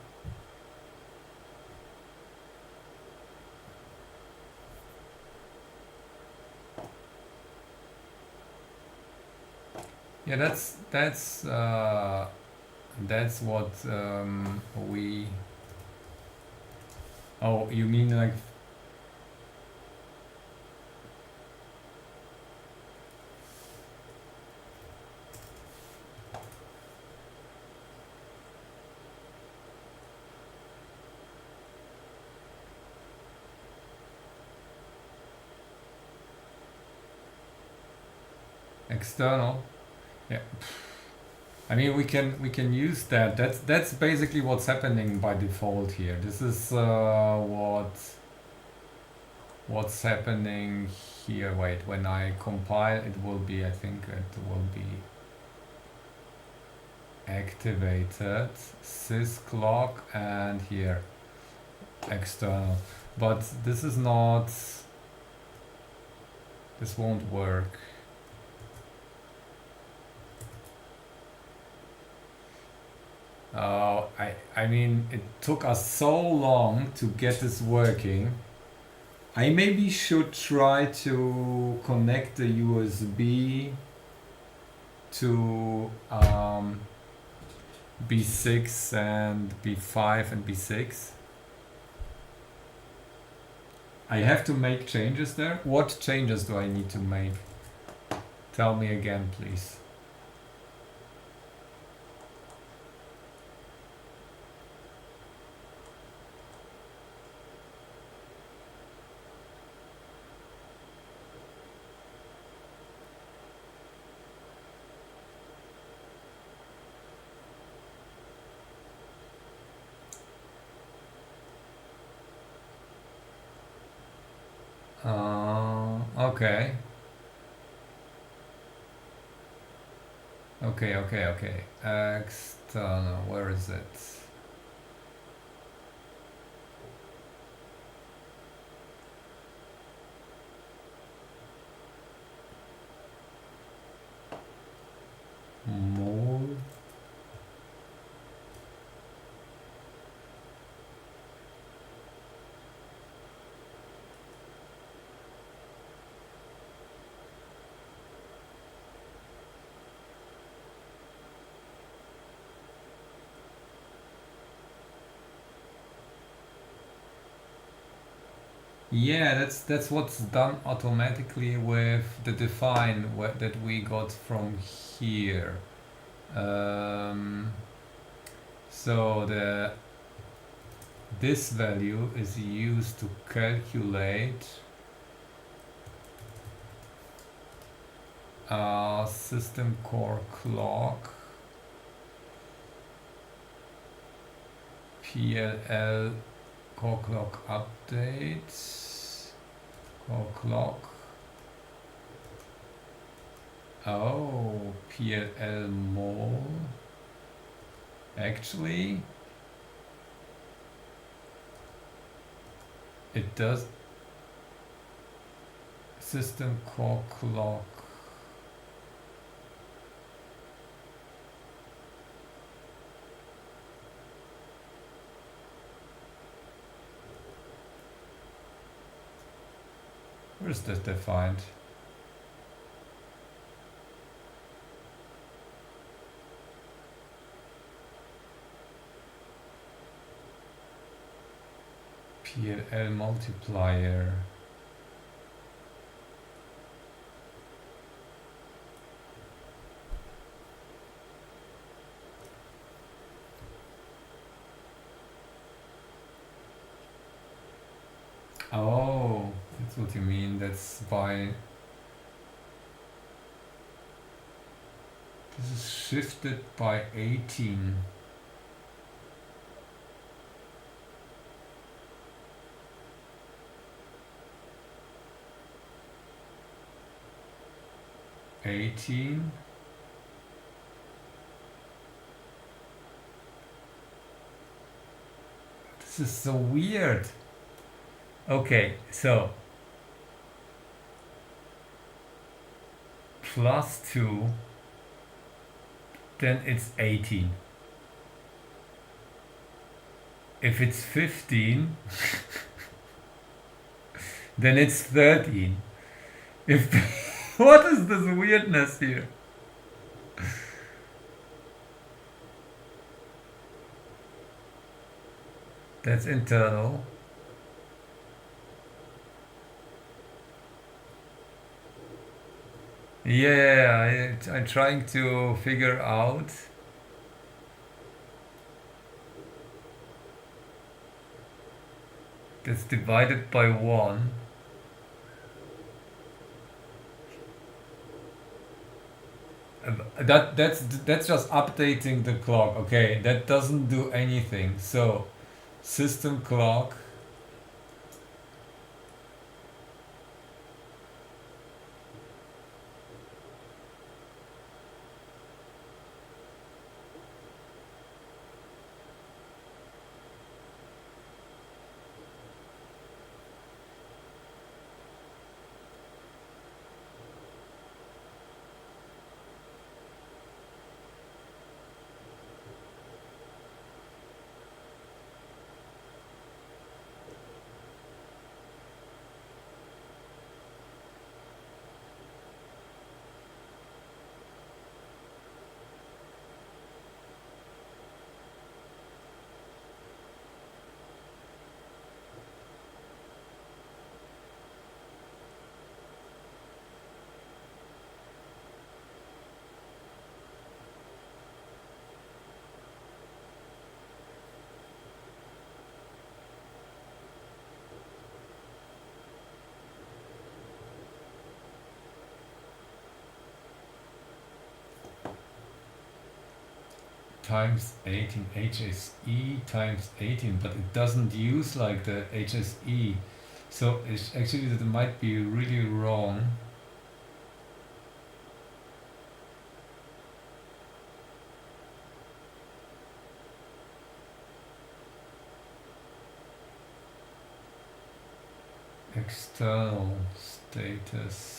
yeah that's what we oh you mean like external? Yeah. I mean, we can use that. That's basically what's happening by default here. This is what's happening here. Wait, when I compile, it will be. I think it will be activated sysclock and here external. But this is not. This won't work. I mean, it took us so long to get this working. I maybe should try to connect the USB to B6 and B5 and B6. I have to make changes there. What changes do I need to make? Tell me again, please. Okay. Okay. External, where is it? More. Yeah, that's what's done automatically with the define that we got from here. So this value is used to calculate system core clock PLL core clock updates core clock. Oh, PLL mol. Actually, it does system core clock. Where is this defined? PLL multiplier. Oh, that's what you mean. That's by. This is shifted by 18. This is so weird. Okay, so plus 2, then it's 18. If it's 15, then it's 13. If what is this weirdness here? That's internal. Yeah, I'm trying to figure out. That's divided by 1. That's just updating the clock. Okay, that doesn't do anything. So system clock. Times 18 HSE times 18, but it doesn't use like the HSE, so it's actually that might be really wrong. External status.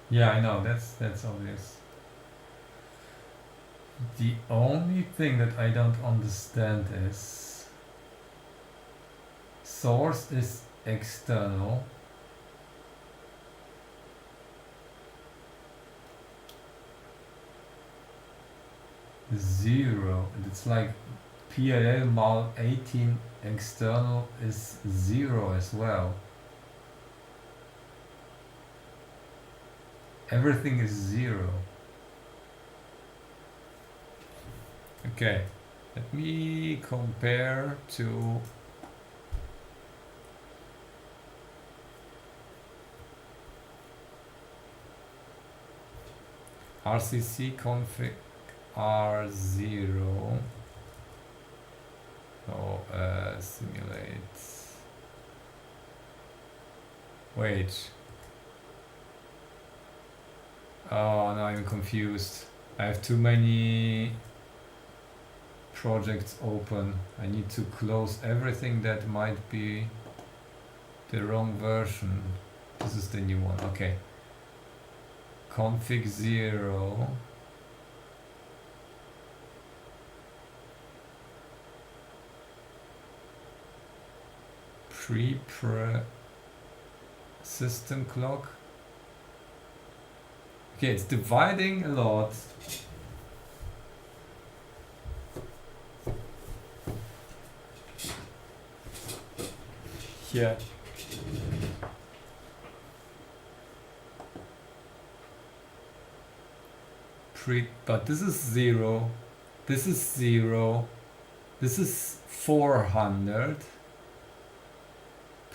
Yeah, I know, that's obvious. The only thing that I don't understand is source is external. Zero, and it's like PLL mal 18 external is 0 as well. Everything is 0. Okay, let me compare to RCC config R0. So simulate. Wait. Oh, now I'm confused. I have too many projects open. I need to close everything that might be the wrong version. This is the new one. Okay. Config 0. Pre system clock. Okay, it's dividing a lot. Here. But this is 0. This is 0. This is 400.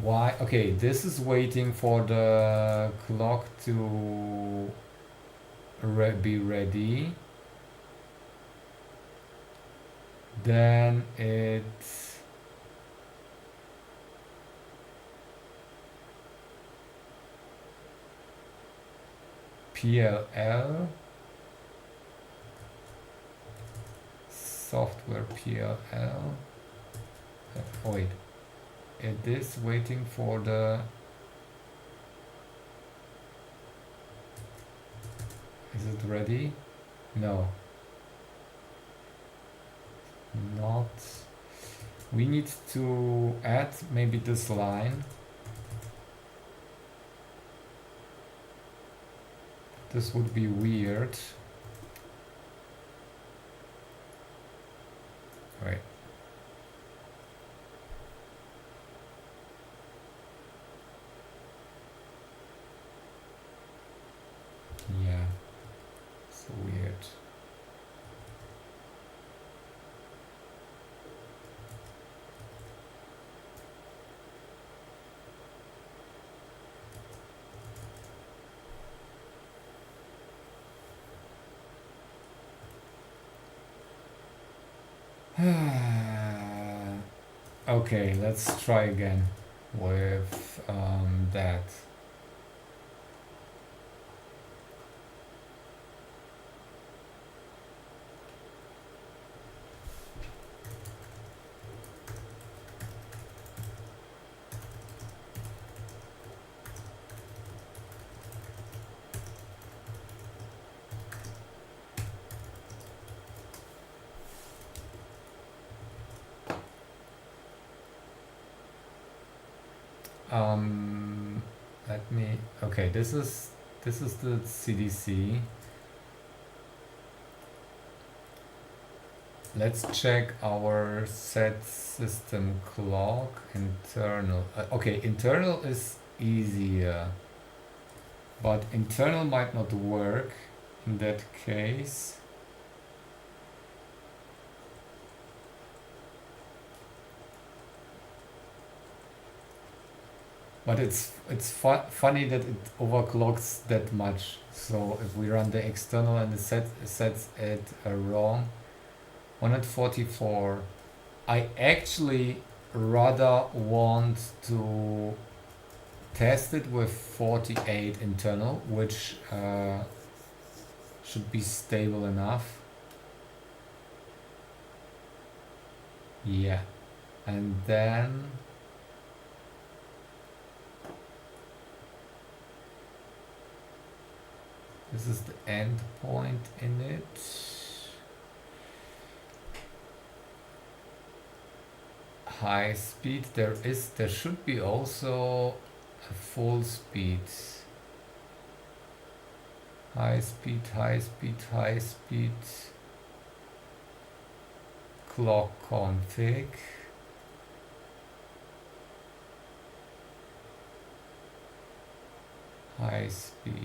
Why? Okay, this is waiting for the clock to be ready. Then it's PLL, software PLL. Wait, it is waiting for the. Is it ready? No, not. We need to add maybe this line. This would be weird. Wait. Yeah, so weird. Okay, let's try again with that. Let me. Okay, this is the CDC. Let's check our set system clock internal. Okay, internal is easier, but internal might not work in that case. But it's funny that it overclocks that much. So if we run the external and it sets it wrong, 144. I actually rather want to test it with 48 internal, which should be stable enough. Yeah, and then this is the end point in it. High speed, there should be also a full speed. High speed, high speed, high speed. Clock config. High speed.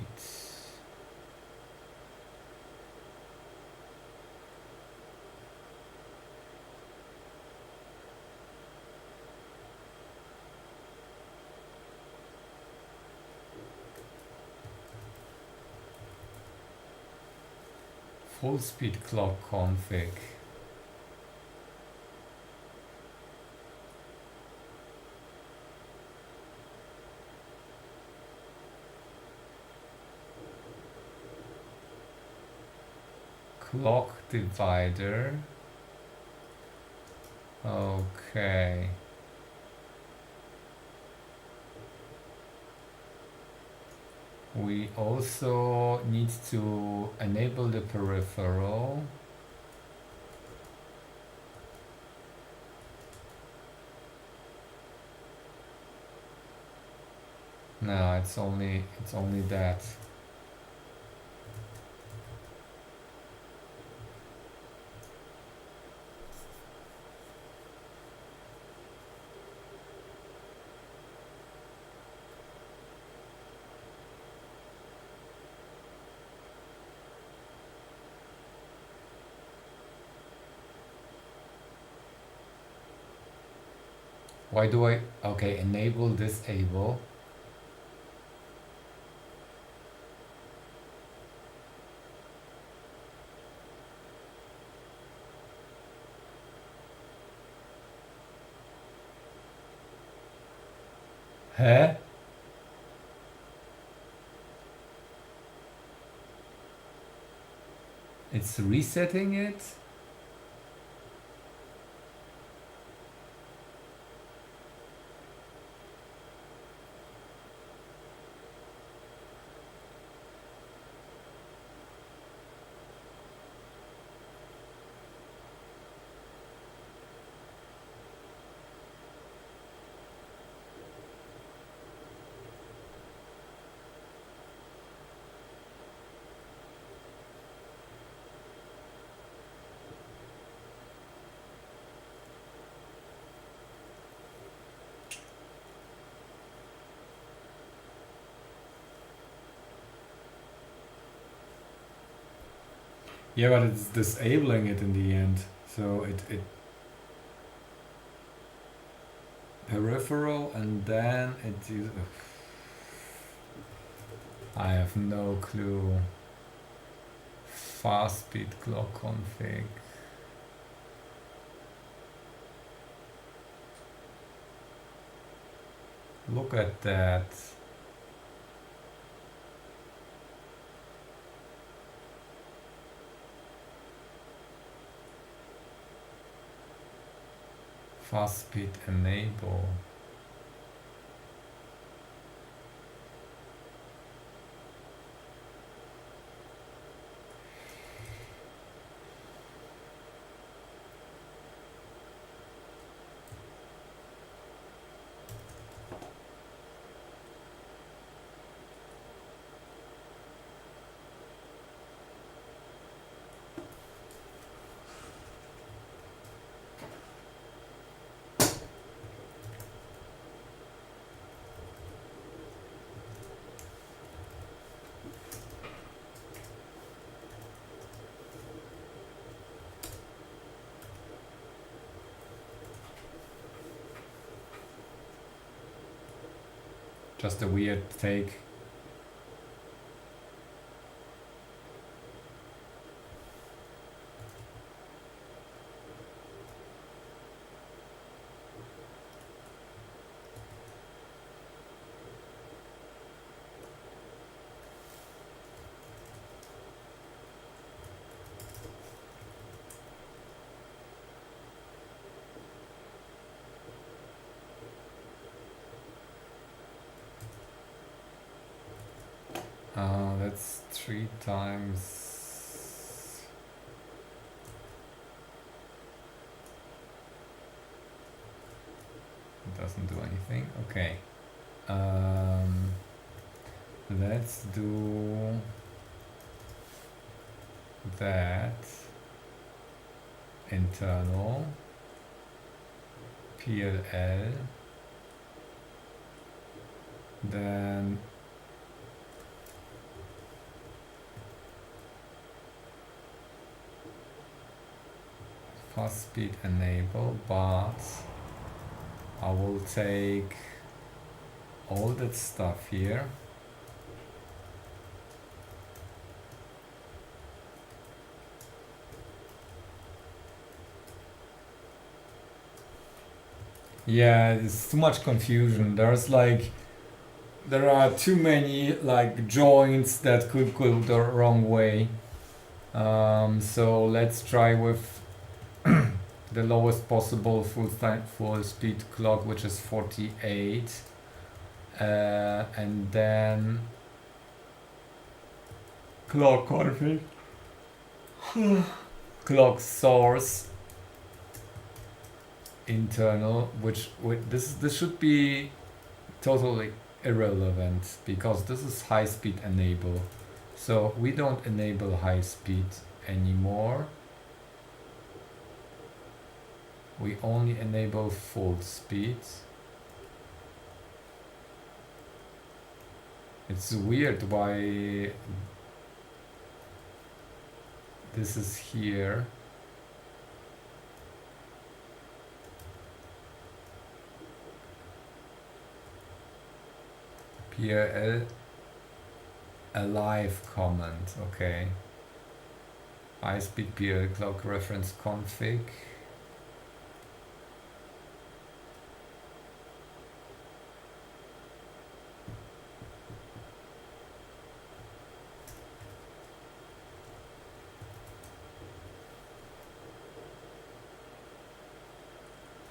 Full speed clock config. Clock divider. Okay. We also need to enable the peripheral. No, it's only that. Why do I, okay, enable, disable. Huh? It's resetting it? Yeah, but it's disabling it in the end. So it peripheral and then it is. I have no clue. Fast speed clock config. Look at that. Fast speed enable. Just a weird take. That's 3 times. It doesn't do anything. Okay. Let's do that. Internal. PLL. Then fast speed enable, but I will take all that stuff here. Yeah, it's too much confusion. There are too many like joints that could go the wrong way. So let's try with the lowest possible full speed clock, which is 48, and then clock config, clock source, internal, which this should be totally irrelevant because this is high speed enable, so we don't enable high speed anymore. We only enable full speed. It's weird why this is here. PRL alive comment, okay. High speed PRL clock reference config.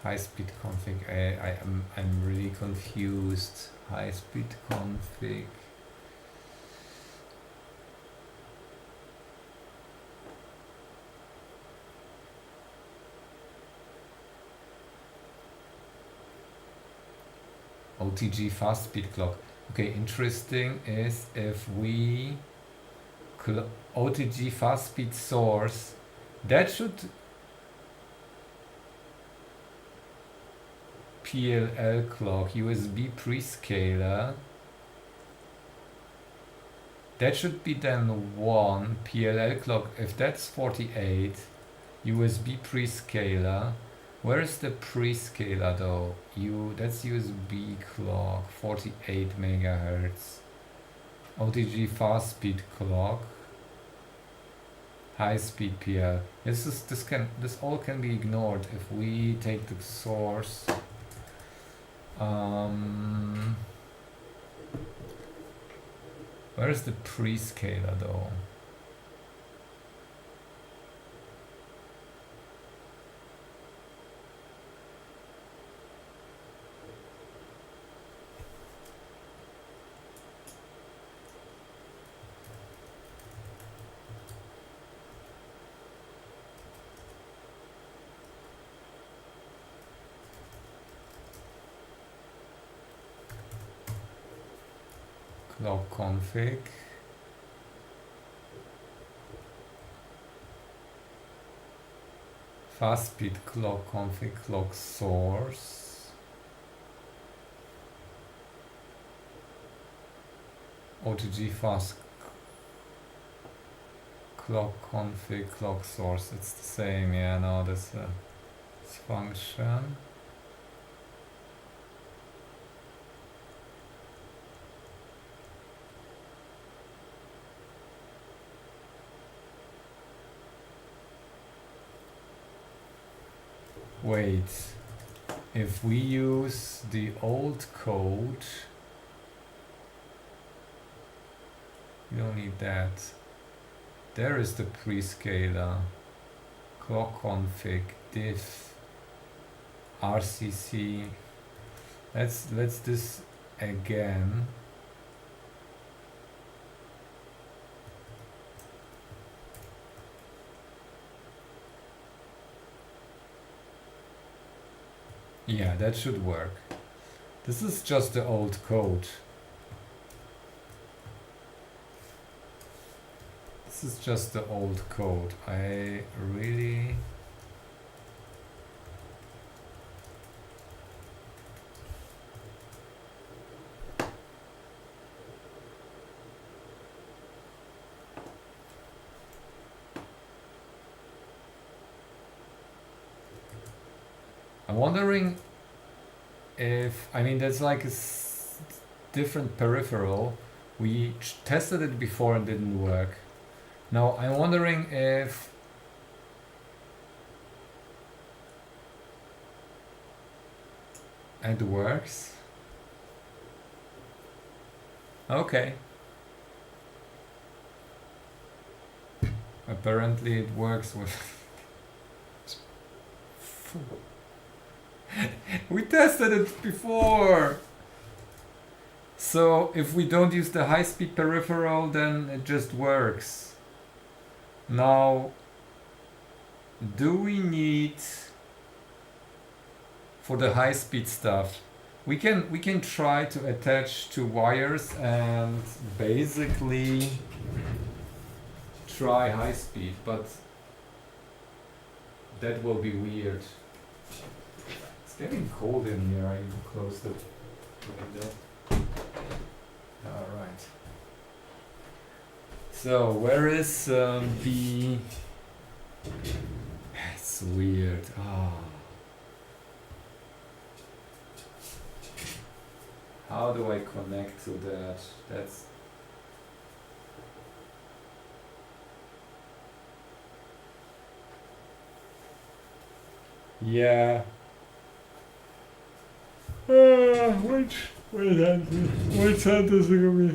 High speed config. I'm really confused. High speed config. OTG fast speed clock. Okay, interesting is if we OTG fast speed source, that should PLL clock, USB prescaler. That should be then 1 PLL clock. If that's 48, USB prescaler. Where is the prescaler though? That's USB clock, 48 megahertz. OTG fast speed clock. High speed PL. This all can be ignored if we take the source. Where is the prescaler though? Clock config. Fast speed clock config, clock source. OTG fast clock config, clock source. It's the same, yeah, no, this function. Wait, if we use the old code, we don't need that. There is the prescaler, clock config, diff, RCC. Let's this again. Yeah, that should work. This is just the old code. This is just the old code. I really... I'm wondering if, I mean, that's like a different peripheral. We tested it before and didn't work. Now I'm wondering if it works. Okay. Apparently it works with we tested it before. So if we don't use the high-speed peripheral, then it just works. Now, do we need for the high-speed stuff? We can try to attach two wires and basically try high-speed, but that will be weird. It's getting cold in here. I close the window. All right. So where is the? It's weird. How do I connect to that? That's yeah. Which sentence are we?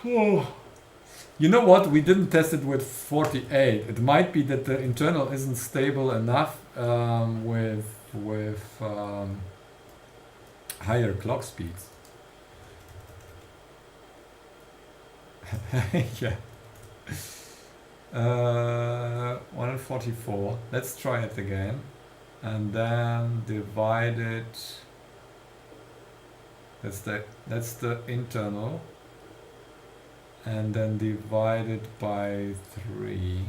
Oh. You know what? We didn't test it with 48. It might be that the internal isn't stable enough with higher clock speeds. Yeah. 144. Let's try it again, and then divide it. That's the internal, and then divide it by 3.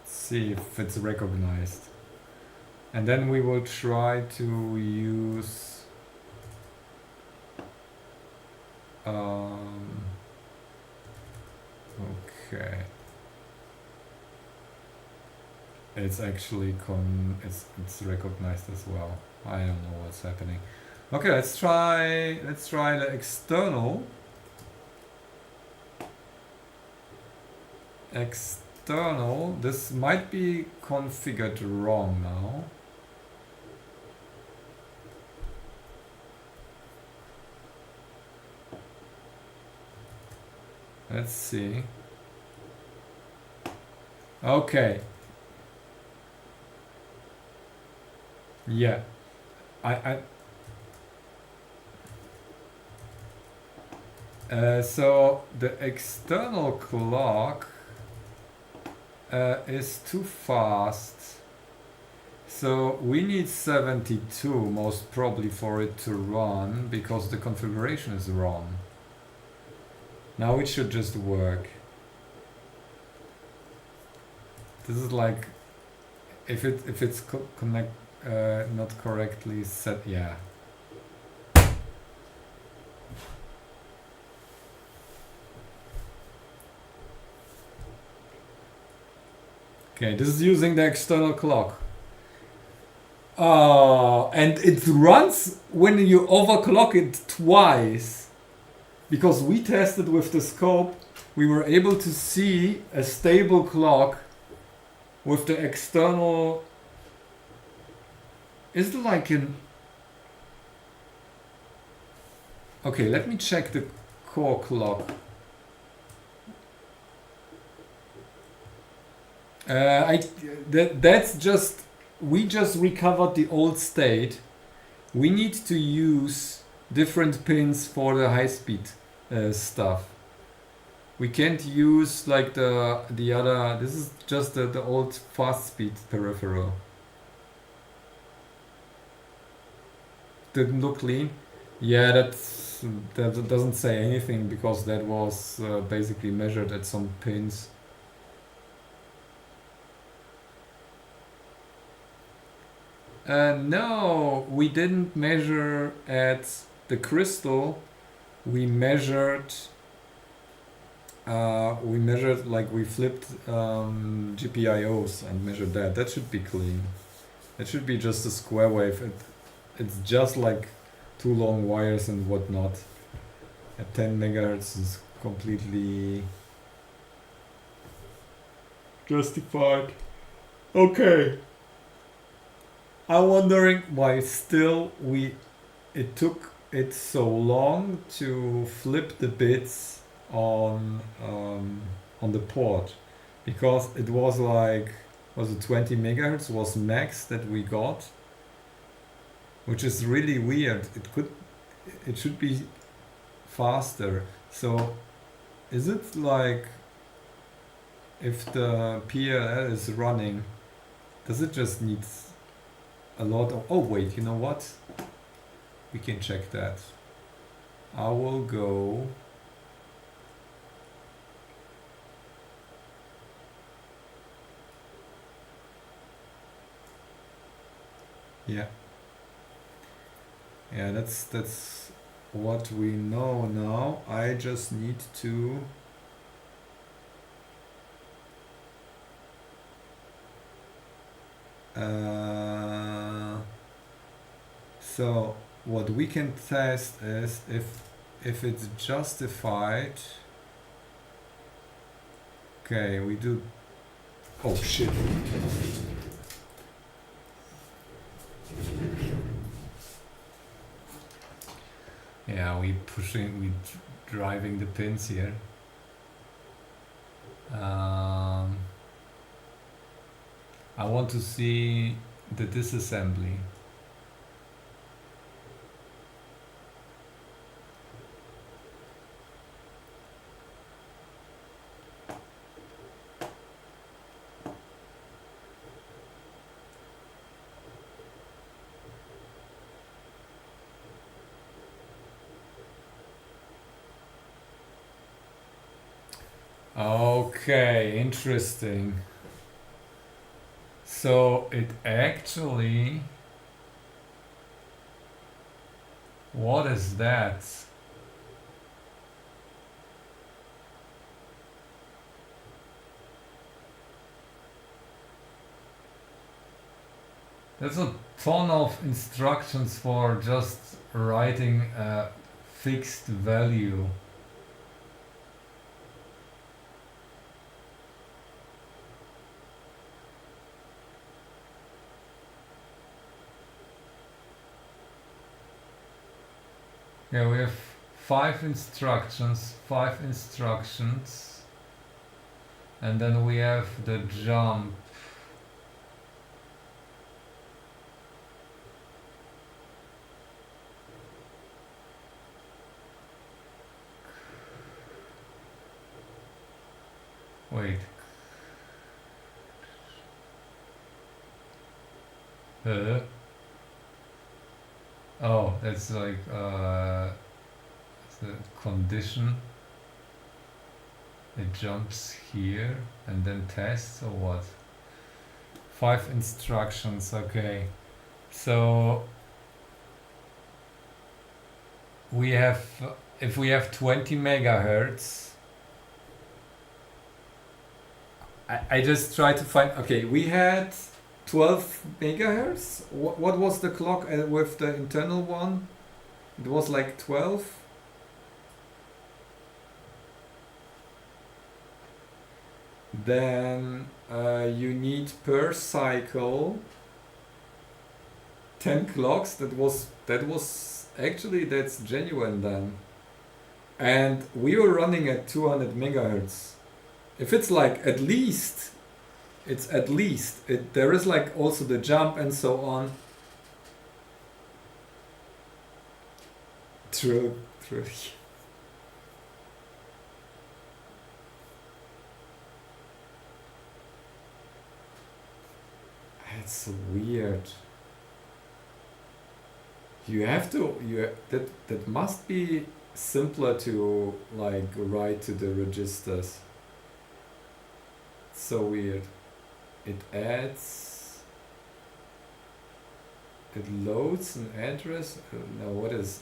See if it's recognized, and then we will try to use okay. It's actually it's recognized as well. I don't know what's happening. Okay, let's try the external. External. This might be configured wrong now. Let's see. Okay. Yeah. So the external clock is too fast. So we need 72 most probably for it to run because the configuration is wrong. Now it should just work. This is like if it's not correctly set. Yeah. Okay, this is using the external clock. And it runs when you overclock it twice. Because we tested with the scope, we were able to see a stable clock with the external. Is it like an... Okay, let me check the core clock. That's just... We just recovered the old state. We need to use different pins for the high-speed stuff. We can't use like the other. This is just the old fast-speed peripheral. Didn't look clean. Yeah, that doesn't say anything because that was basically measured at some pins. No, we didn't measure at the crystal. We measured like we flipped GPIOs and measured that. That should be clean. It should be just a square wave. It's just like 2 long wires and whatnot. At 10 megahertz is completely justified. Okay. I'm wondering why still it took it so long to flip the bits on the port, because it was like, was it 20 megahertz was max that we got, which is really weird. It should be faster. So is it like, if the PLL is running, does it just need a lot of... Oh wait, you know what? We can check that. I will go... Yeah. Yeah, that's what we know now. I just need to... So what we can test is if it's justified. Okay, we do. Oh shit. Yeah, we driving the pins here. I want to see the disassembly. Okay, interesting. So it actually, what is that? There's a ton of instructions for just writing a fixed value. Yeah, we have five instructions, and then we have the jump. Wait. Oh, that's like the condition. It jumps here and then tests or what? 5 instructions, okay. So we have, if we have 20 megahertz, I just try to find, okay, we had 12 megahertz. What was the clock with the internal one? It was like 12. Then you need per cycle 10 clocks. That was actually, that's genuine then. And we were running at 200 megahertz. If it's like at least, it's at least. There is like also the jump and so on. True. It's weird. That must be simpler to like write to the registers. It's so weird. It loads an address. No, what is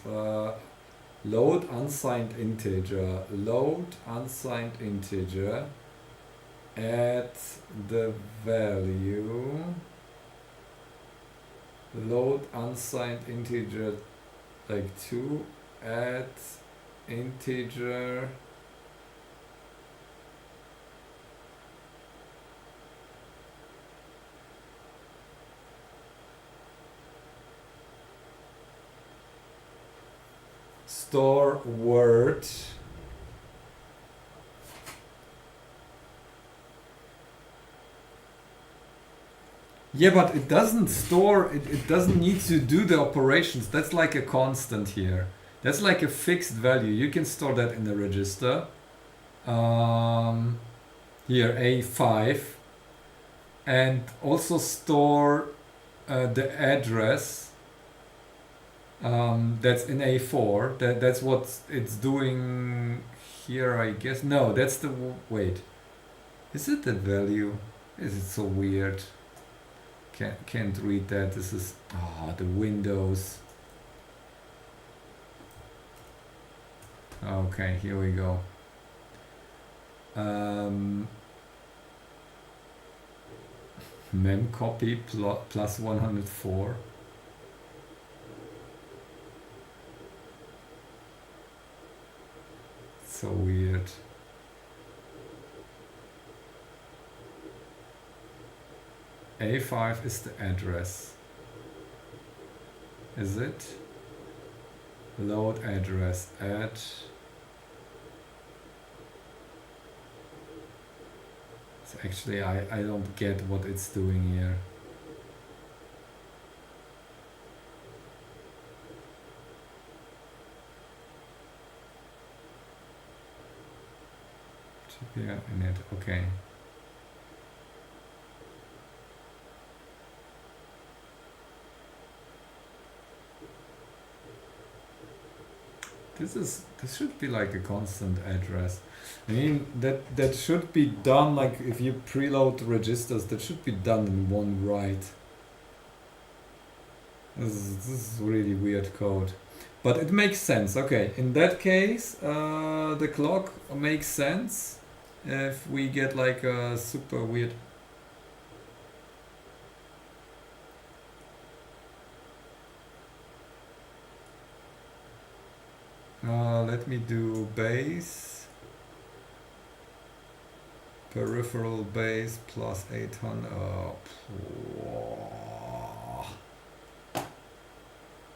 load unsigned integer? Load unsigned integer. Add the value. Load unsigned integer like 2. Add integer. Store word. Yeah, but it doesn't store, it doesn't need to do the operations. That's like a constant here. That's like a fixed value. You can store that in the register. Here, A5. And also store the address that's in A4. That's what it's doing here, I guess. No, that's the, wait. Is it the value? Is it so weird? Can't read that. This is the Windows. Okay, here we go. Mem copy plus 104. So weird. A5 is the address. Is it? Load address at. So actually I don't get what it's doing here. Yeah, in it. Okay. This should be like a constant address. I mean that should be done, like if you preload registers, that should be done in one write. This is really weird code. But it makes sense. Okay, in that case, the clock makes sense. If we get like a super weird. Let me do base. Peripheral base plus 800.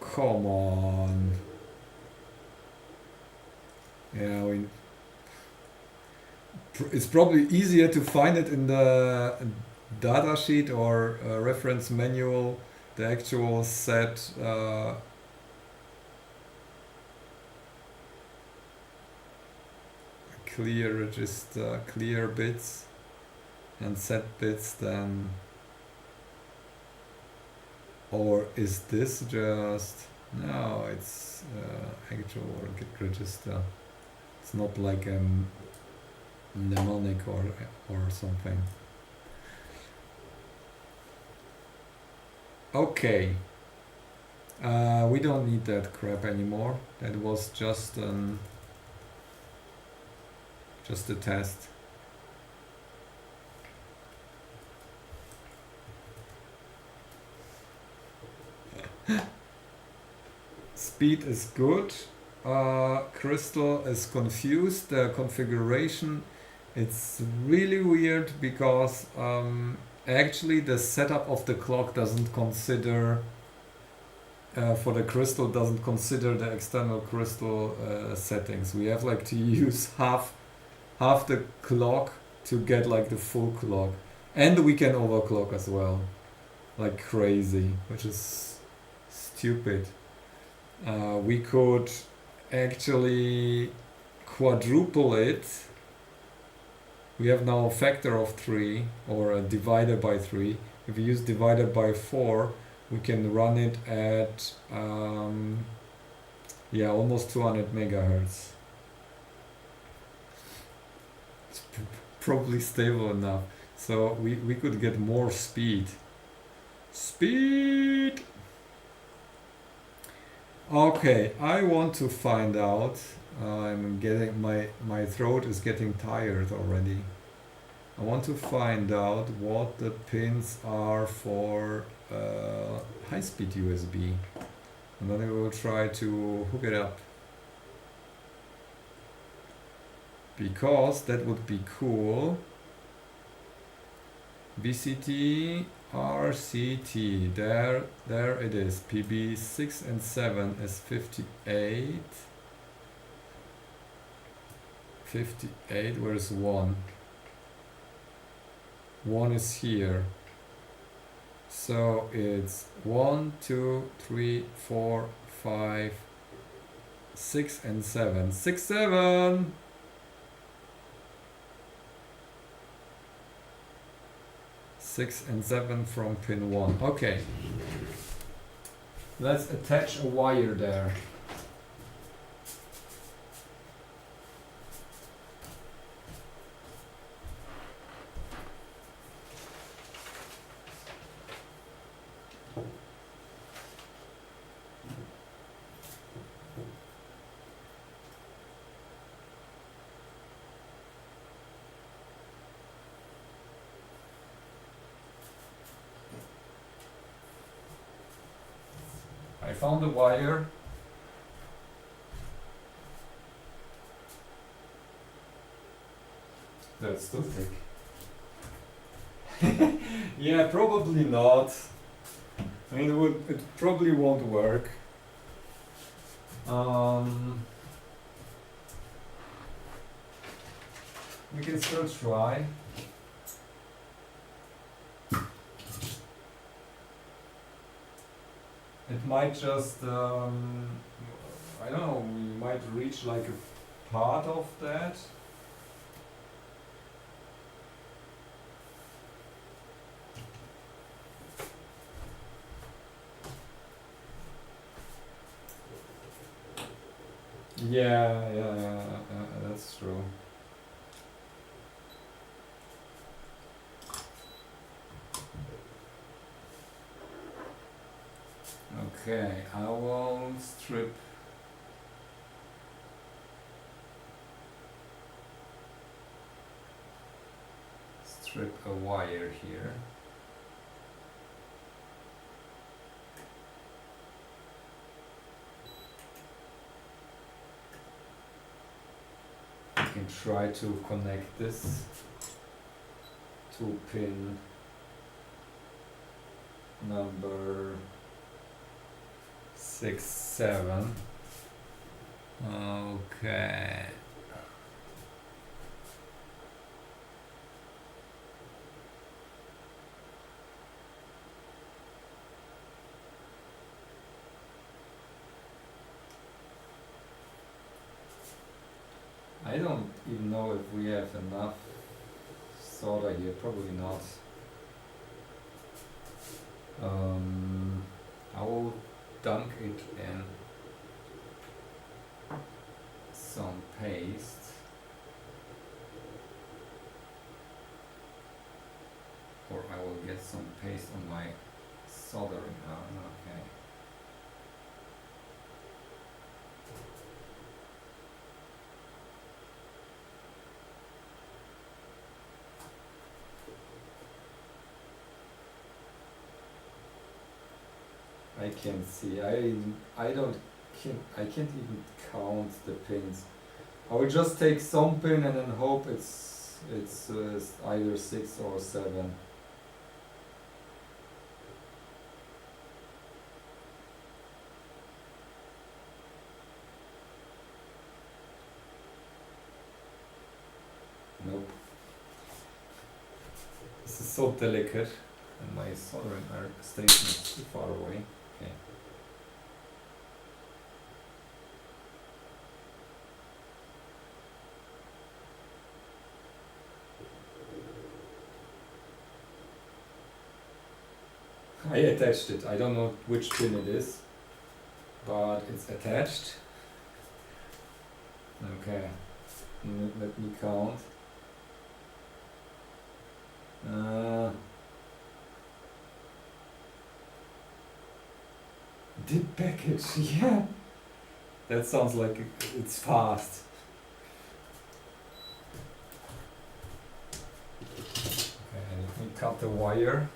Come on. Yeah, it's probably easier to find it in the data sheet or reference manual, the actual set. Clear register, clear bits and set bits then. Or is this just, no, it's actual register. It's not like a mnemonic or something. Okay. We don't need that crap anymore. That was just a test. Speed is good. Crystal is confused. The configuration, it's really weird because actually the setup of the clock doesn't consider for the crystal doesn't consider the external crystal settings. We have like to use half the clock to get like the full clock, and we can overclock as well, like crazy, which is stupid. We could actually quadruple it. We have now a factor of 3 or a divider by 3. If we use divider by 4, we can run it at yeah, almost 200 megahertz. It's probably stable enough, so we could get more speed. Okay, I want to find out. I'm getting my throat is getting tired already. I want to find out what the pins are for high-speed USB, and then I will try to hook it up, because that would be cool. VCT, RCT, there it is. PB 6 and 7 is 58. 58, where's 1? 1 is here. So it's 1, 2, 3, 4, 5, 6 and 7. 6, 7! Six and 7 from pin 1. Okay. Let's attach a wire there. I found the wire. That's too thick. Yeah, probably not. I mean, it probably won't work. We can still try. It might just, I don't know, we might reach like a part of that. Yeah, that's true. Okay, I will strip a wire here. I can try to connect this to pin number 6, 7. Okay. I don't even know if we have enough solder here, probably not. I will dunk it in some paste, or I will get some paste on my soldering iron. Okay. I can see. I can't even count the pins. I will just take some pin and then hope it's either 6 or 7. Nope. This is so delicate, and my soldering iron station is too far away. Okay. I attached it. I don't know which pin it is, but it's attached. Okay. Let me count. Dip package, yeah. That sounds like it's fast. Okay, let me cut the wire.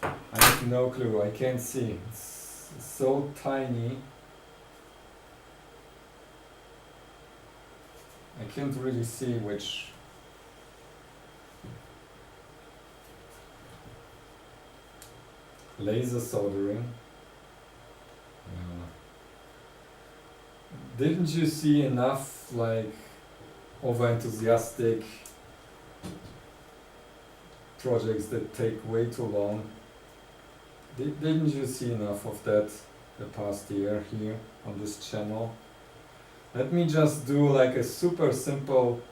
I have no clue, I can't see. It's so tiny. I can't really see which. Laser soldering. Didn't you see enough like over enthusiastic projects that take way too long? Didn't you see enough of that the past year here on this channel? Let me just do like a super simple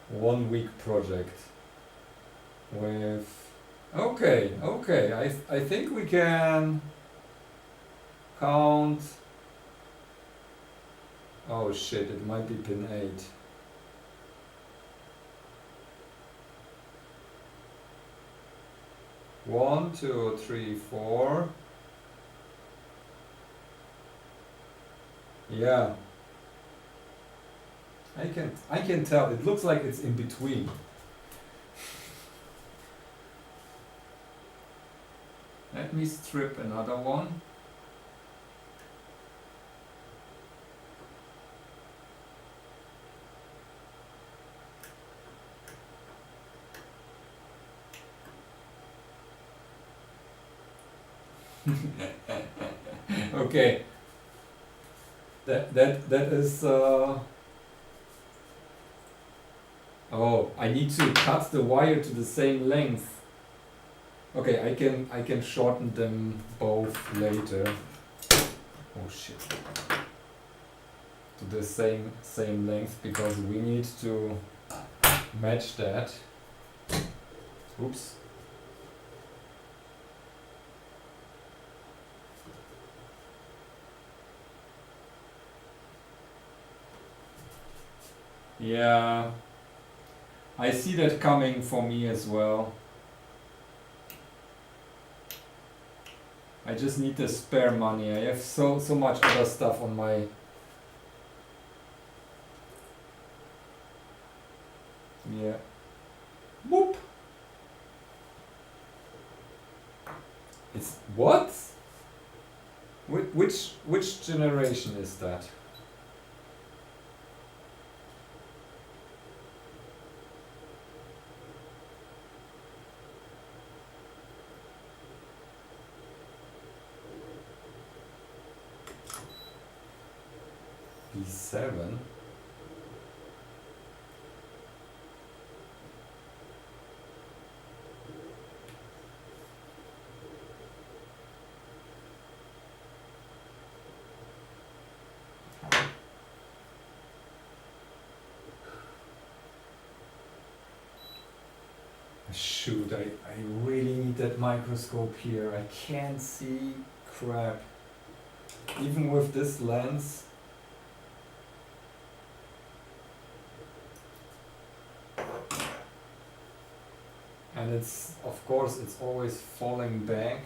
1 week project with, okay, I think we can count, oh shit, it might be pin 8. One, two, three, 4. Yeah. I can tell. It looks like it's in between. Let me strip another one. Okay, that is. Oh, I need to cut the wire to the same length. Okay, I can shorten them both later. Oh shit. To the same length because we need to match that. Oops. Yeah, I see that coming for me as well. I just need the spare money. I have so much other stuff on my. Yeah. Whoop. It's what? Which generation is that? B7? Shoot, I really need that microscope here. I can't see crap. Even with this lens. And it's, of course, it's always falling back.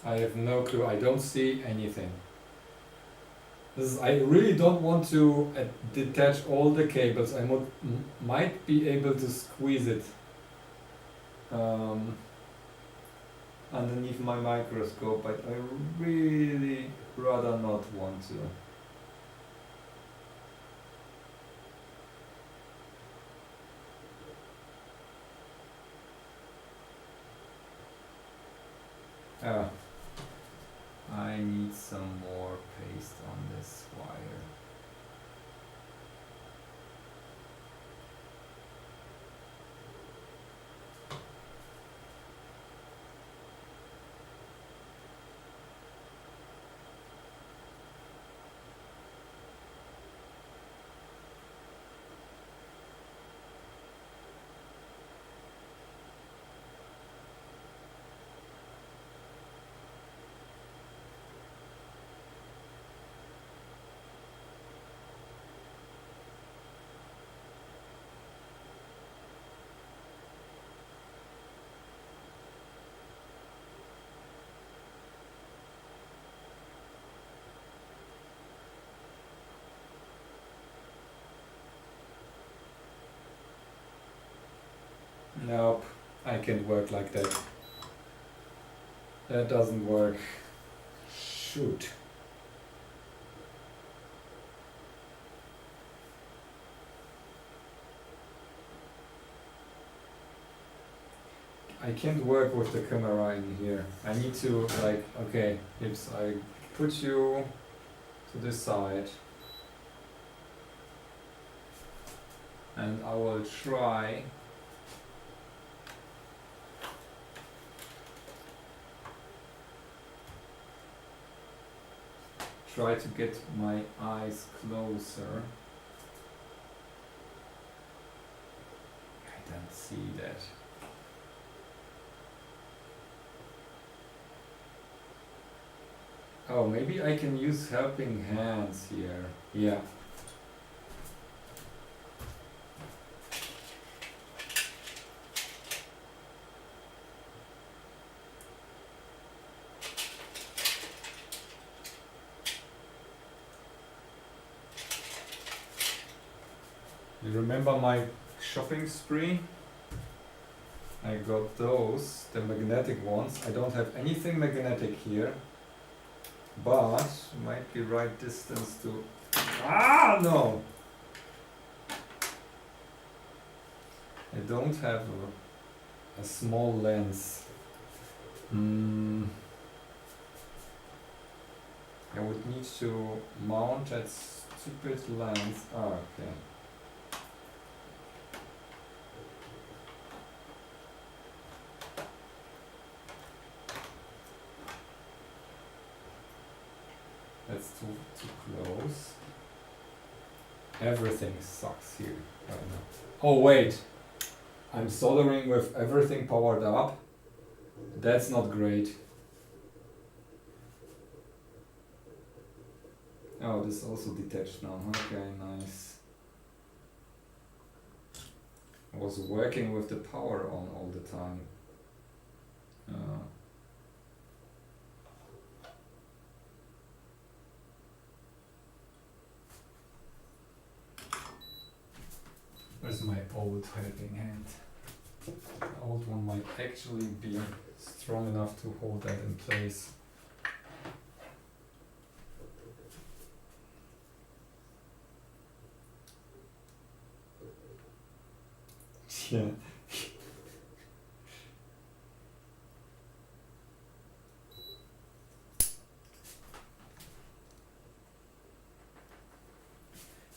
I have no clue. I don't see anything. This is, I really don't want to detach all the cables. I might be able to squeeze it underneath my microscope, but I really rather not want to. I need some more paste on this wire. Nope, I can't work like that. That doesn't work. Shoot. I can't work with the camera in here. I need to, like, okay, Hips, I put you to this side. And I will try to get my eyes closer. I don't see that. Oh, maybe I can use helping hands here. Yeah. You remember my shopping spree? I got those, the magnetic ones. I don't have anything magnetic here, but might be right distance to... Ah, no! I don't have a small lens. I would need to mount that stupid lens. Ah, okay. That's too close. Everything sucks here right now. Oh wait, I'm soldering with everything powered up. That's not great. Oh, this is also detached now. Okay, nice. I was working with the power on all the time. Where's my old helping hand? The old one might actually be strong enough to hold that in place. Yeah.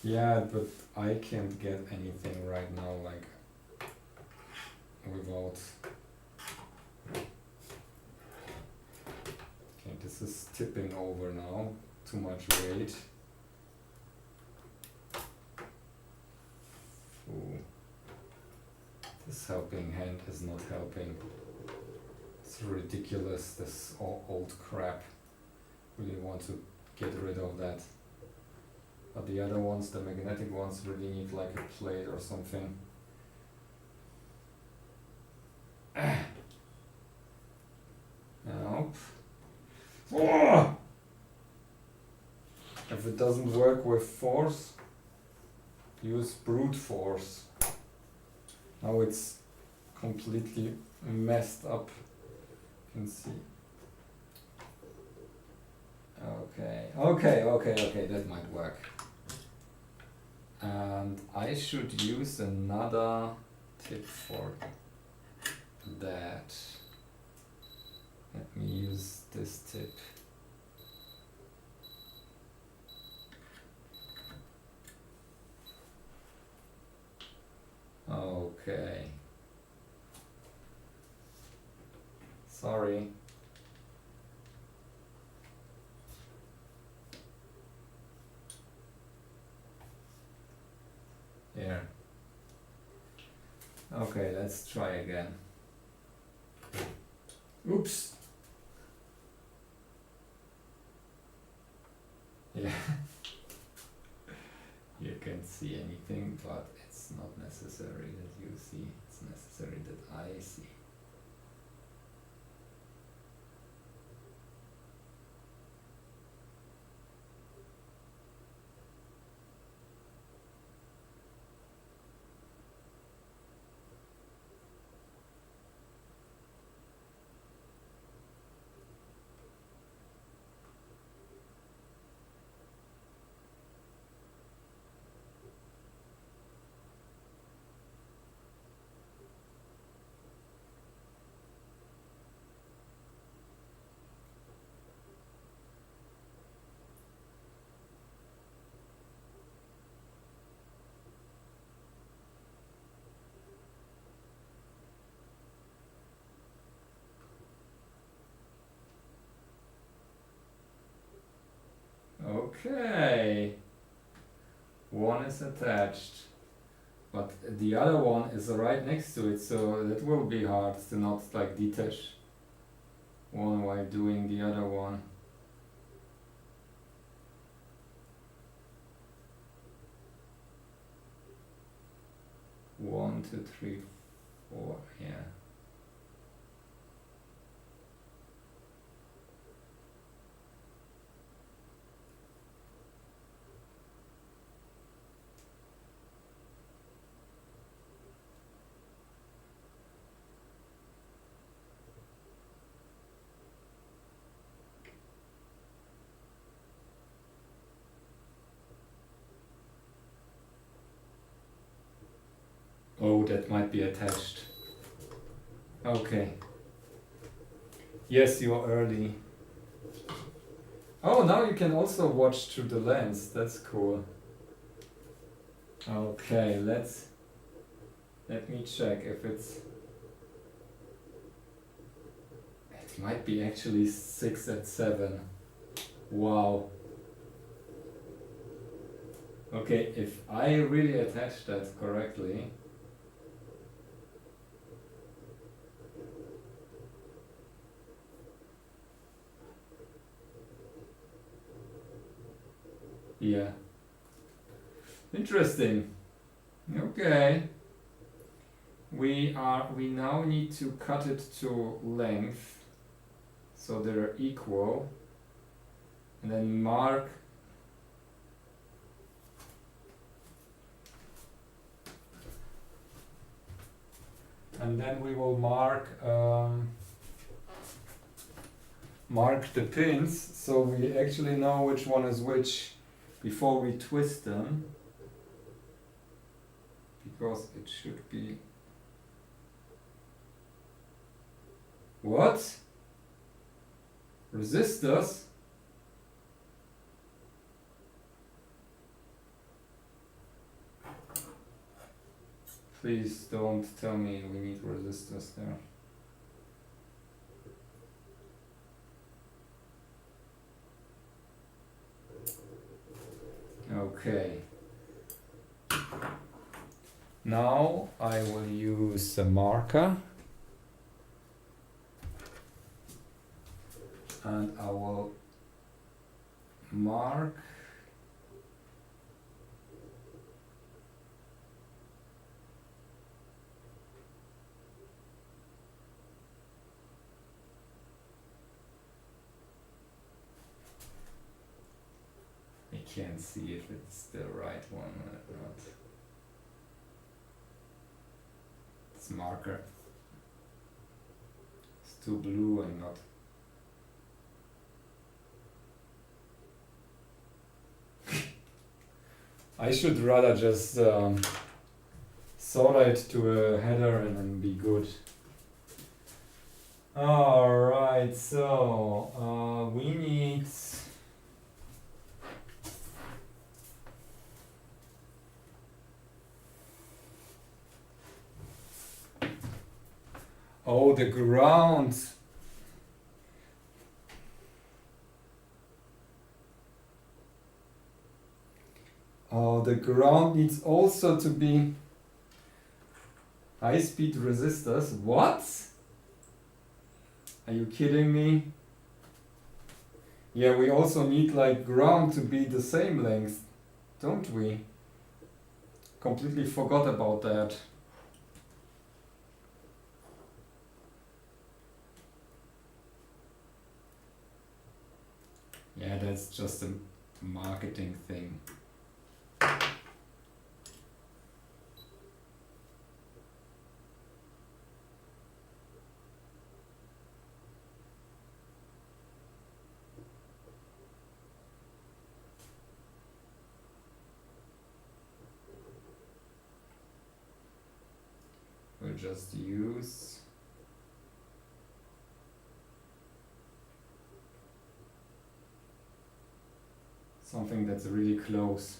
Yeah, but I can't get anything right now, like, without... Okay, this is tipping over now, too much weight. Ooh. This helping hand is not helping. It's ridiculous, this old crap. Really want to get rid of that. But the other ones, the magnetic ones, really need like a plate or something. Nope. Oh! If it doesn't work with force, use brute force. Now it's completely messed up. You can see. Okay, that might work. And I should use another tip for that. Let me use this tip. Okay. Sorry. Here. Okay, let's try again. Oops. Yeah. You can't see anything, but it's not necessary that you see. It's necessary that I see. Okay. One is attached, but the other one is right next to it, so that will be hard to not like detach one while doing the other one. One, two, three, four, yeah. Oh, that might be attached. Okay. Yes, you're early. Oh, now you can also watch through the lens. That's cool. Okay, let me check if it's... It might be actually 6 at 7. Wow. Okay, if I really attach that correctly... Yeah. Interesting. Okay. We now need to cut it to length so they're equal, and then mark we will mark the pins so we actually know which one is which before we twist them, because it should be... What? Resistors? Please don't tell me we need resistors there. Okay. Now I will use a marker and I will mark I can't see if it's the right one or not. This marker is too blue and not... I should rather just solder it to a header and then be good. Alright, so we need... Oh, the ground. Oh, the ground needs also to be high-speed resistors. What? Are you kidding me? Yeah, we also need like ground to be the same length, don't we? Completely forgot about that. Yeah, that's just a marketing thing. We'll just use something that's really close.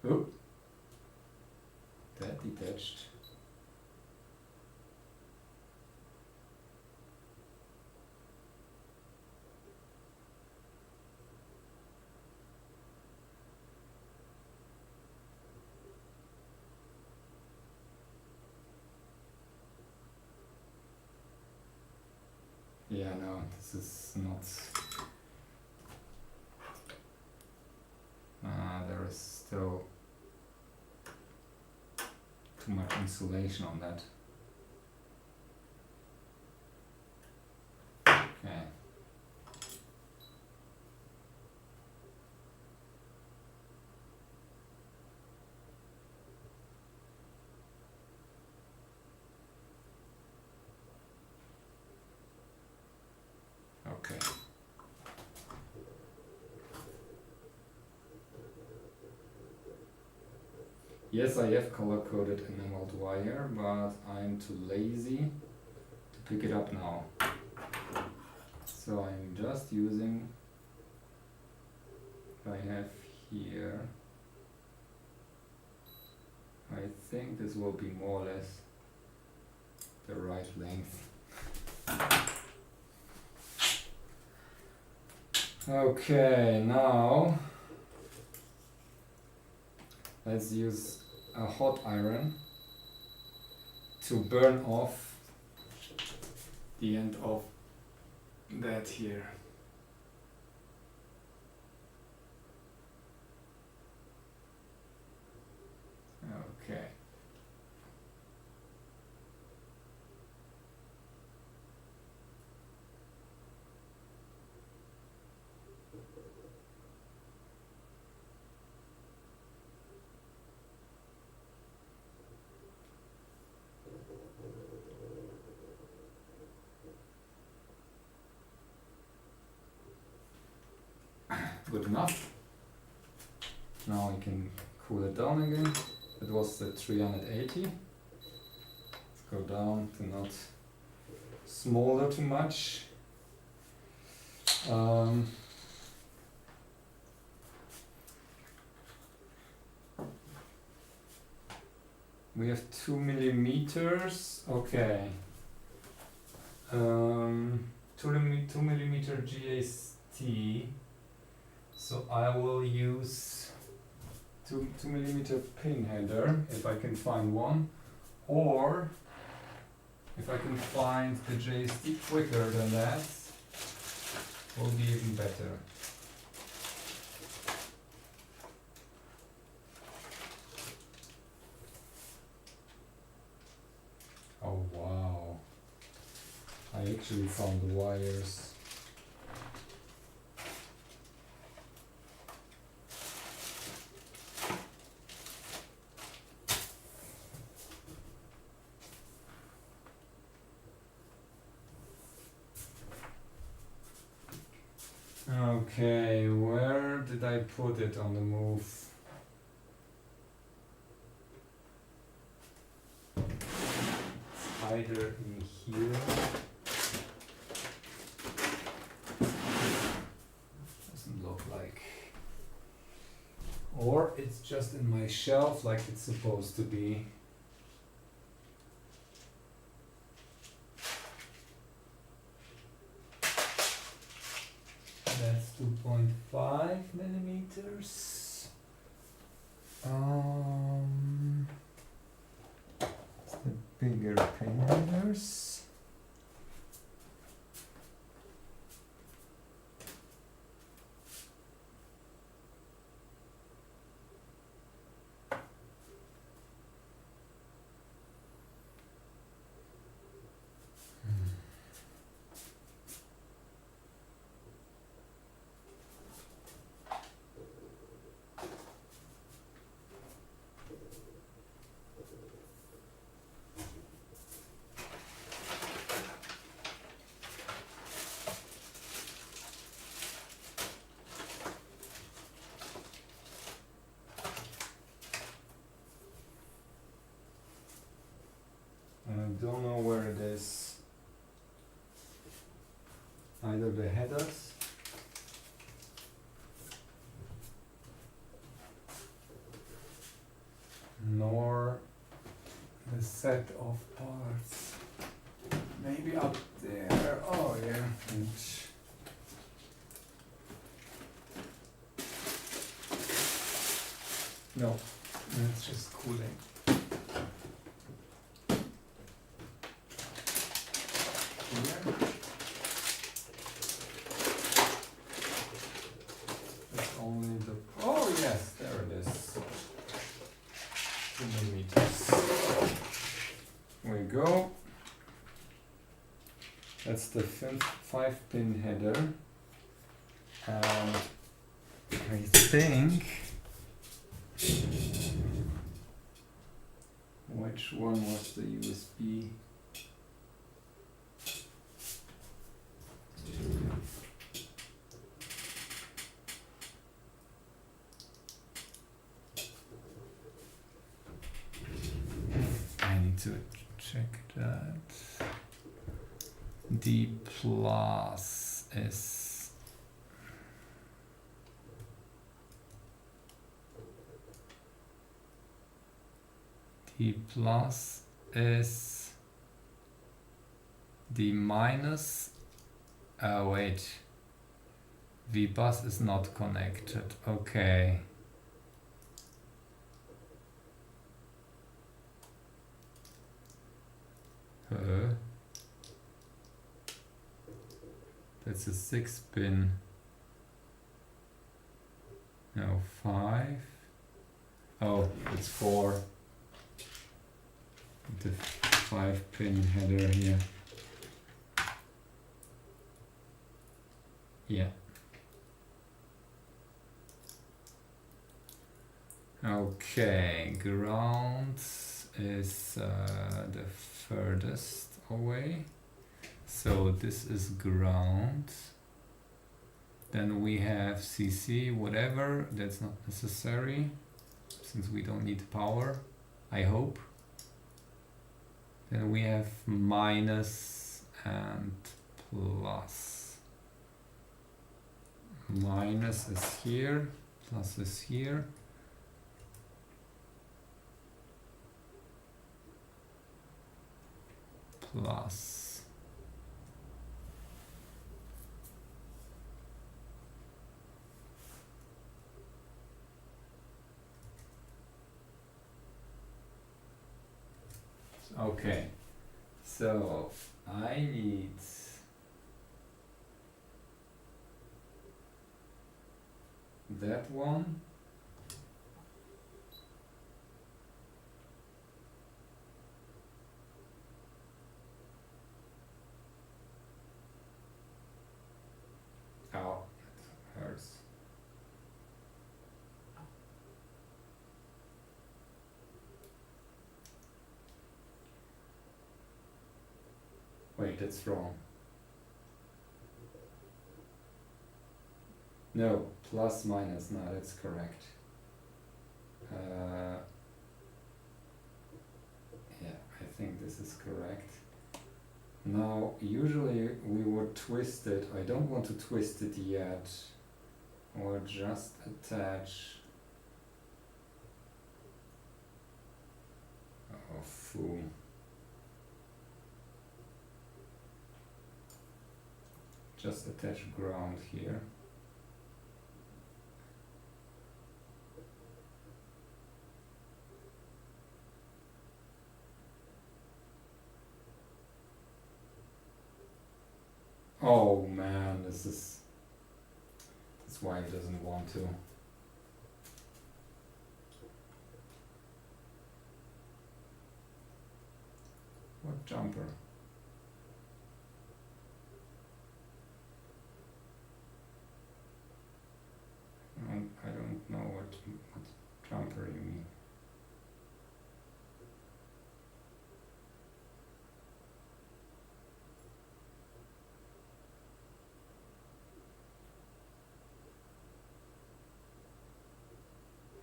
Oh, that detached. Yeah, no, this is not... there is still too much insulation on that. Okay. Okay. Yes, I have color-coded enameled wire, but I'm too lazy to pick it up now. So I'm just using what I have here. I think this will be more or less the right length. Okay, now let's use a hot iron to burn off the end of that here. Okay. Good enough. Now I can cool it down again. It was at 380. Let's go down to not smolder too much. We have 2 millimeters. Okay. 2 millimeter GST. So I will use 2 millimeter pin header if I can find one, or if I can find the JST quicker than that, will be even better. Oh wow, I actually found the wires. Okay, where did I put it on the move? It's either in here. Doesn't look like. Or it's just in my shelf like it's supposed to be. That's 2.5 millimeters. It's the bigger pin headers. I don't know where it is. Either the headers nor the set of parts. Maybe up there. Oh yeah. No, it's just cooling. Here. That's only the. Oh yes, there it is. 2 millimeters. Here we go. That's the 5-pin header, and I think which one was the USB? D plus is D plus is D minus. Oh wait, V bus is not connected. Okay. That's a 6-pin. No, 5. Oh, it's 4. The 5-pin header here. Yeah. Okay, ground is the furthest away. So this is ground. Then we have CC, whatever, that's not necessary since we don't need power, I hope. Then we have minus and plus. Minus is here, plus is here. Plus. Okay, so I need that one. Ow, it hurts. Wait, that's wrong. No, plus minus, no, that's correct. Yeah, I think this is correct. Now, usually we would twist it. I don't want to twist it yet. Or just attach. Oh, fool. Just attach ground here. Oh man, that's why it doesn't want to. What jumper? I don't know what jumper you mean.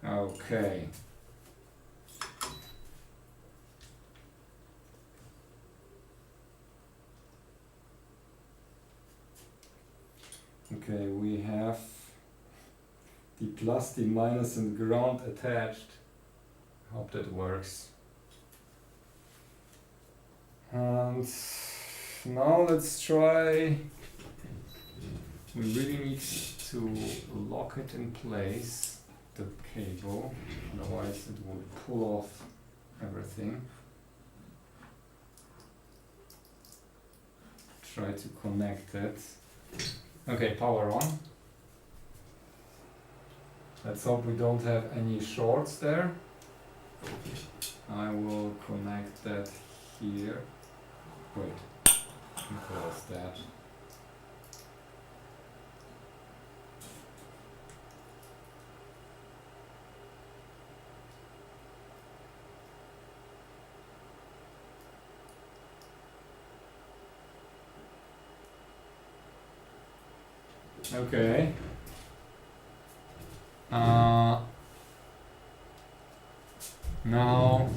Okay. Okay, we have the plus, the minus and ground attached. Hope that works. And now let's try. We really need to lock it in place, the cable, otherwise it will pull off everything. Try to connect it. Okay, power on. Let's hope we don't have any shorts there. I will connect that here. Wait, close that. Okay. Now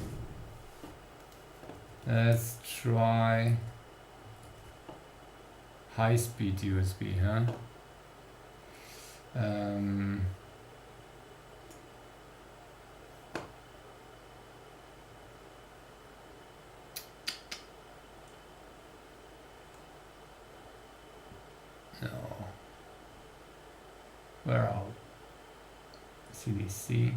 let's try high-speed USB, huh? No. Where are CDC?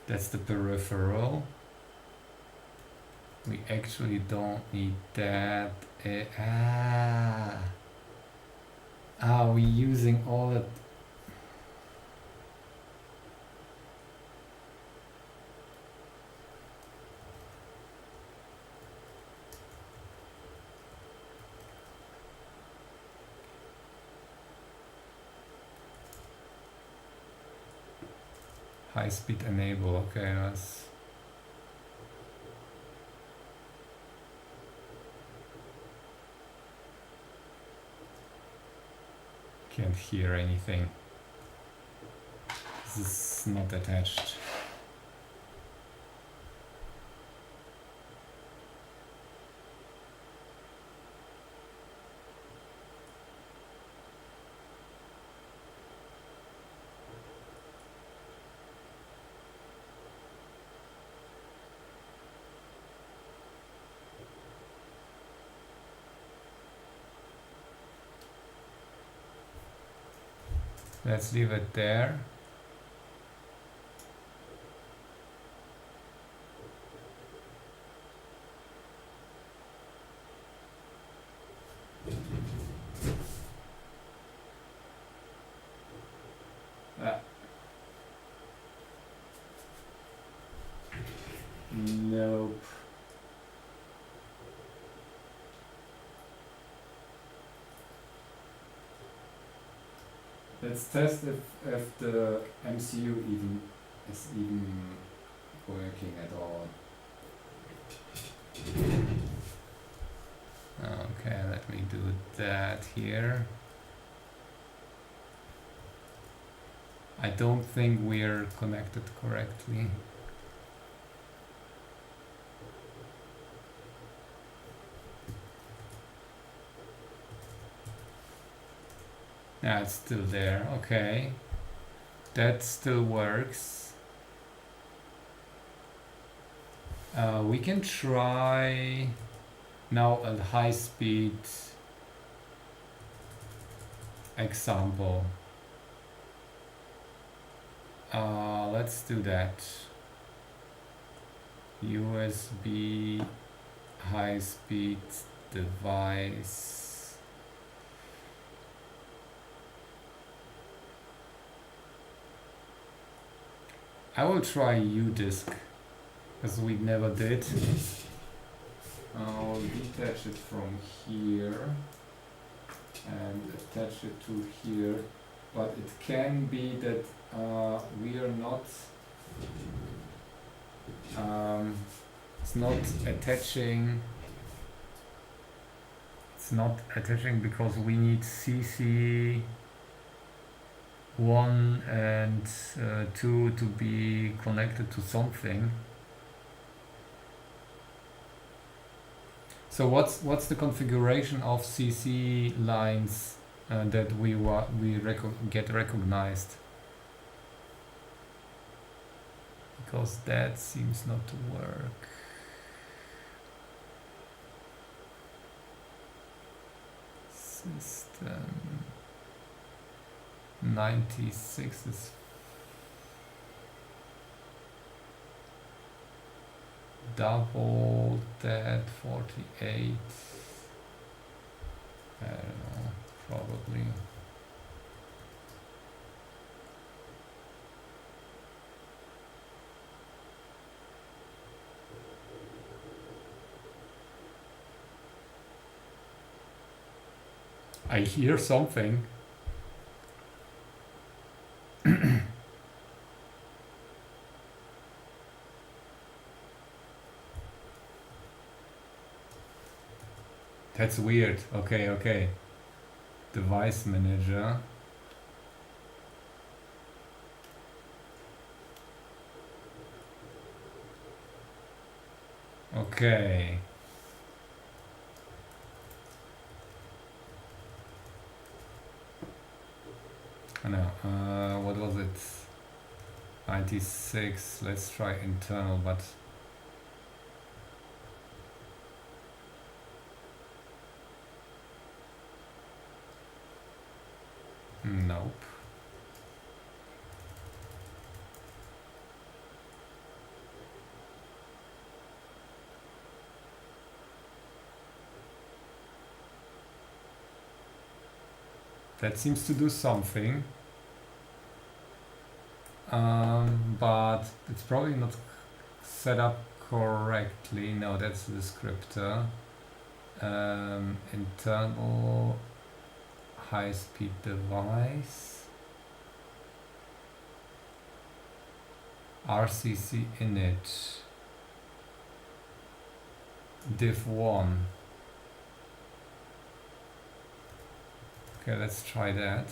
That's the peripheral. We actually don't need that. We're using all that. High speed enable, okay, that's can't hear anything. This is not attached. Let's leave it there. Nope. Let's test if the MCU is even working at all. Okay, let me do that here. I don't think we're connected correctly. Yeah, it's still there. Okay, that still works. We can try now a high-speed example. Let's do that. USB high-speed device. I will try U-disk, as we never did. I'll detach it from here and attach it to here, but it can be that we are not it's not attaching because we need CC 1 and 2 to be connected to something. So what's the configuration of CC lines that we get recognized? Because that seems not to work. System 96 is double that 48. I don't know, probably. I hear something. That's weird. Okay. Device manager. Okay. No, what was it? 96. Let's try internal, but nope. That seems to do something. But it's probably not set up correctly. No, that's the descriptor. Internal high-speed device. RCC init. div1. Okay, let's try that.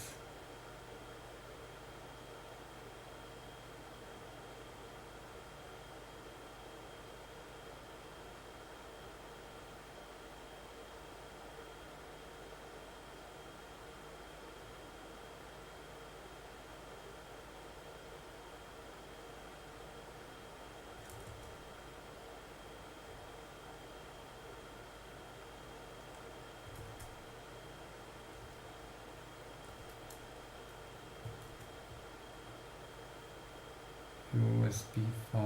USB 5.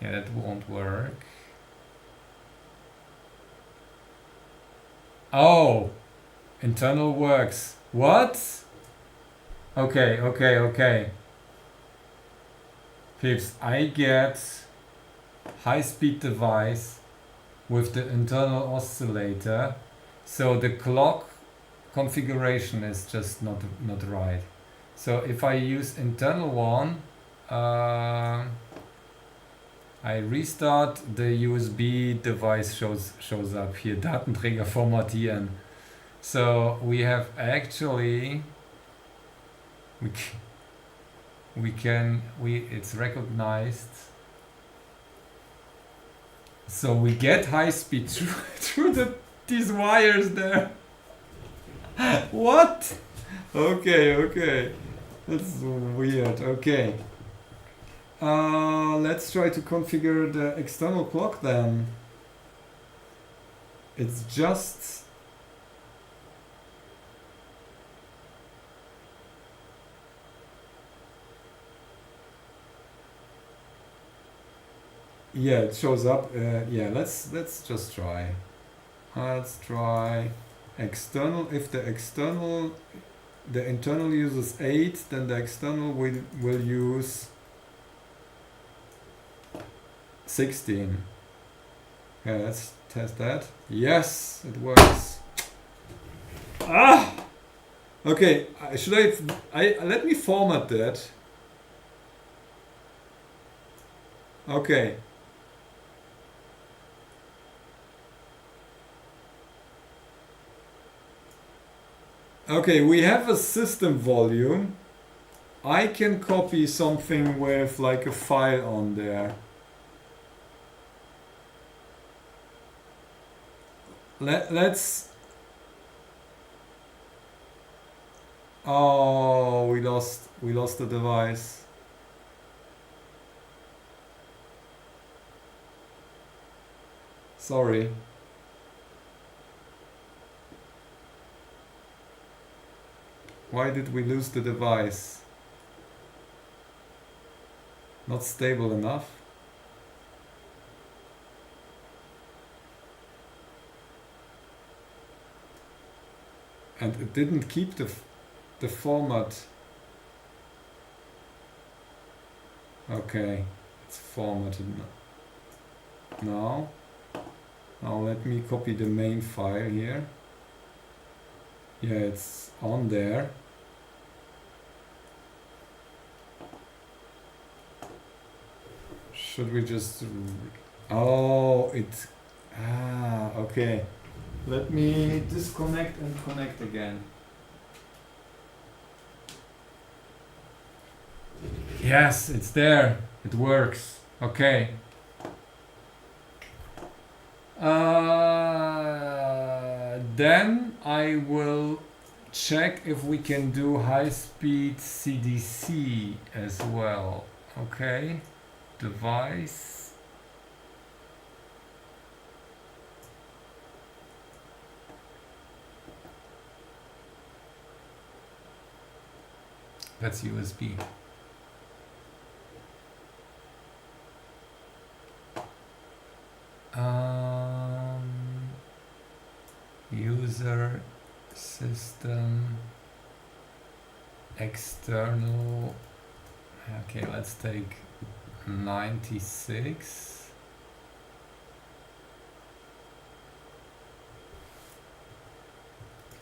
Yeah, that won't work. Oh, internal works. What? Okay. Peeps, I get high-speed device with the internal oscillator. So the clock configuration is just not right. So if I use internal one, I restart, the USB device shows up here. Datenträger formatieren. So we have actually it's recognized. So we get high speed through these wires there. What? Okay. That's weird. Okay. Let's try to configure the external clock then. It's just yeah, it shows up. Yeah, let's just try. Let's try external. If the internal uses 8, then the external will use 16. Okay, let's test that. Yes, it works. Ah! Okay, should I let me format that. Okay. Okay, we have a system volume. I can copy something with like a file on there. Let's. Oh, we lost the device. Sorry. Why did we lose the device? Not stable enough. And it didn't keep the format. Okay, it's formatted now. Now let me copy the main file here. Yeah, it's on there. Should we just... Oh, okay. Let me disconnect and connect again. Yes, it's there. It works. Okay. Then I will check if we can do high-speed CDC as well. Okay. Device. That's USB. User system external. Okay, let's take 96.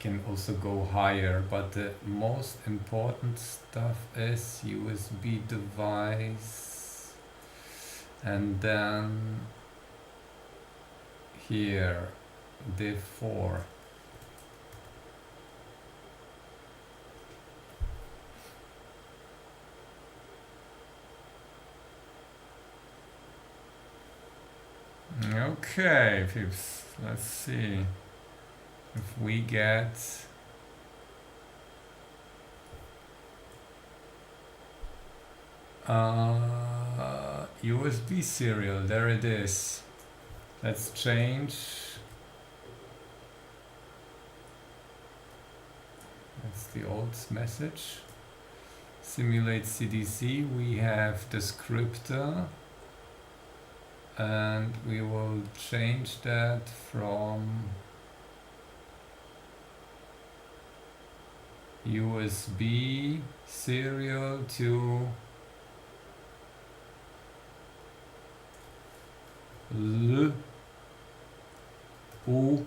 Can also go higher, but the most important stuff is USB device, and then here div 4. Okay, peeps, let's see if we get USB serial. There it is. Let's change. That's the old message. Simulate CDC. We have descriptor, and we will change that from USB serial to L U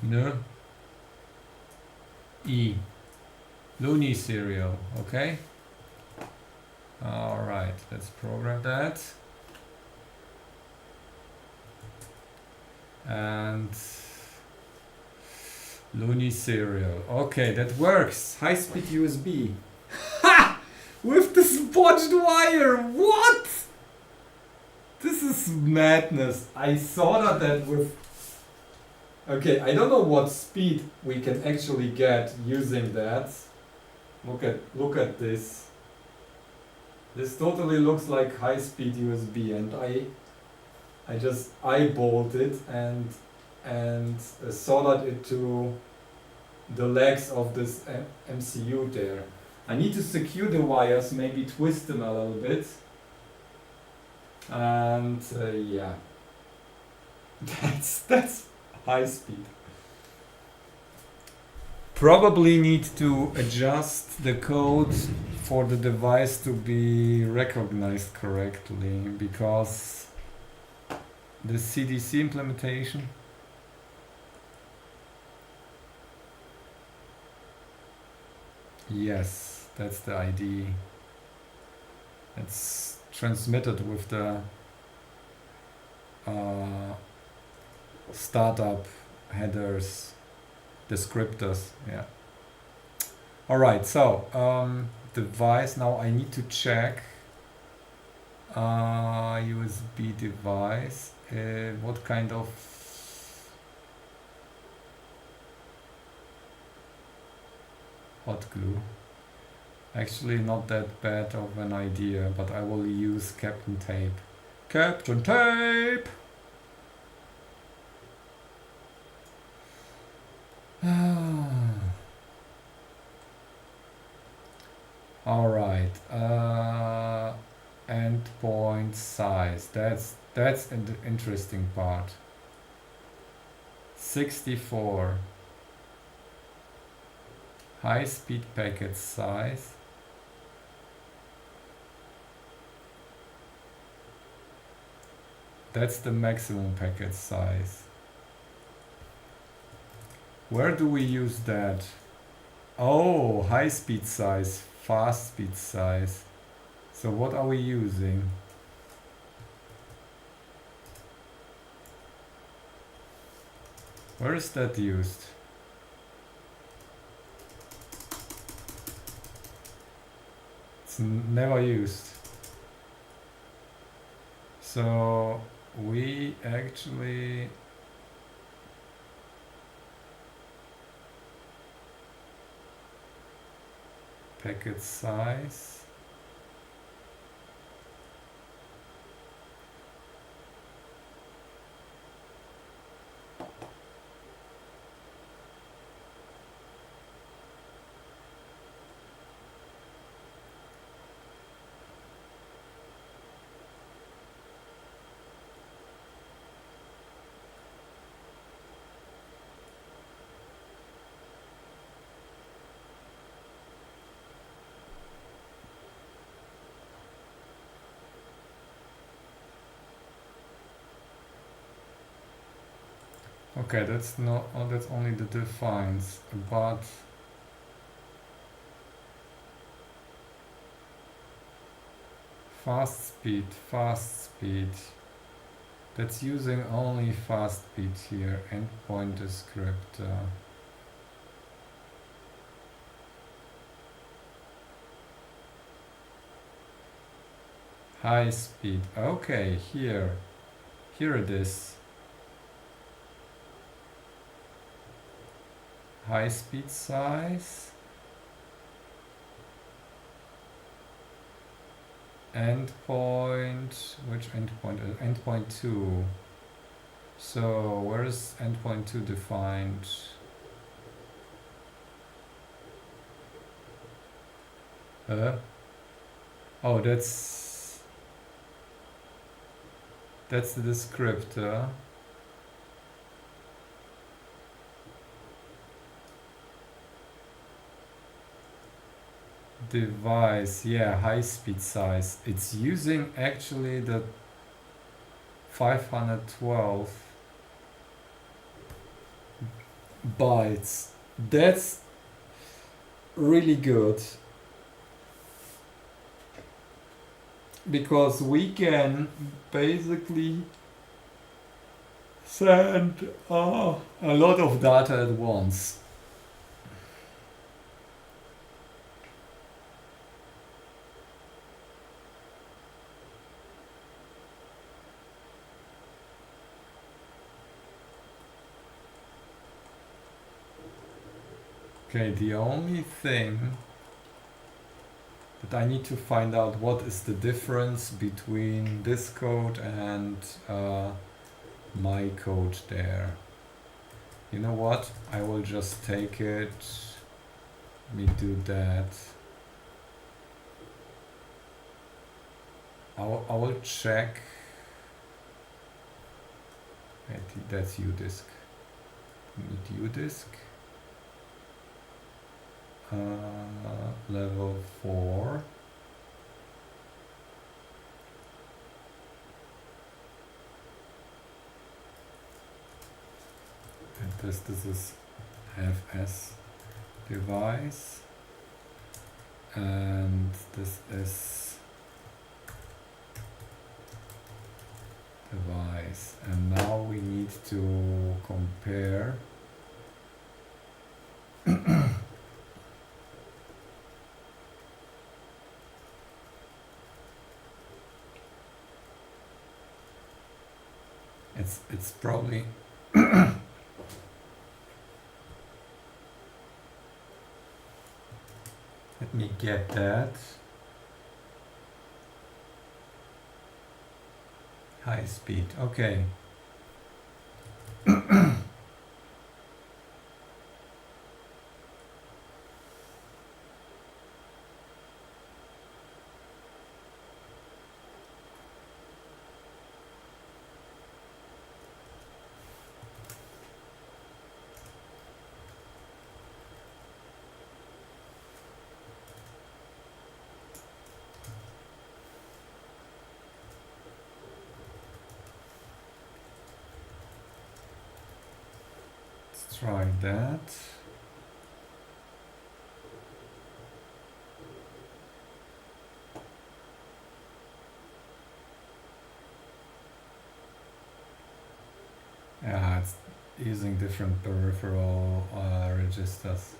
N E. Bitluni serial. Okay. All right. Let's program that. And Bitluni serial. Okay, that works. High-speed USB. Ha! With this botched wire. What? This is madness. I thought of that with. Okay, I don't know what speed we can actually get using that. Look at this. This totally looks like high-speed USB, and I just eyeballed it and soldered it to the legs of this MCU there. I need to secure the wires, maybe twist them a little bit. And yeah, that's high speed. Probably need to adjust the code for the device to be recognized correctly, because the CDC implementation yes, that's the ID. It's transmitted with the startup headers descriptors. Yeah. All right, so device. Now I need to check USB device. What kind of hot glue? Actually, not that bad of an idea, but I will use Captain Tape. Captain Tape! All right. Endpoint size. That's an interesting part. 64. High-speed packet size. That's the maximum packet size. Where do we use that? Oh, high speed size, fast speed size. So what are we using? Where is that used? It's never used. So we actually packet size. Okay, that's not. Oh, that's only the defines, but fast speed. That's using only fast speed here. Endpoint descriptor. High speed. Okay, here it is. High speed size. Endpoint, which endpoint? Endpoint 2. So where is endpoint 2 defined? Oh, that's the descriptor. Device, yeah, high speed size. It's using actually the 512 bytes. That's really good, because we can basically send a lot of data at once. Okay, the only thing that I need to find out, what is the difference between this code and my code there. You know what? I will just take it. Let me do that. I will check. That's udisk. Need udisk. Level 4. And this is FS device, and this is device, and now we need to compare it's probably let me get that. High speed, okay. Let's try that. Yeah, it's using different peripheral registers.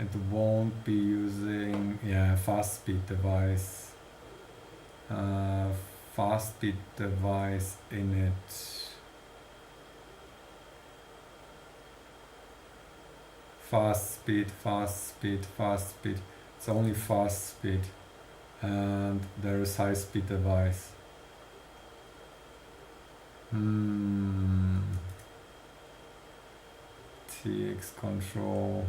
it won't be using, yeah, fast speed device. Fast speed device in it. Fast speed, fast speed, fast speed. It's only fast speed. And there is high speed device. TX control.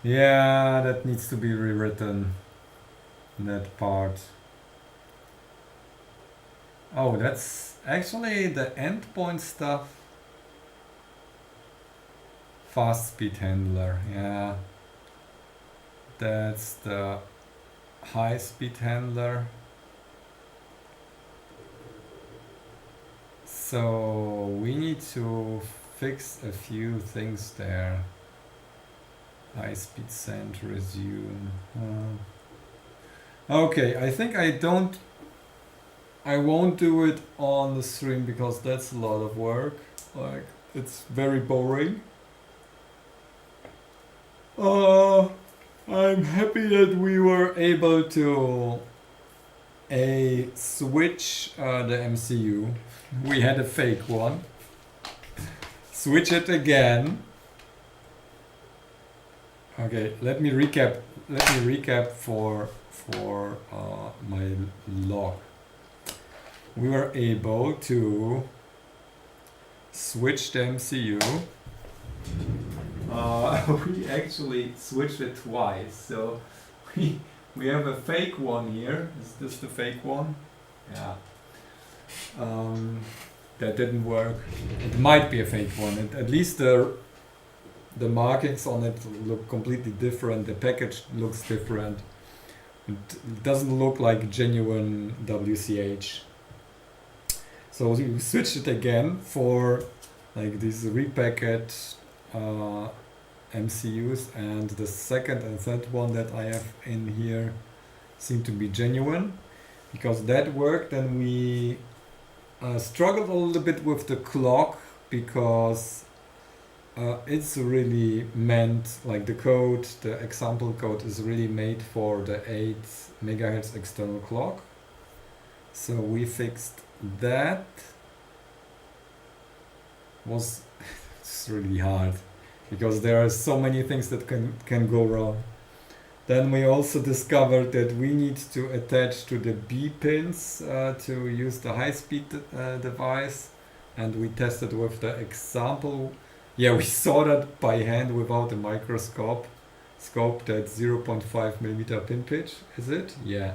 Yeah, that needs to be rewritten. That part. Oh, that's actually the endpoint stuff. Fast speed handler, yeah. That's the high speed handler. So we need to fix a few things there. High speed send, resume. Okay, I think I won't do it on the stream because that's a lot of work. Like, it's very boring. I'm happy that we were able to switch the MCU. We had a fake one. Switch it again. Okay, let me recap. For my log. We were able to switch the MCU. We actually switched it twice. So we have a fake one here. Is this the fake one? Yeah. That didn't work. It might be a fake one. At least the markings on it look completely different. The package looks different. It doesn't look like genuine WCH. So we switched it again for like these repackaged MCUs, and the second and third one that I have in here seem to be genuine because that worked. And we struggled a little bit with the clock because it's really meant, like the code, the example code is really made for the 8 megahertz external clock. So we fixed that. Was it's really hard because there are so many things that can go wrong. Then we also discovered that we need to attach to the B pins to use the high-speed device, and we tested with the example. Yeah, we saw that by hand without a microscope. Scope that 0.5 millimeter pin pitch, is it? Yeah.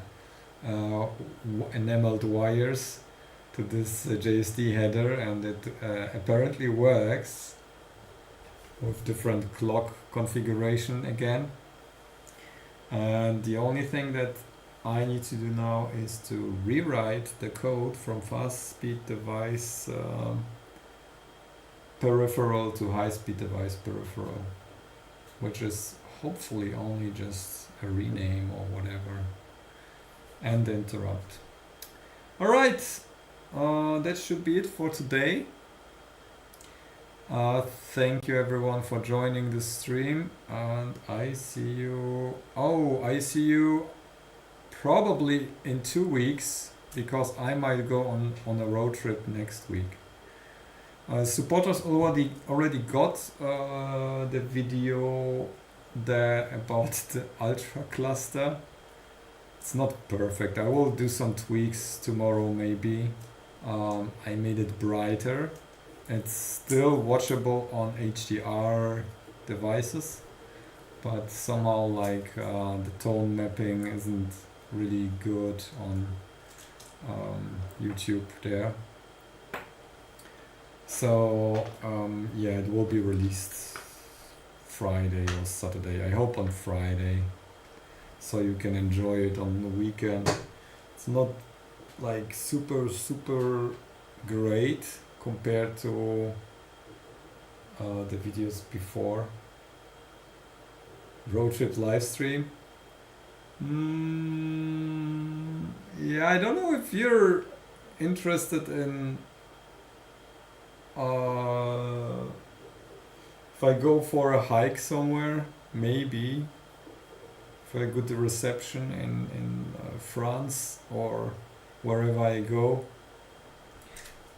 Enameled wires to this JSD header, and it apparently works with different clock configuration again. And the only thing that I need to do now is to rewrite the code from fast speed device peripheral to high speed device peripheral, which is hopefully only just a rename or whatever, and interrupt. Alright, that should be it for today. Thank you everyone for joining the stream, and I see you probably in 2 weeks, because I might go on a road trip next week. Supporters already got the video there about the ultra cluster. It's not perfect. I will do some tweaks tomorrow maybe. I made it brighter. It's still watchable on HDR devices, but somehow like the tone mapping isn't really good on YouTube there. So yeah, it will be released Friday or Saturday. I hope on Friday, so you can enjoy it on the weekend. It's not like super great compared to the videos before. Road trip live stream. Yeah, I don't know if you're interested in if I go for a hike somewhere. maybe for a good reception in France or wherever I go.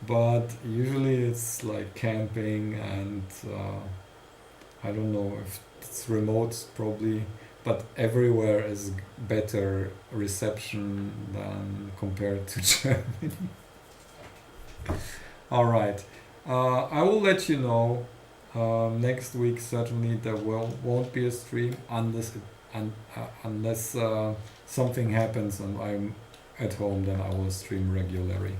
But usually it's like camping and I don't know if it's remote probably, but everywhere is better reception than compared to Germany. All right, I will let you know. Next week certainly there won't be a stream unless something happens and I'm at home. Then I will stream regularly.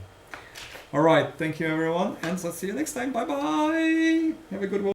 All right, thank you everyone, and I'll see you next time. Bye bye. Have a good one.